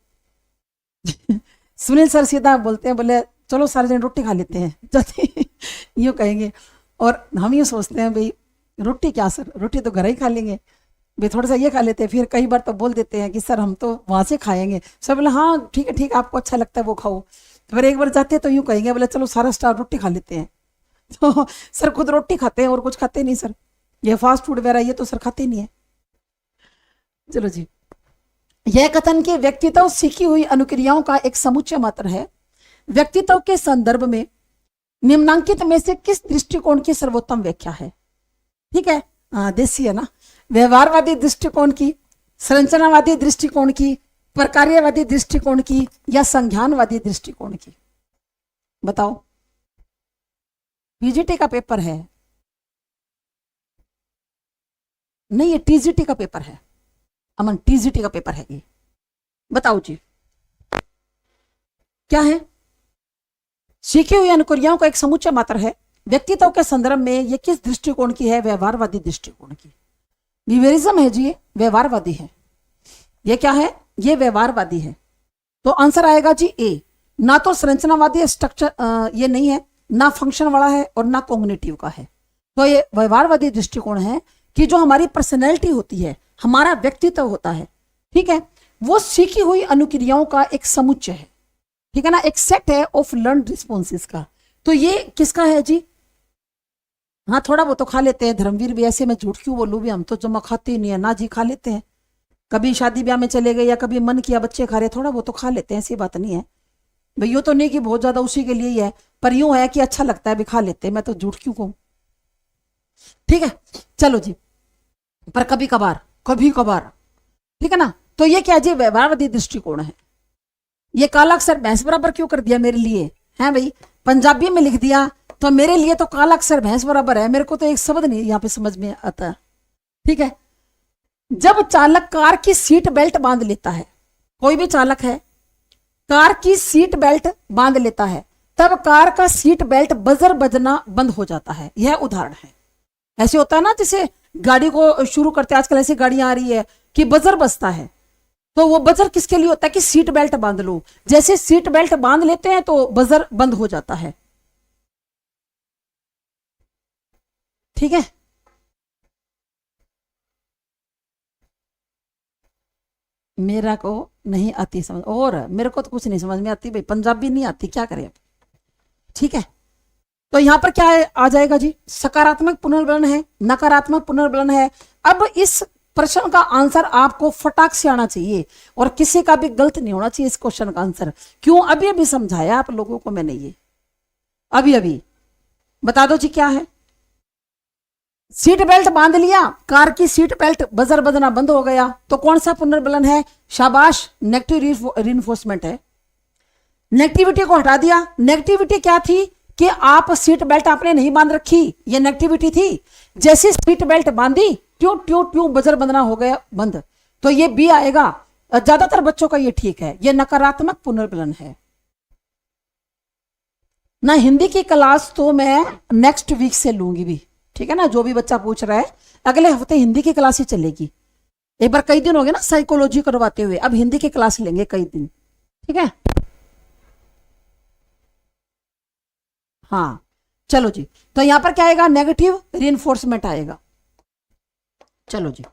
[SPEAKER 1] सुनील सर सीधा बोलते हैं, बोले चलो सारे जन रोटी खा लेते हैं, जाते यूँ कहेंगे, और हम यूँ सोचते हैं भाई रोटी क्या सर, रोटी तो घर ही खा लेंगे भाई, थोड़ा सा ये खा लेते हैं। फिर कई बार तो बोल देते हैं कि सर हम तो वहां से खाएंगे, सर बोले हाँ ठीक है ठीक है, आपको अच्छा लगता है वो खाओ। तो फिर एक बार जाते हैं तो यूँ कहेंगे, बोले चलो सारा स्टाफ रोटी खा लेते हैं, तो सर खुद रोटी खाते हैं और कुछ खाते नहीं सर, ये फास्ट फूड वगैरह ये तो सर खाते नहीं है। चलो जी, यह कथन के व्यक्तित्व सीखी हुई अनुक्रियाओं का एक समुच्चय मात्र है, व्यक्तित्व के संदर्भ में निम्नांकित में से किस दृष्टिकोण की सर्वोत्तम व्याख्या है, ठीक है, देसी है ना, व्यवहारवादी दृष्टिकोण की, संरचनावादी दृष्टिकोण की, प्रकार्यवादी दृष्टिकोण की, या संज्ञानवादी दृष्टिकोण की, बताओ। पीजीटी का पेपर है, नहीं ये टीजीटी का पेपर है, अमन टीजीटी का पेपर है ये, बताओ जी क्या है। सीखी हुई अनुक्रियाओं का एक समुच्चय मात्र है, व्यक्तित्व के संदर्भ में ये किस दृष्टिकोण की है, व्यवहारवादी दृष्टिकोण की। बिहेवियरिज्म है जी, ये व्यवहारवादी है, ये क्या है, ये व्यवहारवादी है। तो आंसर आएगा जी ए, ना तो संरचनावादी स्ट्रक्चर ये नहीं है, ना फंक्शन वाला है, और ना कॉग्निटिव का है। तो ये व्यवहारवादी दृष्टिकोण है कि जो हमारी पर्सनैलिटी होती है, हमारा व्यक्तित्व होता है, ठीक है, वो सीखी हुई अनुक्रियाओं का एक समुच्चय है, ठीक है ना, एक सेट है ऑफ लर्न रिस्पॉन्सेस का। तो ये किसका है जी, हाँ थोड़ा वो तो खा लेते हैं, धर्मवीर भी ऐसे, मैं झूठ क्यों बोलूं भी, हम तो जमा खाते ही नहीं है ना जी, खा लेते हैं, कभी शादी ब्याह में चले गए या कभी मन किया बच्चे खा रहे, थोड़ा वो तो खा लेते हैं, ऐसी बात नहीं है भाई, यूँ तो नहीं कि बहुत ज्यादा उसी के लिए ही है, पर यूं है कि अच्छा लगता है भी खा लेते हैं, मैं तो झूठ क्यों कहूं, ठीक है। चलो जी, पर कभी कभार, कभी कभार, ठीक है ना। तो ये क्या जी, व्यवहारवादी दृष्टिकोण है। ये काला अक्षर भैंस बराबर क्यों कर दिया मेरे लिए, है भाई, पंजाबी में लिख दिया तो मेरे लिए तो काला अक्षर भैंस बराबर है, मेरे को तो एक शब्द नहीं यहाँ पे समझ में आता, ठीक है। जब चालक कार की सीट बेल्ट बांध लेता है, कोई भी चालक है, कार की सीट बेल्ट बांध लेता है, तब कार का सीट बेल्ट बजर बजना बंद हो जाता है, यह उदाहरण है। ऐसे होता है ना, जैसे गाड़ी को शुरू करते, आजकल ऐसी गाड़ियां आ रही है कि बजर बजता है, तो वो बजर किसके लिए होता है कि सीट बेल्ट बांध लो, जैसे सीट बेल्ट बांध लेते हैं तो बजर बंद हो जाता है, ठीक है। मेरा को नहीं आती समझ, और मेरे को तो कुछ नहीं समझ में आती भाई, पंजाबी नहीं आती, क्या करें, ठीक है। तो यहां पर क्या है, आ जाएगा जी, सकारात्मक पुनर्बलन है, नकारात्मक पुनर्बलन है। अब इस प्रश्न का आंसर आपको फटाक से आना चाहिए, और किसी का भी गलत नहीं होना चाहिए इस क्वेश्चन का आंसर। क्यों, अभी अभी समझाया आप लोगों को मैंने ये, अभी अभी बता दो जी क्या है। सीट बेल्ट बांध लिया, कार की सीट बेल्ट, बजर बजना बंद हो गया, तो कौन सा पुनर्बलन है? शाबाश, नेगेटिव रिइंफोर्समेंट है। नेगेटिविटी को हटा दिया। नेगेटिविटी क्या थी कि आप सीट बेल्ट आपने नहीं बांध रखी, ये नेगेटिविटी थी। जैसे सीट बेल्ट बांधी, ट्यू ट्यू ट्यू बजर बंधना हो गया बंद, तो ये बी आएगा। ज्यादातर बच्चों का ये ठीक है, ये नकारात्मक पुनर्बलन है ना। हिंदी की क्लास तो मैं नेक्स्ट वीक से लूंगी भी, ठीक है ना। जो भी बच्चा पूछ रहा है, अगले हफ्ते हिंदी की क्लास ही चलेगी। एक बार कई दिन हो गए ना साइकोलॉजी करवाते हुए, अब हिंदी की क्लास लेंगे कई दिन, ठीक है। हाँ चलो जी, तो यहां पर क्या आएगा? नेगेटिव रिइंफोर्समेंट आएगा। चलो जी,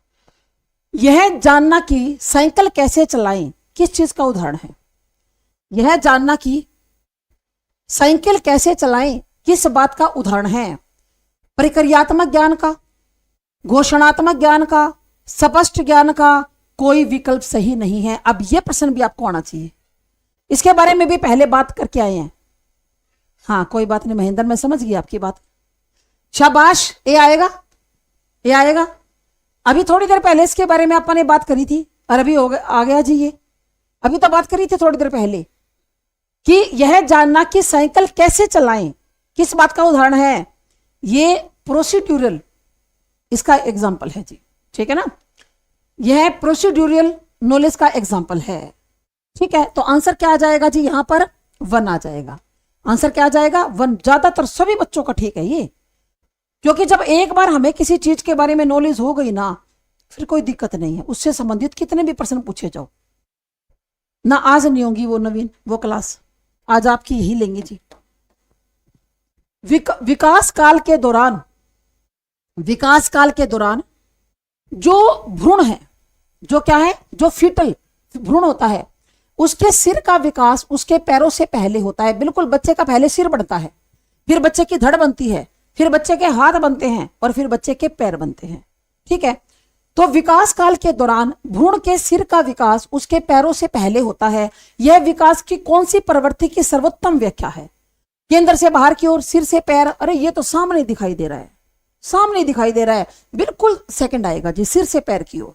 [SPEAKER 1] यह जानना कि साइकिल कैसे चलाएं किस चीज का उदाहरण है? यह जानना कि साइकिल कैसे चलाएं किस बात का उदाहरण है? प्रक्रियात्मक ज्ञान का, घोषणात्मक ज्ञान का, स्पष्ट ज्ञान का, कोई विकल्प सही नहीं है। अब यह प्रश्न भी आपको आना चाहिए, इसके बारे में भी पहले बात करके आए हैं। हाँ कोई बात नहीं महेंद्र, मैं समझ गई आपकी बात। शाबाश, ए आएगा, ए आएगा। अभी थोड़ी देर पहले इसके बारे में आपने बात करी थी और अभी हो गया, आ गया जी ये। अभी तो बात करी थी थोड़ी देर पहले कि यह जानना कि साइकिल कैसे चलाएं किस बात का उदाहरण है। ये प्रोसीड्यूरल इसका एग्जाम्पल है जी, ठीक है ना। यह प्रोसीड्यूरल नॉलेज का एग्जाम्पल है, ठीक है। तो आंसर क्या आ जाएगा जी? यहां पर 1 आ जाएगा। आंसर क्या आ जाएगा? 1। ज्यादातर सभी बच्चों का ठीक है ये, क्योंकि जब एक बार हमें किसी चीज के बारे में नॉलेज हो गई ना, फिर कोई दिक्कत नहीं है। उससे संबंधित कितने भी प्रश्न पूछे जाओ ना, आज नहीं होगी वो नवीन वो क्लास, आज आपकी यही लेंगे जी। विकास काल के दौरान, विकास काल के दौरान जो भ्रूण है, जो क्या है, जो फीटल भ्रूण होता है, उसके सिर का विकास उसके पैरों से पहले होता है। बिल्कुल, बच्चे का पहले सिर बनता है, फिर बच्चे की धड़ बनती है, फिर बच्चे के हाथ बनते हैं और फिर बच्चे के पैर बनते हैं, ठीक है। तो विकास काल के दौरान भ्रूण के सिर का विकास उसके पैरों से पहले होता है। यह विकास की कौन सी प्रवृत्ति की सर्वोत्तम व्याख्या है? केंद्र से बाहर की ओर, सिर से पैर। अरे ये तो सामने दिखाई दे रहा है, सामने दिखाई दे रहा है, बिल्कुल सेकंड आएगा जी, सिर से पैर की ओर।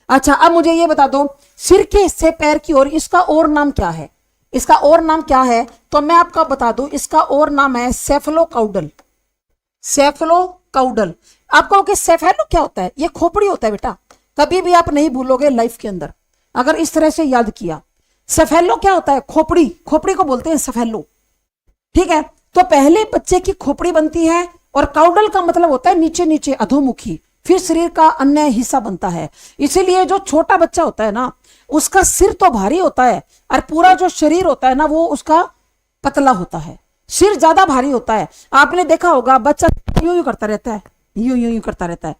[SPEAKER 1] अच्छा अब मुझे ये बता दो, सिर के से पैर की ओर इसका और नाम क्या है? इसका और नाम क्या है? तो मैं आपको बता दूं, इसका और नाम है सेफलोकाउडल। सेफलोकाउडल। आपको कि सेफेलो क्या होता है? ये खोपड़ी होता है बेटा, कभी भी आप नहीं भूलोगे लाइफ के अंदर अगर इस तरह से याद किया। सेफेलो क्या होता है? खोपड़ी, खोपड़ी को बोलते हैं सेफेलो, ठीक है। तो पहले बच्चे की खोपड़ी बनती है और काउडल का मतलब होता है नीचे नीचे, अधोमुखी, फिर शरीर का अन्य हिस्सा बनता है। इसीलिए जो छोटा बच्चा होता है ना, उसका सिर तो भारी होता है और पूरा जो शरीर होता है ना वो उसका पतला होता है, सिर ज्यादा भारी होता है। आपने देखा होगा बच्चा यूं यूं करता रहता है, यूं यूं यूं करता रहता है,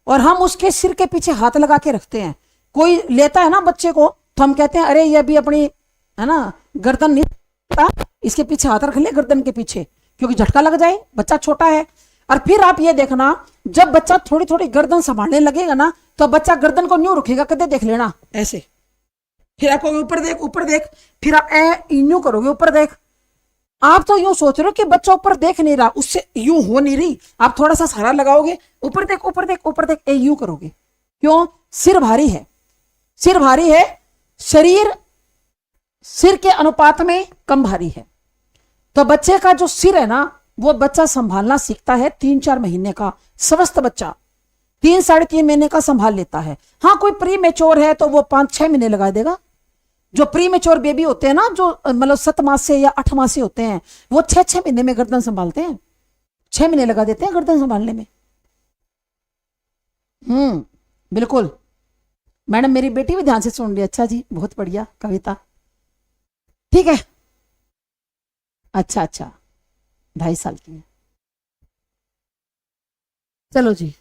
[SPEAKER 1] और हम उसके सिर के पीछे हाथ लगा के रखते हैं। कोई लेता है ना बच्चे को तो हम कहते हैं अरे ये अभी अपनी है ना गर्दन नहीं, इसके पीछे हाथ रख ले गर्दन के पीछे, क्योंकि झटका लग जाए, बच्चा छोटा है। और फिर आप ये देखना, जब बच्चा थोड़ी थोड़ी गर्दन संभालने लगेगा ना, तो बच्चा गर्दन को न्यू रखेगा, कदे देख लेना ऐसे, फिर आपको ऊपर देख ऊपर देख, फिर आप यूं करोगे ऊपर देख। आप तो यूं सोच रहे हो कि बच्चा ऊपर देख नहीं रहा, उससे यूं हो नहीं रही, आप थोड़ा सा सहारा लगाओगे, ऊपर देख ऊपर देख ऊपर देख, यूं करोगे। क्यों? सिर भारी है, सिर भारी है, शरीर सिर के अनुपात में कम भारी है। तो बच्चे का जो सिर है ना, वो बच्चा संभालना सीखता है 3-4 महीने का। स्वस्थ बच्चा 3-3.5 महीने का संभाल लेता है। हाँ कोई प्री मेच्योर है तो वो 5-6 महीने लगा देगा। जो प्री मेच्योर बेबी होते हैं ना, जो मतलब 7 मास से या 8 मास से होते हैं, वो 6-6 महीने में गर्दन संभालते हैं, 6 महीने लगा देते हैं गर्दन संभालने में। बिल्कुल मैडम, मेरी बेटी भी ध्यान से सुन रही है। अच्छा जी, बहुत बढ़िया कविता, ठीक है। अच्छा अच्छा, 2.5 साल की है। चलो जी,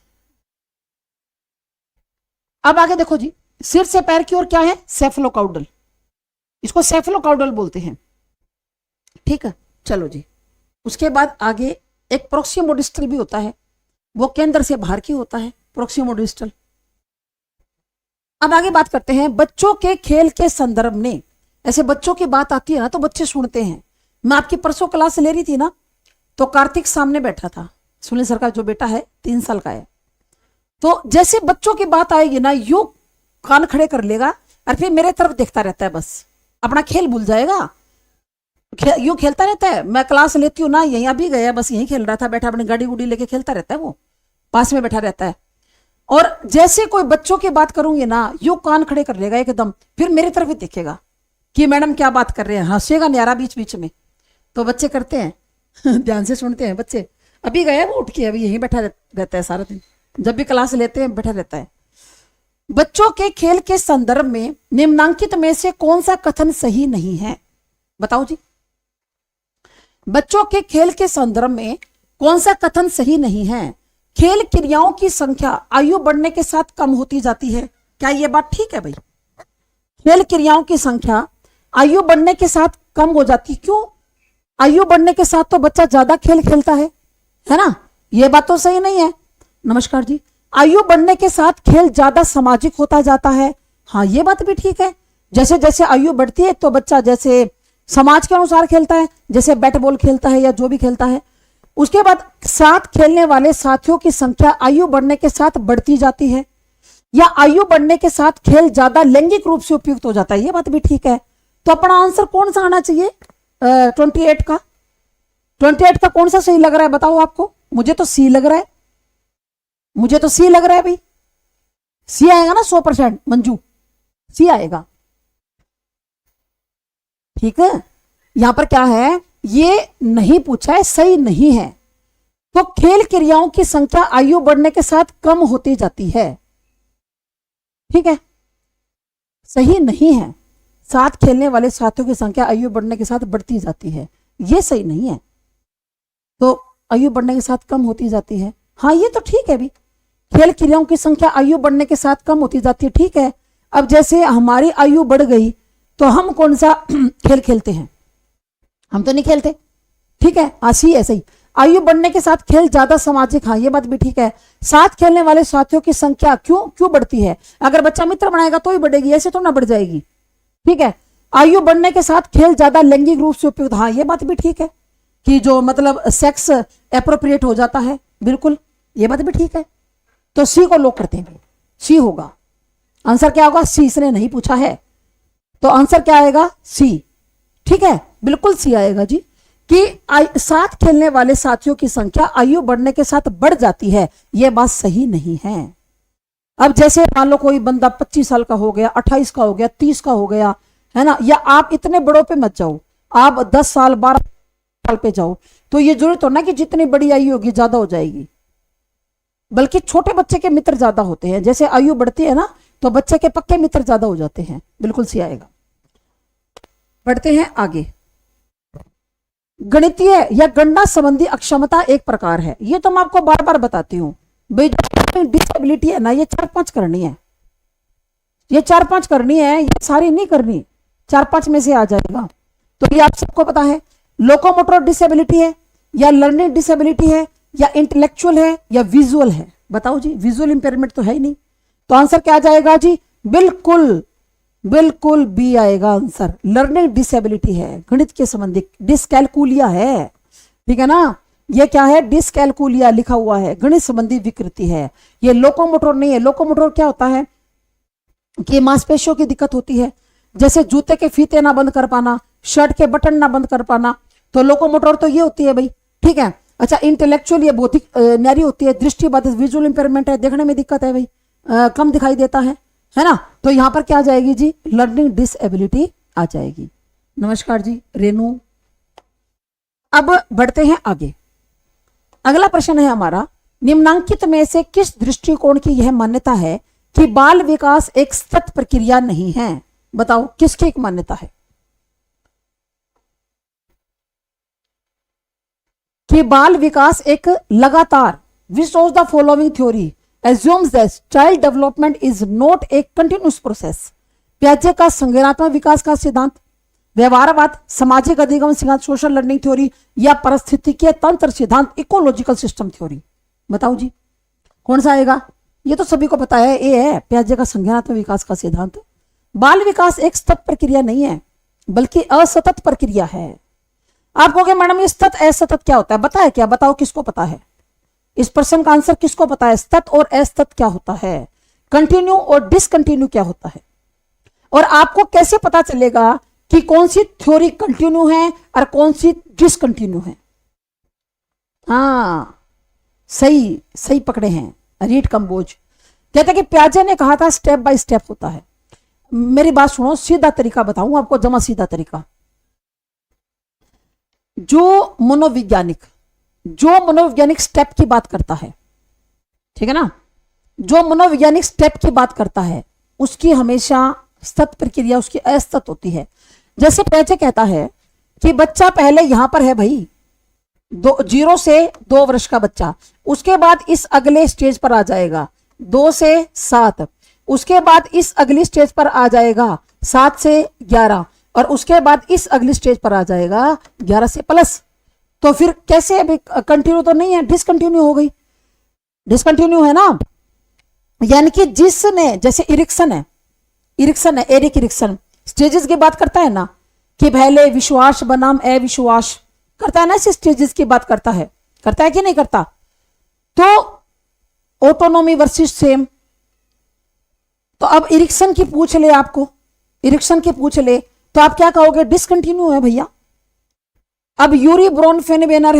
[SPEAKER 1] अब आगे देखो जी, सिर से पैर की ओर क्या है? सेफलोकाउडल, इसको सेफलोकाउडल बोलते हैं, ठीक है। चलो जी, उसके बाद आगे एक प्रोक्सिमोडिस्टल भी होता है, वो केंद्र से बाहर की होता है, प्रोक्सिमोडिस्टल। अब आगे बात करते हैं बच्चों के खेल के संदर्भ में। ऐसे बच्चों की बात आती है ना तो बच्चे सुनते हैं। मैं आपकी परसों क्लास ले रही थी ना, तो कार्तिक सामने बैठा था, सुनील सर का जो बेटा है 3 साल का है। तो जैसे बच्चों की बात आएगी ना, यूं कान खड़े कर लेगा और फिर मेरे तरफ देखता रहता है, बस अपना खेल भूल जाएगा। यूं खेलता रहता है। मैं क्लास लेती हूँ ना, यहीं भी गया, बस यहीं खेल रहा था, बैठा अपनी गाड़ी गुड़ी लेके खेलता रहता है, वो पास में बैठा रहता है। और जैसे कोई बच्चों की बात करूंगी ना, यूं कान खड़े कर लेगा एकदम, फिर मेरी तरफ ही देखेगा कि मैडम क्या बात कर रहे हैं, हंसेगा न्यारा बीच बीच में। तो बच्चे करते हैं ध्यान से सुनते हैं बच्चे। अभी गया वो उठ के, अभी यहीं बैठा रहता है सारा दिन, जब भी क्लास लेते हैं बैठा रहता है। बच्चों के खेल के संदर्भ में निम्नांकित में से कौन सा कथन सही नहीं है? बताओ जी। बच्चों के खेल के संदर्भ में कौन सा कथन सही नहीं है? खेल क्रियाओं की संख्या आयु बढ़ने के साथ कम होती जाती है, क्या यह बात ठीक है भाई? खेल क्रियाओं की संख्या आयु बढ़ने के साथ कम हो जाती, क्यों? आयु बढ़ने के साथ तो बच्चा ज्यादा खेल खेलता है ना? यह बात तो सही नहीं है। नमस्कार जी। आयु बढ़ने के साथ खेल ज्यादा सामाजिक होता जाता है, हाँ ये बात भी ठीक है। जैसे जैसे आयु बढ़ती है तो बच्चा जैसे समाज के अनुसार खेलता है, जैसे बैट बॉल खेलता है या जो भी खेलता है। उसके बाद साथ खेलने वाले साथियों की संख्या आयु बढ़ने के साथ बढ़ती जाती है, या आयु बढ़ने के साथ खेल ज्यादा लैंगिक रूप से उपयुक्त हो जाता है, ये बात भी ठीक है। तो अपना आंसर कौन सा आना चाहिए? 28 का। 28 का कौन सा सही लग रहा है बताओ आपको? मुझे तो सी लग रहा है, मुझे तो सी लग रहा है भाई। सी आएगा ना 100%? मंजू सी आएगा, ठीक है। यहां पर क्या है, ये नहीं पूछा है, सही नहीं है। तो खेल क्रियाओं की संख्या आयु बढ़ने के साथ कम होती जाती है, ठीक है, सही नहीं है। साथ खेलने वाले साथियों की संख्या आयु बढ़ने के साथ बढ़ती जाती है, ये सही नहीं है। तो आयु बढ़ने के साथ कम होती जाती है, हाँ ये तो ठीक है भी। खेल क्रियाओं की संख्या आयु बढ़ने के साथ कम होती जाती है, ठीक है। अब जैसे हमारी आयु बढ़ गई तो हम कौन सा खेल खेलते हैं? हम तो नहीं खेलते, ठीक है, आसी ऐसे ही। आयु बढ़ने के साथ खेल ज्यादा सामाजिक, हाँ ये बात भी ठीक है। साथ खेलने वाले साथियों की संख्या क्यों बढ़ती है? अगर बच्चा मित्र बनाएगा तो ही बढ़ेगी, ऐसे तो ना बढ़ जाएगी, ठीक है। आयु बढ़ने के साथ खेल ज्यादा लैंगिक रूप से उपयुक्त, हाँ ये बात भी ठीक है, कि जो मतलब सेक्स एप्रोप्रिएट हो जाता है, बिल्कुल ये बात भी ठीक है। तो सी को लोग करते हैं, सी होगा आंसर। क्या होगा? सी, इसने नहीं पूछा है तो आंसर क्या आएगा? सी, ठीक है, बिल्कुल सी आएगा जी। कि साथ खेलने वाले साथियों की संख्या आयु बढ़ने के साथ बढ़ जाती है, यह बात सही नहीं है। अब जैसे मान लो कोई बंदा 25 साल का हो गया, 28 का हो गया, 30 का हो गया, है ना, या आप इतने बड़ों पे मत जाओ, आप 10 साल 12 साल पे जाओ, तो ये जरूरत हो ना कि जितनी बड़ी आयु होगी ज्यादा हो जाएगी, बल्कि छोटे बच्चे के मित्र ज्यादा होते हैं। जैसे आयु बढ़ती है ना तो बच्चे के पक्के मित्र ज्यादा हो जाते हैं, बिल्कुल सी आएगा। बढ़ते हैं आगे। गणितीय या गणना संबंधी अक्षमता एक प्रकार है, ये तो मैं आपको बार बार बताती हूँ भाई। डिसेबिलिटी है ना, ये 4-5 करनी है, ये 4-5 करनी है, ये सारी नहीं करनी, 4-5 में से आ जाएगा। तो ये आप सबको पता है, लोकोमोटर डिसेबिलिटी है या लर्निंग डिसेबिलिटी है या इंटेलेक्चुअल है या विजुअल है? बताओ जी, विजुअल इंपेयरमेंट तो है ही नहीं। तो आंसर क्या आ जाएगा जी? बिल्कुल बिल्कुल बी आएगा आंसर। लर्निंग डिसेबिलिटी है, गणित के संबंधी डिस्कैलकुलिया है, ठीक है ना। ये क्या है? डिस्कैलकुलिया लिखा हुआ है, गणित संबंधी विकृति है। ये लोकोमोटर नहीं है। लोकोमोटर क्या होता है कि मांसपेशियों की दिक्कत होती है, जैसे जूते के फीते ना बंद कर पाना, शर्ट के बटन ना बंद कर पाना, तो लोकोमोटर तो ये होती है भाई, ठीक है। अच्छा, इंटेलेक्चुअल ये बौद्धिक न्यारी होती है, दृष्टि बाधित विजुअल इंपेयरमेंट है, देखने में दिक्कत है भाई, कम दिखाई देता है ना। तो यहां पर क्या आ जाएगी जी? लर्निंग डिसेबिलिटी आ जाएगी। नमस्कार जी रेनू। अब बढ़ते हैं आगे। अगला प्रश्न है हमारा, निम्नांकित में से किस दृष्टिकोण की यह मान्यता है कि बाल विकास एक सतत प्रक्रिया नहीं है? बताओ किसकी एक मान्यता है कि बाल विकास एक लगातार, which of the following theory assumes that child development is not a continuous process? प्याजे का संज्ञानात्मक विकास का सिद्धांत, व्यवहारवाद, सामाजिक अधिगम सिद्धांत सोशल लर्निंग थ्योरी, या पारिस्थितिकीय तंत्र सिद्धांत इकोलॉजिकल सिस्टम थ्योरी? बताओ जी कौन सा आएगा? ये तो सभी को पता है, ए है प्याजे का संज्ञानात्मक विकास का सिद्धांत। बाल विकास एक सतत प्रक्रिया नहीं है बल्कि असतत प्रक्रिया है। आप कहोगे मैडम ये सतत असतत क्या होता है, बताए क्या, बताओ किसको पता है, इस प्रश्न का आंसर किसको पता है, सतत और असतत क्या होता है, कंटिन्यू और डिसकंटिन्यू क्या होता है, और आपको कैसे पता चलेगा कि कौन सी थ्योरी कंटिन्यू है और कौन सी डिसकंटिन्यू है। हाँ सही सही पकड़े हैं, रीड कंबोज। कहते हैं कि प्याजे ने कहा था स्टेप बाय स्टेप होता है। मेरी बात सुनो, सीधा तरीका बताऊं आपको, जमा सीधा तरीका। जो मनोवैज्ञानिक स्टेप की बात करता है, ठीक है ना, जो मनोवैज्ञानिक स्टेप की बात करता है उसकी हमेशा सतत प्रक्रिया उसकी असतत होती है। जैसे प्याजे कहता है कि बच्चा पहले यहां पर है भाई, 0 से 2 वर्ष का बच्चा, उसके बाद इस अगले स्टेज पर आ जाएगा 2 से 7, उसके बाद इस अगली स्टेज पर आ जाएगा 7 से 11, और उसके बाद इस अगली स्टेज पर आ जाएगा 11 से प्लस। तो फिर कैसे, अभी कंटिन्यू तो नहीं है, डिसकंटिन्यू हो गई, डिसकंटिन्यू है ना। यानी कि जिसने, जैसे इरिक्सन है, एरिक इरिक्सन स्टेजेस की बात करता है ना, कि पहले विश्वास बनाम अविश्वास करता है ना, ऐसे स्टेजेस की बात करता है कि नहीं करता। तो ऑटोनॉमी वर्सेस सेम, तो अब इरिक्सन की पूछ ले आपको, तो आप क्या कहोगे, डिसकंटिन्यू है भैया। अब यूरी ब्रोन फेनबेनर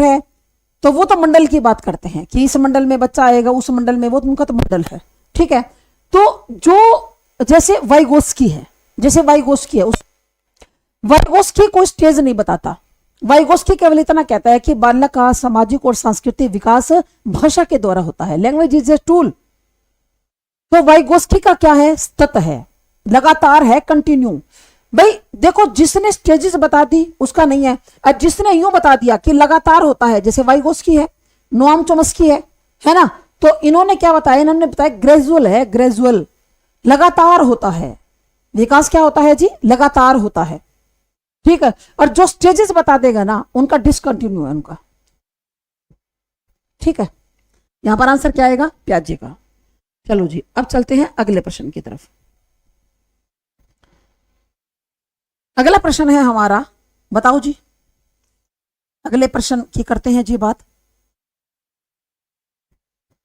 [SPEAKER 1] है, तो वो तो मंडल की बात करते हैं कि इस मंडल में बच्चा आएगा, उस मंडल में, वो उनका तो मंडल है, ठीक है। तो जो जैसे वाइगोस्की है, उस वाइगोस्की कोई स्टेज नहीं बताता। वाइगोस्की केवल इतना कहता है कि बालक का सामाजिक और सांस्कृतिक विकास भाषा के द्वारा होता है, लैंग्वेज इज ए टूल। तो वाइगोस्की का क्या है, सतत है, लगातार है, कंटिन्यू। भाई देखो, जिसने स्टेजेस बता दी उसका नहीं है, और जिसने यूं बता दिया कि लगातार होता है, जैसे वाइगोस्की है, नोआम चोम्स्की है ना, तो इन्होंने क्या बताया, इन्होंने बताया ग्रेजुअल है, ग्रेजुअल, लगातार होता है, विकास क्या होता है जी, लगातार होता है, ठीक है। और जो स्टेजेस बता देगा ना, उनका डिसकंटिन्यू है उनका, ठीक है। यहां पर आंसर क्या आएगा, प्याजे का। चलो जी, अब चलते हैं अगले प्रश्न की तरफ। अगला प्रश्न है हमारा, बताओ जी, अगले प्रश्न की करते हैं जी बात।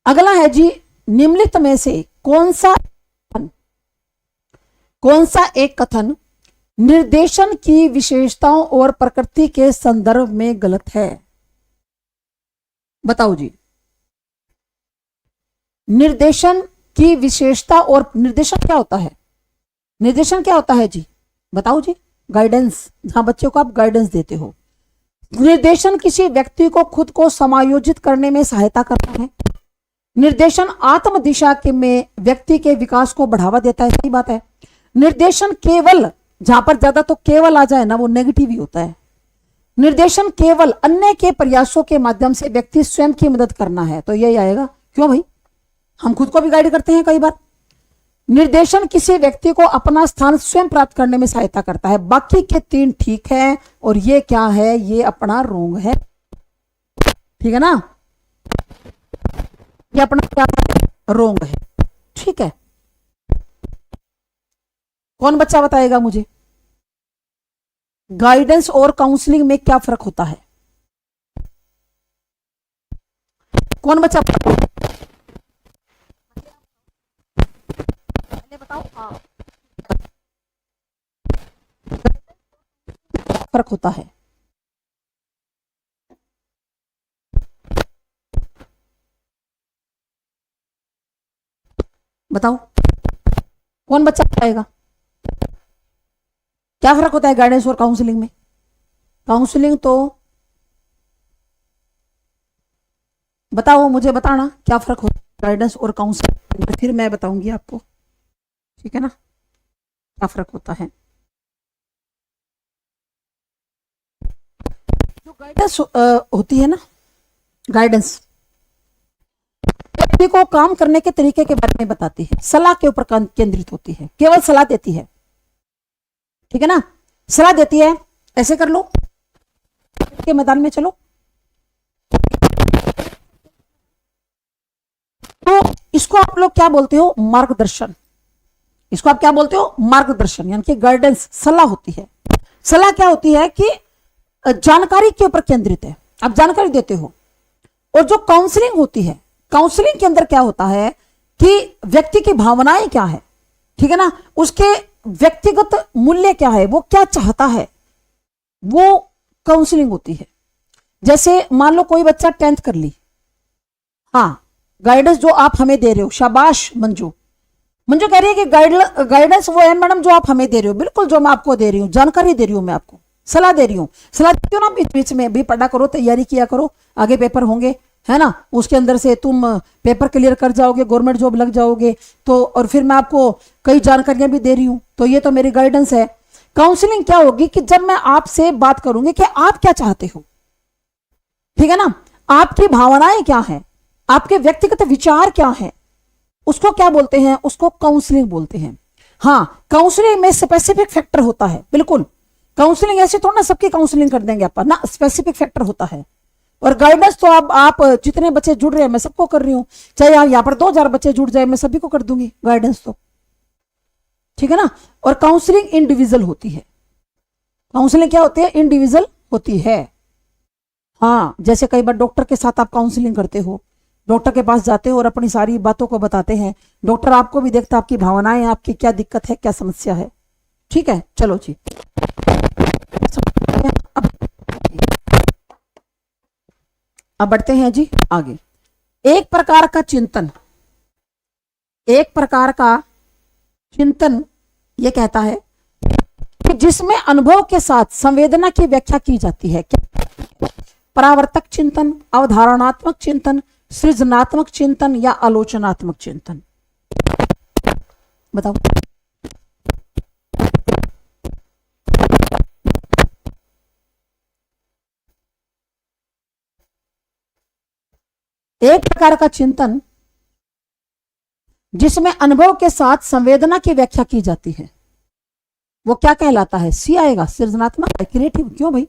[SPEAKER 1] अगला है जी, निम्नलिखित में से कौन सा एक कथन निर्देशन की विशेषताओं और प्रकृति के संदर्भ में गलत है, बताओ जी। निर्देशन की विशेषता, और निर्देशन क्या होता है जी, बताओ जी। गाइडेंस, जहां बच्चों को आप गाइडेंस देते हो। निर्देशन किसी व्यक्ति को खुद को समायोजित करने में सहायता करता है। निर्देशन आत्म दिशा के में व्यक्ति के विकास को बढ़ावा देता है, सही बात है। निर्देशन केवल, जहां पर ज्यादा तो केवल आ जाए ना, वो नेगेटिव ही होता है। निर्देशन केवल अन्य के प्रयासों के माध्यम से व्यक्ति स्वयं की मदद करना है, तो यही आएगा। क्यों भाई, हम खुद को भी गाइड करते हैं कई बार। निर्देशन किसी व्यक्ति को अपना स्थान स्वयं प्राप्त करने में सहायता करता है। बाकी के 3 ठीक है, और ये क्या है, ये अपना रोंग है, ठीक है ना, ये अपना क्या रोंग है, ठीक है। कौन बच्चा बताएगा मुझे, गाइडेंस और काउंसलिंग में क्या फर्क होता है, कौन बच्चा बताओ। फर्क होता है, बताओ, कौन बच्चा बताएगा, क्या फर्क होता है गाइडेंस और काउंसलिंग में। काउंसलिंग तो बताओ, मुझे बताना क्या फर्क होता है गाइडेंस और काउंसलिंग, फिर मैं बताऊंगी आपको, ठीक है ना, क्या फर्क होता है। जो गाइडेंस होती है ना, गाइडेंस व्यक्ति को काम करने के तरीके के बारे में बताती है, सलाह के ऊपर केंद्रित होती है, केवल सलाह देती है, ठीक है ना, सलाह देती है, ऐसे कर लो, के मैदान में चलो। तो इसको आप लोग क्या बोलते हो, मार्गदर्शन। इसको आप क्या बोलते हो, मार्गदर्शन, यानी कि गाइडेंस, सलाह होती है। सलाह क्या होती है कि जानकारी के ऊपर केंद्रित है, आप जानकारी देते हो। और जो काउंसलिंग होती है, काउंसलिंग के अंदर क्या होता है कि व्यक्ति की भावनाएं क्या है, ठीक है ना, उसके व्यक्तिगत मूल्य क्या है, वो क्या चाहता है, वो काउंसलिंग होती है। जैसे मान लो कोई बच्चा 10th कर ली, हाँ, गाइडेंस जो आप हमें दे रहे हो, शाबाश मंजू, मंजू कह रही है कि गाइडेंस वो है मैडम जो आप हमें दे रहे हो, बिल्कुल जो मैं आपको दे रही हूँ, जानकारी दे रही हूँ, मैं आपको सलाह दे रही हूँ, सलाह देती हूँ ना, बीच बीच में भी पढ़ा करो, तैयारी किया करो, आगे पेपर होंगे, है ना, उसके अंदर से तुम पेपर क्लियर कर जाओगे, गवर्नमेंट जॉब लग जाओगे, तो और फिर मैं आपको कई जानकारियां भी दे रही हूँ, तो ये तो मेरी गाइडेंस है। काउंसलिंग क्या होगी कि जब मैं आपसे बात करूंगी कि आप क्या चाहते हो, ठीक है ना, आपकी भावनाएं क्या हैं, आपके व्यक्तिगत विचार क्या हैं, उसको क्या बोलते हैं, उसको काउंसलिंग बोलते हैं। हाँ, काउंसलिंग में स्पेसिफिक फैक्टर होता है, बिल्कुल, काउंसलिंग ऐसे थोड़ा ना सबकी काउंसलिंग कर देंगे आप ना, स्पेसिफिक फैक्टर होता है। और गाइडेंस तो अब आप जितने बच्चे जुड़ रहे हैं मैं सबको कर रही हूं, चाहे यहाँ पर 2000 बच्चे जुड़ जाए मैं सभी को कर दूंगी गाइडेंस, तो ठीक है ना। और काउंसलिंग इंडिविजुअल होती है, काउंसलिंग क्या होती है, इंडिविजुअल होती है। हाँ, जैसे कई बार डॉक्टर के साथ आप काउंसलिंग करते हो, डॉक्टर के पास जाते हो और अपनी सारी बातों को बताते हैं, डॉक्टर आपको भी देखता है, आपकी भावनाएं, आपकी क्या दिक्कत है, क्या समस्या है, ठीक है। चलो जी, अब बढ़ते हैं जी आगे। एक प्रकार का चिंतन, एक प्रकार का चिंतन ये कहता है कि जिसमें अनुभव के साथ संवेदना की व्याख्या की जाती है। क्या? परावर्तक चिंतन, अवधारणात्मक चिंतन, सृजनात्मक चिंतन या आलोचनात्मक चिंतन, बताओ। एक प्रकार का चिंतन जिसमें अनुभव के साथ संवेदना की व्याख्या की जाती है, वो क्या कहलाता है, सी आएगा, सृजनात्मक है, क्रिएटिव। क्यों भाई,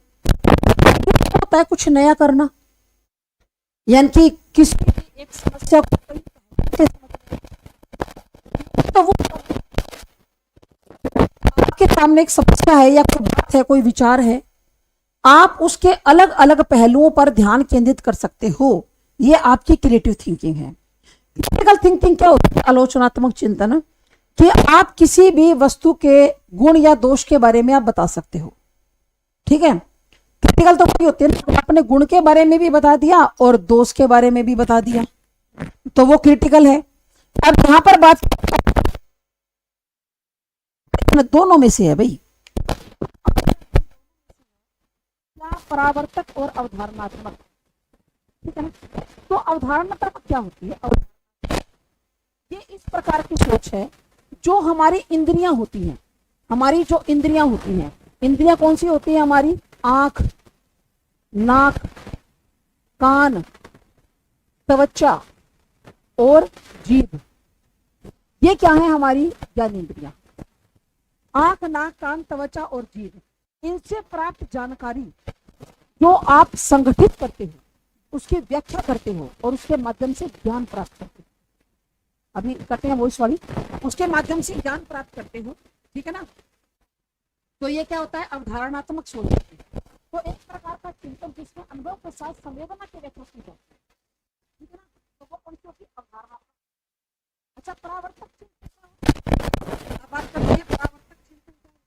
[SPEAKER 1] होता है कुछ नया करना, यानी कि किसी एक समस्या को तो वो आपके सामने एक समस्या है या कोई बात है, कोई विचार है, आप उसके अलग अलग पहलुओं पर ध्यान केंद्रित कर सकते हो, ये आपकी क्रिएटिव थिंकिंग है। क्रिटिकल थिंकिंग क्या होती है, आलोचनात्मक चिंतन, कि आप किसी भी वस्तु के गुण या दोष के बारे में आप बता सकते हो, ठीक है। क्रिटिकल तो वही होती है ना, आपने गुण के बारे में भी बता दिया और दोष के बारे में भी बता दिया, तो वो क्रिटिकल है। अब यहां पर बात दोनों में से है भाई, परावर्तक और अवधारणात्मक, ठीक है ना। तो अवधारणात्मक क्या होती है, ये इस प्रकार की सोच है जो हमारी इंद्रियां होती हैं, हमारी जो इंद्रियां होती हैं, इंद्रियां कौन सी होती है हमारी, आंख, नाक, कान, त्वचा और जीभ, ये क्या है हमारी ज्ञानेंद्रियां। आंख, नाक, कान, त्वचा और जीभ, इनसे प्राप्त जानकारी जो आप संगठित करते हो, उसकी व्याख्या करते हो और उसके माध्यम से ज्ञान प्राप्त करते हो, अभी करते हैं वॉइस वाली, उसके माध्यम से ज्ञान प्राप्त करते हो, ठीक है ना। तो ये क्या होता है, अवधारणात्मक सोच होती है। तो एक प्रकार का चिंतन जिसमें अनुभव के साथ संवेदना की व्याख्या की जाती है, ठीक है ना, तो वो कौन सी होती है, अवधारणा। अच्छा, परावर्तक चिंतन, बात करते हैं परावर्तक चिंतन क्या होता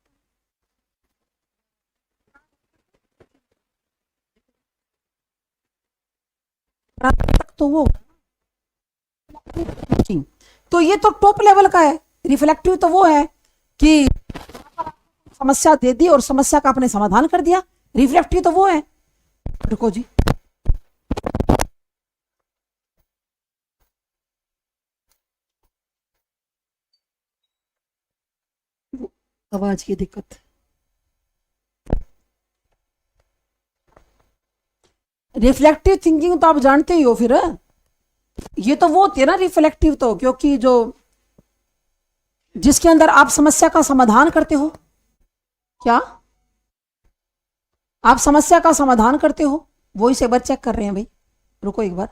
[SPEAKER 1] है। परावर्तक तो वो, तो ये तो टॉप लेवल का है। रिफ्लेक्टिव तो वो है कि समस्या दे दी और समस्या का आपने समाधान कर दिया, रिफ्लेक्टिव तो वो है, रुको जी, आवाज की दिक्कत। रिफ्लेक्टिव थिंकिंग तो आप जानते ही हो, फिर ये तो वो होती है ना रिफ्लेक्टिव, तो क्योंकि जो जिसके अंदर आप समस्या का समाधान करते हो, क्या आप समस्या का समाधान करते हो, वो इसे बार चेक कर रहे हैं भाई, रुको एक बार,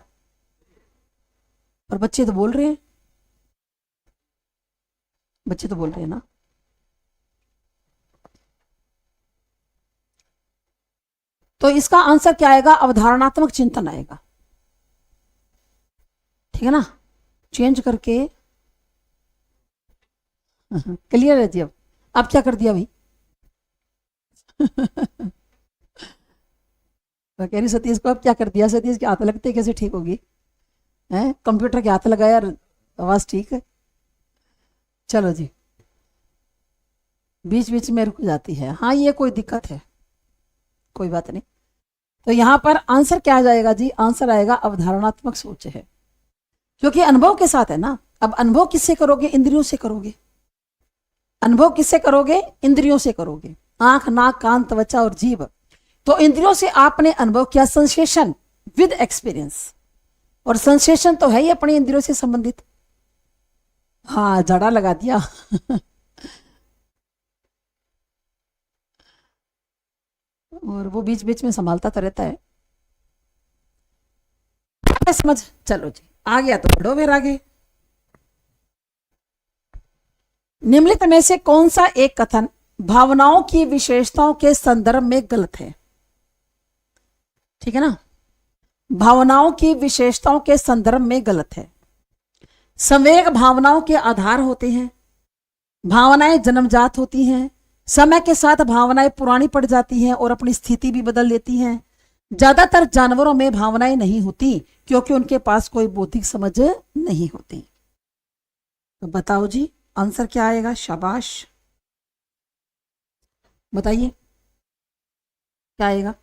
[SPEAKER 1] और बच्चे तो बोल रहे हैं, बच्चे तो बोल रहे हैं ना। तो इसका आंसर क्या आएगा? अवधारणात्मक चिंतन आएगा। ठीक है ना, चेंज करके क्लियर है जी। अब क्या कर दिया भाई? मैं कह रही सतीश को अब क्या कर दिया? सतीश के हाथ लगते कैसे ठीक होगी? हैं, कंप्यूटर के हाथ लगाया और आवाज ठीक है। चलो जी, बीच बीच में रुक जाती है, हाँ ये कोई दिक्कत है, कोई बात नहीं। तो यहाँ पर आंसर क्या आ जाएगा जी? आंसर आएगा अवधारणात्मक सोच है, क्योंकि अनुभव के साथ है ना। अब अनुभव किससे करोगे? इंद्रियों से करोगे। अनुभव किससे करोगे? इंद्रियों से करोगे। आंख, नाक, कान, त्वचा और जीभ। तो इंद्रियों से आपने अनुभव किया, सेंसेशन विद एक्सपीरियंस, और सेंसेशन तो है ही अपनी इंद्रियों से संबंधित। हाँ, जड़ा लगा दिया। और वो बीच बीच में संभालता तो रहता है। समझ? चलो जी, आ गया तो बढ़ो फिर आगे। निम्नलिखित में से कौन सा एक कथन भावनाओं की विशेषताओं के संदर्भ में गलत है? ठीक है ना, भावनाओं की विशेषताओं के संदर्भ में गलत है। संवेग भावनाओं के आधार होते हैं, भावनाएं जन्मजात होती हैं, समय के साथ भावनाएं पुरानी पड़ जाती हैं और अपनी स्थिति भी बदल लेती हैं। ज्यादातर जानवरों में भावनाएं नहीं होती क्योंकि उनके पास कोई बौद्धिक समझ नहीं होती। तो बताओ जी, आंसर क्या आएगा? शाबाश, बताइए क्या आएगा?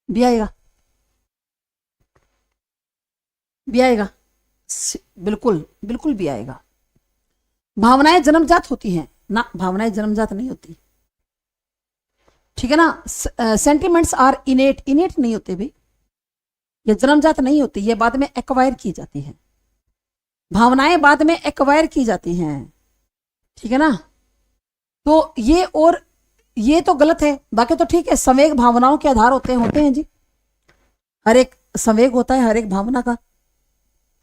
[SPEAKER 1] भी आएगा, भी आएगा, बिल्कुल बिल्कुल भी आएगा। भावनाएं जन्मजात होती हैं ना, भावनाएं जन्मजात नहीं होती। ठीक है ना, सेंटिमेंट्स आर इनेट, इनेट नहीं होते भाई, ये जन्मजात नहीं होती, ये बाद में एक्वायर की जाती है। भावनाएं बाद में एक्वायर की जाती हैं। ठीक है ना, तो ये, और ये तो गलत है, बाकी तो ठीक है। संवेग भावनाओं के आधार होते हैं जी, हर एक संवेग होता है हर एक भावना का।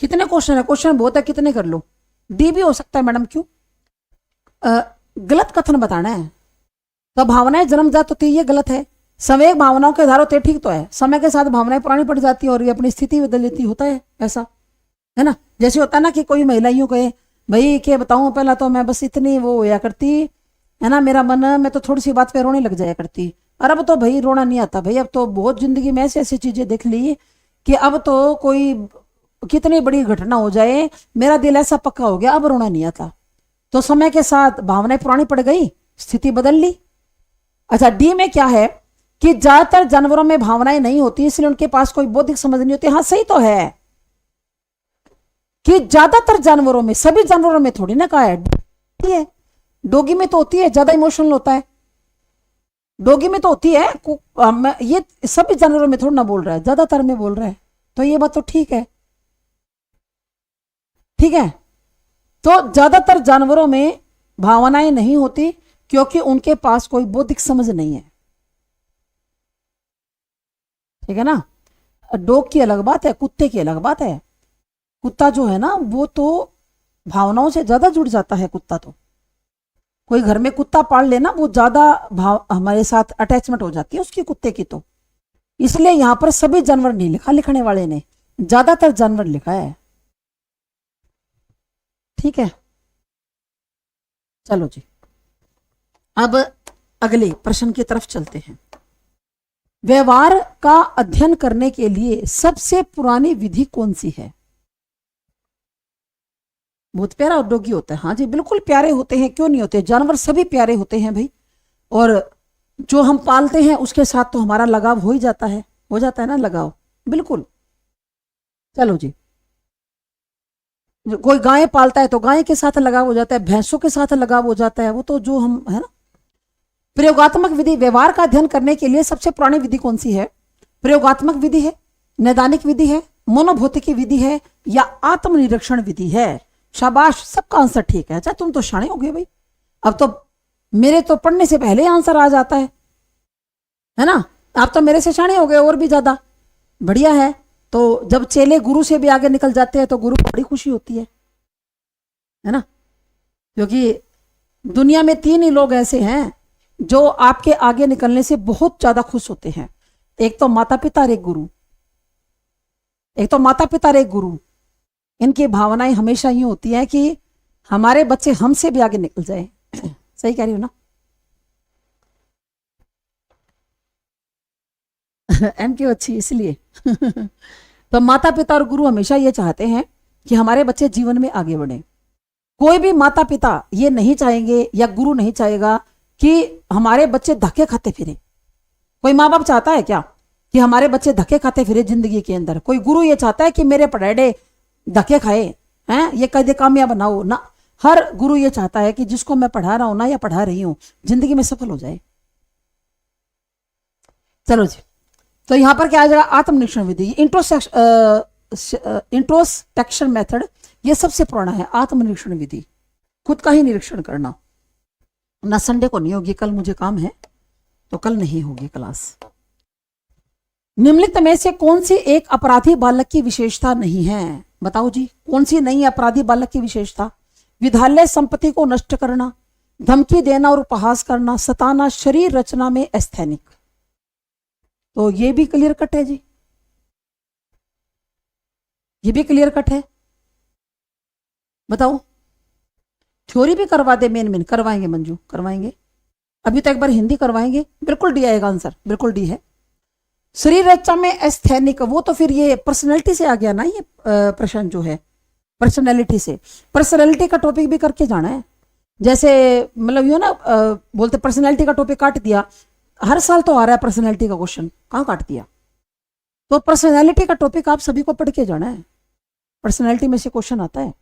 [SPEAKER 1] कितने क्वेश्चन है? क्वेश्चन बहुत है, कितने कर लो। डी भी हो सकता है मैडम, क्यों? गलत कथन बताना है। तो भावनाएं जन्मजात होती है, ये गलत है। संवेग भावनाओं के आधार होते हैं, ठीक तो है। समय के साथ भावनाएं पुरानी पड़ जाती है और ये अपनी स्थिति बदल लेती, होता है ऐसा, है ना। जैसे होता है ना कि कोई महिला यूं कहे, भाई क्या बताऊं, पहला तो मैं बस इतनी वो होया करती है ना, मेरा मन, मैं तो थोड़ी सी बात पे रोने लग जाया करती, और अब तो भाई रोना नहीं आता भाई, अब तो बहुत जिंदगी में ऐसी ऐसी चीजें देख ली कि अब तो कोई कितनी बड़ी घटना हो जाए, मेरा दिल ऐसा पक्का हो गया, अब रोना नहीं आता। तो समय के साथ भावनाएं पुरानी पड़ गई, स्थिति बदल ली। अच्छा, डी में क्या है कि ज्यादातर जानवरों में भावनाएं नहीं होती इसलिए उनके पास कोई बौद्धिक समझ नहीं होती। हाँ सही तो है कि ज्यादातर जानवरों में, सभी जानवरों में थोड़ी ना, कहा है डोगी में तो होती है, ज्यादा इमोशनल होता है, डोगी में तो होती है। ये सभी जानवरों में थोड़ा ना बोल रहा है, ज्यादातर में बोल रहा है, तो ये बात तो ठीक है। ठीक है, तो ज्यादातर जानवरों में भावनाएं नहीं होती क्योंकि उनके पास कोई बौद्धिक समझ नहीं है। ठीक है ना, डॉग की अलग बात है, कुत्ते की अलग बात है। कुत्ता जो है ना, वो तो भावनाओं से ज्यादा जुड़ जाता है। कुत्ता तो, कोई घर में कुत्ता पाल लेना, वो ज्यादा भाव हमारे साथ अटैचमेंट हो जाती है उसकी, कुत्ते की तो। इसलिए यहां पर सभी जानवर नहीं लिखा लिखने वाले ने, ज्यादातर जानवर लिखा है। ठीक है, चलो जी, अब अगले प्रश्न की तरफ चलते हैं। व्यवहार का अध्ययन करने के लिए सबसे पुरानी विधि कौन सी है? बहुत प्यारा डॉगी होता है। हाँ जी, बिल्कुल प्यारे होते हैं, क्यों नहीं होते, जानवर सभी प्यारे होते हैं भाई। और जो हम पालते हैं उसके साथ तो हमारा लगाव हो ही जाता है, हो जाता है ना लगाव, बिल्कुल। चलो जी, कोई गाय पालता है तो गाय के साथ लगाव हो जाता है, भैंसों के साथ लगाव हो जाता है, वो तो जो हम, है ना। प्रयोगात्मक विधि, व्यवहार का अध्ययन करने के लिए सबसे पुरानी विधि कौन सी है? प्रयोगात्मक विधि है, नैदानिक विधि है, मनोभौतिकी विधि है, या आत्मनिरीक्षण विधि है? शाबाश, सबका आंसर ठीक है। अच्छा, तुम तो शाणे हो गए भाई, अब तो मेरे तो पढ़ने से पहले आंसर आ जाता है ना। आप तो मेरे से शाणे हो गए और भी ज्यादा, बढ़िया है। तो जब चेले गुरु से भी आगे निकल जाते हैं तो गुरु को बड़ी खुशी होती है ना, क्योंकि दुनिया में 3 ही लोग ऐसे हैं जो आपके आगे निकलने से बहुत ज्यादा खुश होते हैं। एक तो माता पिता और एक गुरु। एक तो माता पिता और एक गुरु। इनकी भावनाएं हमेशा यूं होती हैं कि हमारे बच्चे हमसे भी आगे निकल जाए। सही कह रही हूं ना? एम क्यों अच्छी इसलिए। तो माता पिता और गुरु हमेशा ये चाहते हैं कि हमारे बच्चे जीवन में आगे बढ़े। कोई भी माता पिता ये नहीं चाहेंगे या गुरु नहीं चाहेगा कि हमारे बच्चे धक्के खाते फिरे। कोई माँ बाप चाहता है क्या कि हमारे बच्चे धक्के खाते फिरे जिंदगी के अंदर? कोई गुरु ये चाहता है कि मेरे पढ़ाए धक्के खाए हैं, ये कदे कामयाब बनाओ ना। हर गुरु ये चाहता है कि जिसको मैं पढ़ा रहा हूं ना या पढ़ा रही हूं जिंदगी में सफल हो जाए। चलो जी, तो यहां पर क्या आ जाएगा? आत्मनिरीक्षण विधि। इंट्रोस्पेक्शन मेथड ये सबसे पुराना है। आत्मनिरीक्षण विधि, खुद का ही निरीक्षण करना। ना संडे को नहीं होगी, कल मुझे काम है तो कल नहीं होगी क्लास। निम्नलिखित में से कौन सी एक अपराधी बालक की विशेषता नहीं है? बताओ जी, कौन सी नहीं अपराधी बालक की विशेषता? विद्यालय संपत्ति को नष्ट करना, धमकी देना और उपहास करना, सताना, शरीर रचना में एस्थेनिक। तो ये भी क्लियर कट है जी, ये भी क्लियर कट है। बताओ, थ्योरी भी करवा दे। मेन करवाएंगे मंजू, करवाएंगे। अभी तो एक बार हिंदी करवाएंगे। बिल्कुल डी आएगा आंसर, बिल्कुल डी है। शरीर रचना में एस्थेनिक, वो तो फिर ये पर्सनैलिटी से आ गया ना। ये प्रश्न जो है पर्सनैलिटी से, पर्सनैलिटी का टॉपिक भी करके जाना है। जैसे मतलब यू ना बोलते पर्सनैलिटी का टॉपिक काट दिया। हर साल तो आ रहा है पर्सनैलिटी का क्वेश्चन, कहाँ काट दिया? तो पर्सनैलिटी का टॉपिक आप सभी को पढ़ के जाना है। पर्सनैलिटी में से क्वेश्चन आता है।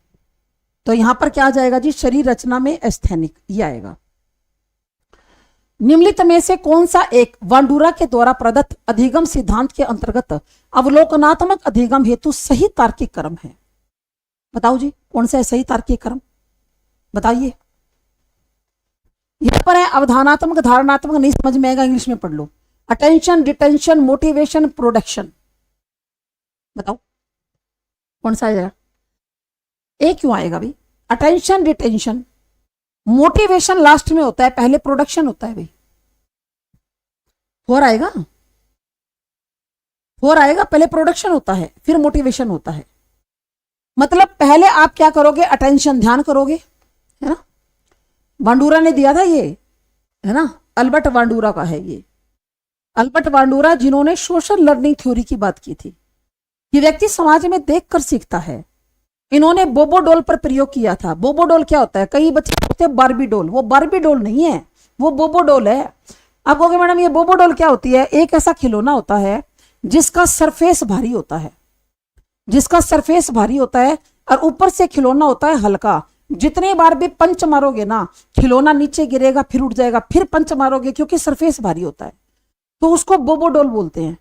[SPEAKER 1] तो यहां पर क्या आ जाएगा जी? शरीर रचना में एस्थेनिक, ये आएगा। निम्नलिखित में से कौन सा एक वांडूरा के द्वारा प्रदत्त अधिगम सिद्धांत के अंतर्गत अवलोकनात्मक अधिगम हेतु सही तार्किक क्रम है? बताओ जी, कौन सा है सही तार्किक क्रम? बताइए। यहां पर है अवधानात्मक, धारणात्मक नहीं समझ में आएगा, इंग्लिश में पढ़ लो। Attention, detention, motivation, production. बताओ कौन सा आएगा? ए क्यों आएगा भाई? अटेंशन, डिटेंशन, मोटिवेशन लास्ट में होता है, पहले प्रोडक्शन होता है भाई। 4 आएगा, 4 आएगा, पहले प्रोडक्शन होता है फिर मोटिवेशन होता है। मतलब पहले आप क्या करोगे? अटेंशन, ध्यान करोगे, है ना। वांडूरा ने दिया था ये, है ना। अल्बर्ट वांडूरा का है ये। अल्बर्ट वांडूरा जिन्होंने सोशल लर्निंग थ्योरी की बात की थी कि व्यक्ति समाज में देखकर सीखता है। इन्होंने बोबो डोल पर प्रयोग किया था। बोबो डोल क्या होता है? कई बच्चे होते हैं बारबी डोल, वो बारबी डोल नहीं है, वो बोबो डोल है। आप कहोगे मैडम ये बोबो डोल क्या होती है? एक ऐसा खिलौना होता है जिसका सरफेस भारी होता है, जिसका सरफेस भारी होता है और ऊपर से खिलौना होता है हल्का। जितने बार भी पंच मारोगे ना, खिलौना नीचे गिरेगा, फिर उठ जाएगा, फिर पंच मारोगे, क्योंकि सरफेस भारी होता है। तो उसको बोबो डोल बोलते हैं।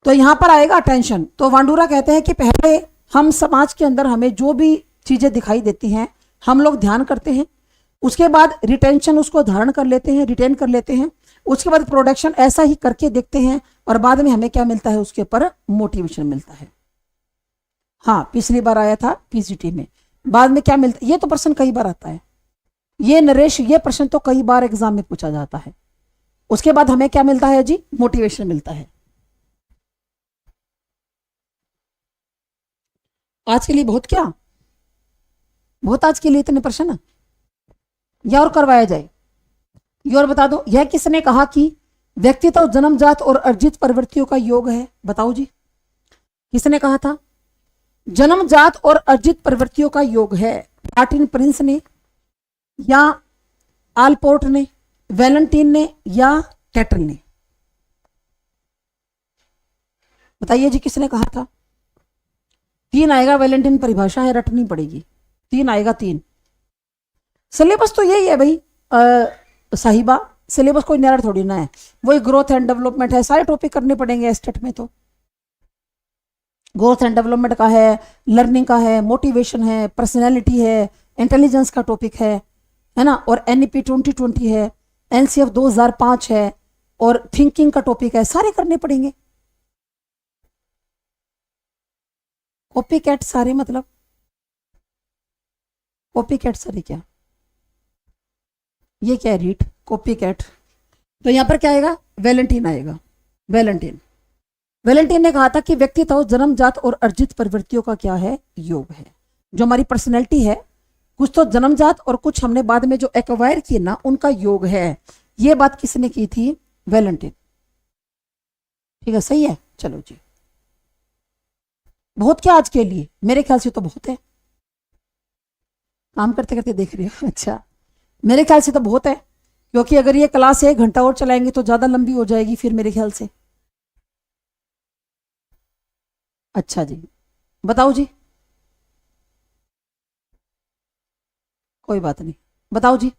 [SPEAKER 1] तो यहां पर आएगा अटेंशन। तो वांडूरा कहते हैं कि पहले हम समाज के अंदर हमें जो भी चीजें दिखाई देती हैं हम लोग ध्यान करते हैं, उसके बाद रिटेंशन, उसको धारण कर लेते हैं, रिटेन कर लेते हैं, उसके बाद प्रोडक्शन, ऐसा ही करके देखते हैं और बाद में हमें क्या मिलता है? उसके ऊपर मोटिवेशन मिलता है। हाँ, पिछली बार आया था पीजीटी में। बाद में क्या मिलता है? ये तो प्रश्न कई बार आता है ये नरेश, ये प्रश्न तो कई बार एग्जाम में पूछा जाता है। उसके बाद हमें क्या मिलता है जी? मोटिवेशन मिलता है। आज के लिए बहुत, क्या बहुत आज के लिए इतने प्रश्न, या और करवाया जाए? ये और बता दो, यह किसने कहा कि व्यक्तित्व जन्मजात और अर्जित प्रवृत्तियों का योग है? बताओ जी, किसने कहा था जन्मजात और अर्जित प्रवृत्तियों का योग है? मार्टिन प्रिंस ने, या आलपोर्ट ने, वैलेंटीन ने, या कैटल ने? बताइए जी, किसने कहा था? 3 आएगा, वैलेंटीन परिभाषा है, रटनी पड़ेगी। 3 आएगा, 3। सिलेबस तो यही है भाई साहिबा, सिलेबस कोई नया थोड़ी ना है, वही ग्रोथ एंड डेवलपमेंट है। सारे टॉपिक करने पड़ेंगे एस्टेट में। तो ग्रोथ एंड डेवलपमेंट का है, लर्निंग का है, मोटिवेशन है, पर्सनैलिटी है, इंटेलिजेंस का टॉपिक है ना, और एनईपी 2020 है, एनसीएफ 2005 है, और थिंकिंग का टॉपिक है। सारे करने पड़ेंगे। कॉपी कैट सारे, मतलब कॉपी कैट सारे क्या? ये क्या है, रीट, कॉपी कैट। तो यहाँ पर क्या आएगा, वैलेंटाइन आएगा। वैलेंटाइन, वैलेंटाइन ने कहा था कि व्यक्तित्व जन्मजात और अर्जित प्रवृत्तियों का क्या है, योग है। जो हमारी पर्सनैलिटी है, कुछ तो जन्मजात और कुछ हमने बाद में जो एक्वायर किए ना, उनका योग है। ये बात किसने की थी, वैलेंटाइन। ठीक है, सही है। चलो जी, बहुत क्या आज के लिए, मेरे ख्याल से तो बहुत है। काम करते करते देख रही हो, अच्छा, मेरे ख्याल से तो बहुत है, क्योंकि अगर ये क्लास 1 घंटा और चलाएंगे तो ज्यादा लंबी हो जाएगी फिर मेरे ख्याल से। अच्छा जी, बताओ जी, कोई बात नहीं, बताओ जी,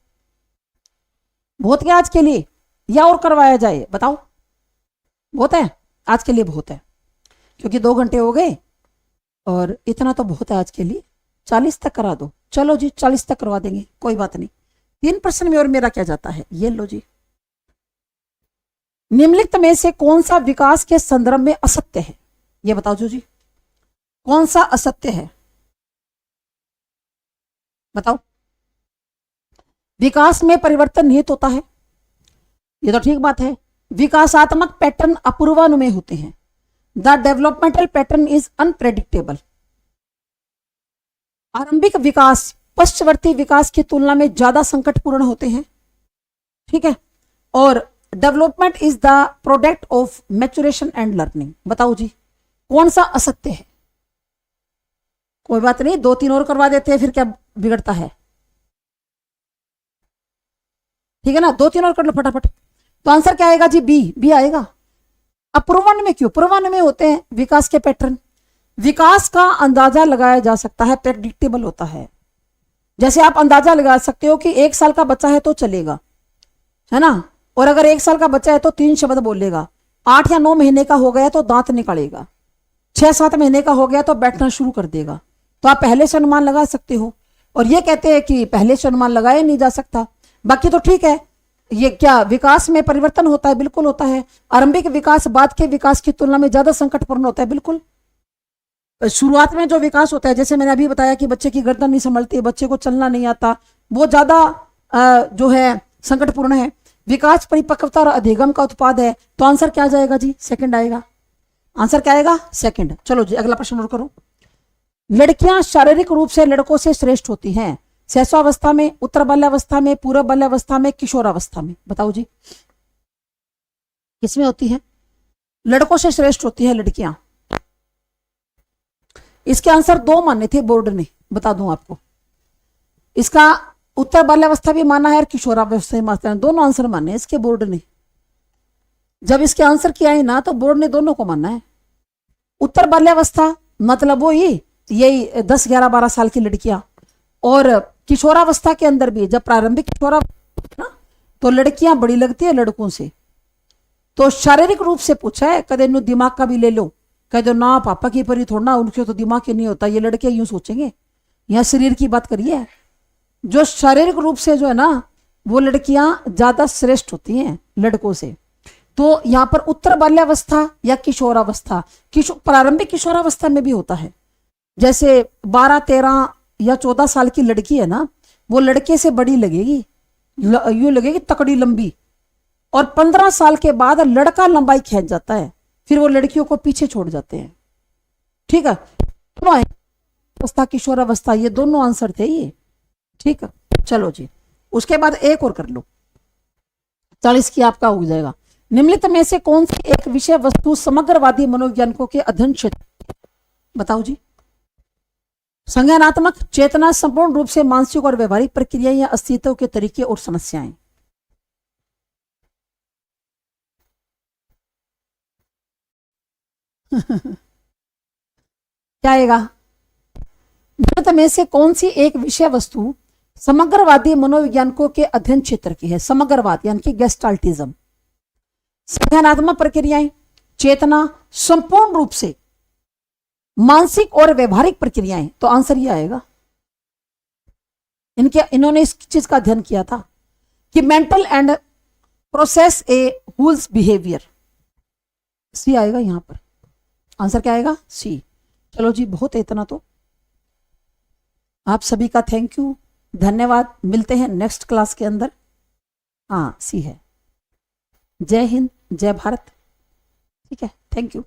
[SPEAKER 1] बहुत क्या आज के लिए, या और करवाया जाए, बताओ। बहुत है आज के लिए, बहुत है, क्योंकि 2 घंटे हो गए और इतना तो बहुत है आज के लिए। 40 तक करा दो, चलो जी 40 तक करवा देंगे, कोई बात नहीं। 3% में और मेरा क्या जाता है, ये लो जी। निम्नलिखित में से कौन सा विकास के संदर्भ में असत्य है, ये बताओ जी, कौन सा असत्य है, बताओ। विकास में परिवर्तन निहित होता है, ये तो ठीक बात है। विकासात्मक पैटर्न अपूर्वानुमेय होते हैं। The developmental pattern is unpredictable. आरंभिक विकास पश्चवर्ती विकास की तुलना में ज्यादा संकटपूर्ण होते हैं, ठीक है। और development is the product of maturation and learning. बताओ जी, कौन सा असत्य है। कोई बात नहीं, 2-3 और करवा देते हैं, फिर क्या बिगड़ता है, ठीक है ना। 2-3 और कर लो फटाफट। तो आंसर क्या आएगा जी, बी, बी आएगा। अब पूर्वानुमेय क्यों, पूर्वानुमेय होते हैं विकास के पैटर्न। विकास का अंदाजा लगाया जा सकता है, प्रेडिक्टेबल होता है। जैसे आप अंदाजा लगा सकते हो कि 1 साल का बच्चा है तो चलेगा, है ना, और अगर 1 साल का बच्चा है तो 3 शब्द बोलेगा। 8 या 9 महीने का हो गया तो दांत निकालेगा। 6-7 महीने का हो गया तो बैठना शुरू कर देगा। तो आप पहले से अनुमान लगा सकते हो। और ये कहते हैं कि पहले से अनुमान लगाया नहीं जा सकता। बाकी तो ठीक है, ये क्या विकास में परिवर्तन होता है, बिल्कुल होता है। आरंभिक विकास बाद के विकास की तुलना में ज्यादा संकटपूर्ण होता है, बिल्कुल। शुरुआत में जो विकास होता है, जैसे मैंने अभी बताया कि बच्चे की गर्दन नहीं संभलती, बच्चे को चलना नहीं आता, वो ज्यादा जो है संकटपूर्ण है। विकास परिपक्वता और अधिगम का उत्पाद है। तो आंसर क्या आ जाएगा जी, सेकंड आएगा। आंसर क्या आएगा, सेकंड। चलो जी अगला प्रश्न और करो। लड़कियां शारीरिक रूप से लड़कों से श्रेष्ठ होती हैं शैशवावस्था में, उत्तर बाल्यावस्था में, पूर्व बाल्यावस्था में, किशोरावस्था में। बताओ जी, किसमें होती है, लड़कों से श्रेष्ठ होती है लड़कियां। इसके आंसर 2 माने थे बोर्ड ने, बता दूं आपको। इसका उत्तर बाल्यावस्था भी माना है और किशोरावस्था भी माना है, दोनों आंसर माने इसके बोर्ड ने। जब इसके आंसर किया है ना, तो बोर्ड ने दोनों को माना है। उत्तर बाल्यावस्था मतलब वो यही 10, 11, 12 साल की लड़कियां, और किशोरावस्था के अंदर भी जब प्रारंभिक किशोरावस्था ना, तो लड़कियां बड़ी लगती है लड़कों से। तो शारीरिक रूप से पूछा है, कदे नु दिमाग का भी ले लो, कह दो ना पापा की परी थोड़ा, उनके तो दिमाग ही नहीं होता, ये लड़के यूं सोचेंगे। यहां शरीर की बात करिए, जो शारीरिक रूप से जो है ना, वो लड़कियां ज्यादा श्रेष्ठ होती हैं लड़कों से। तो यहां पर उत्तर बाल्यावस्था या किशोरावस्था, प्रारंभिक किशोरावस्था में भी होता है। जैसे 12, 13 या 14 साल की लड़की है ना, वो लड़के से बड़ी लगेगी, यूं लगेगी तकड़ी लंबी। और 15 साल के बाद लड़का लंबाई खींच जाता है, फिर वो लड़कियों को पीछे छोड़ जाते हैं, ठीक है। अवस्था, किशोरावस्था, ये दोनों आंसर थे ये, ठीक है। चलो जी, उसके बाद एक और कर लो, 40 की आपका हो जाएगा। निम्नलिखित में से कौन सी एक विषय वस्तु समग्रवादी मनोवैज्ञानिकों के अध्ययन क्षेत्र, बताओ जी। संज्ञानात्मक चेतना संपूर्ण रूप से मानसिक और व्यवहारिक प्रक्रिया या अस्तित्व के तरीके और समस्याएं। क्या आएगा, निम्नलिखित में से कौन सी एक विषय वस्तु समग्रवादी मनोविज्ञानिकों के अध्ययन क्षेत्र की है। समग्रवाद यानी कि गेस्टाल्टिज्म। संज्ञानात्मक प्रक्रियाएं, चेतना, संपूर्ण रूप से मानसिक और व्यवहारिक प्रक्रियाएं। तो आंसर ये आएगा। इन्होंने इस चीज का अध्ययन किया था कि mental and process a holes behaviour. C आएगा यहां पर, आंसर क्या आएगा, सी। चलो जी, बहुत है इतना तो। आप सभी का थैंक यू, धन्यवाद। मिलते हैं नेक्स्ट क्लास के अंदर। हाँ सी है। जय हिंद, जय भारत। ठीक है, थैंक यू।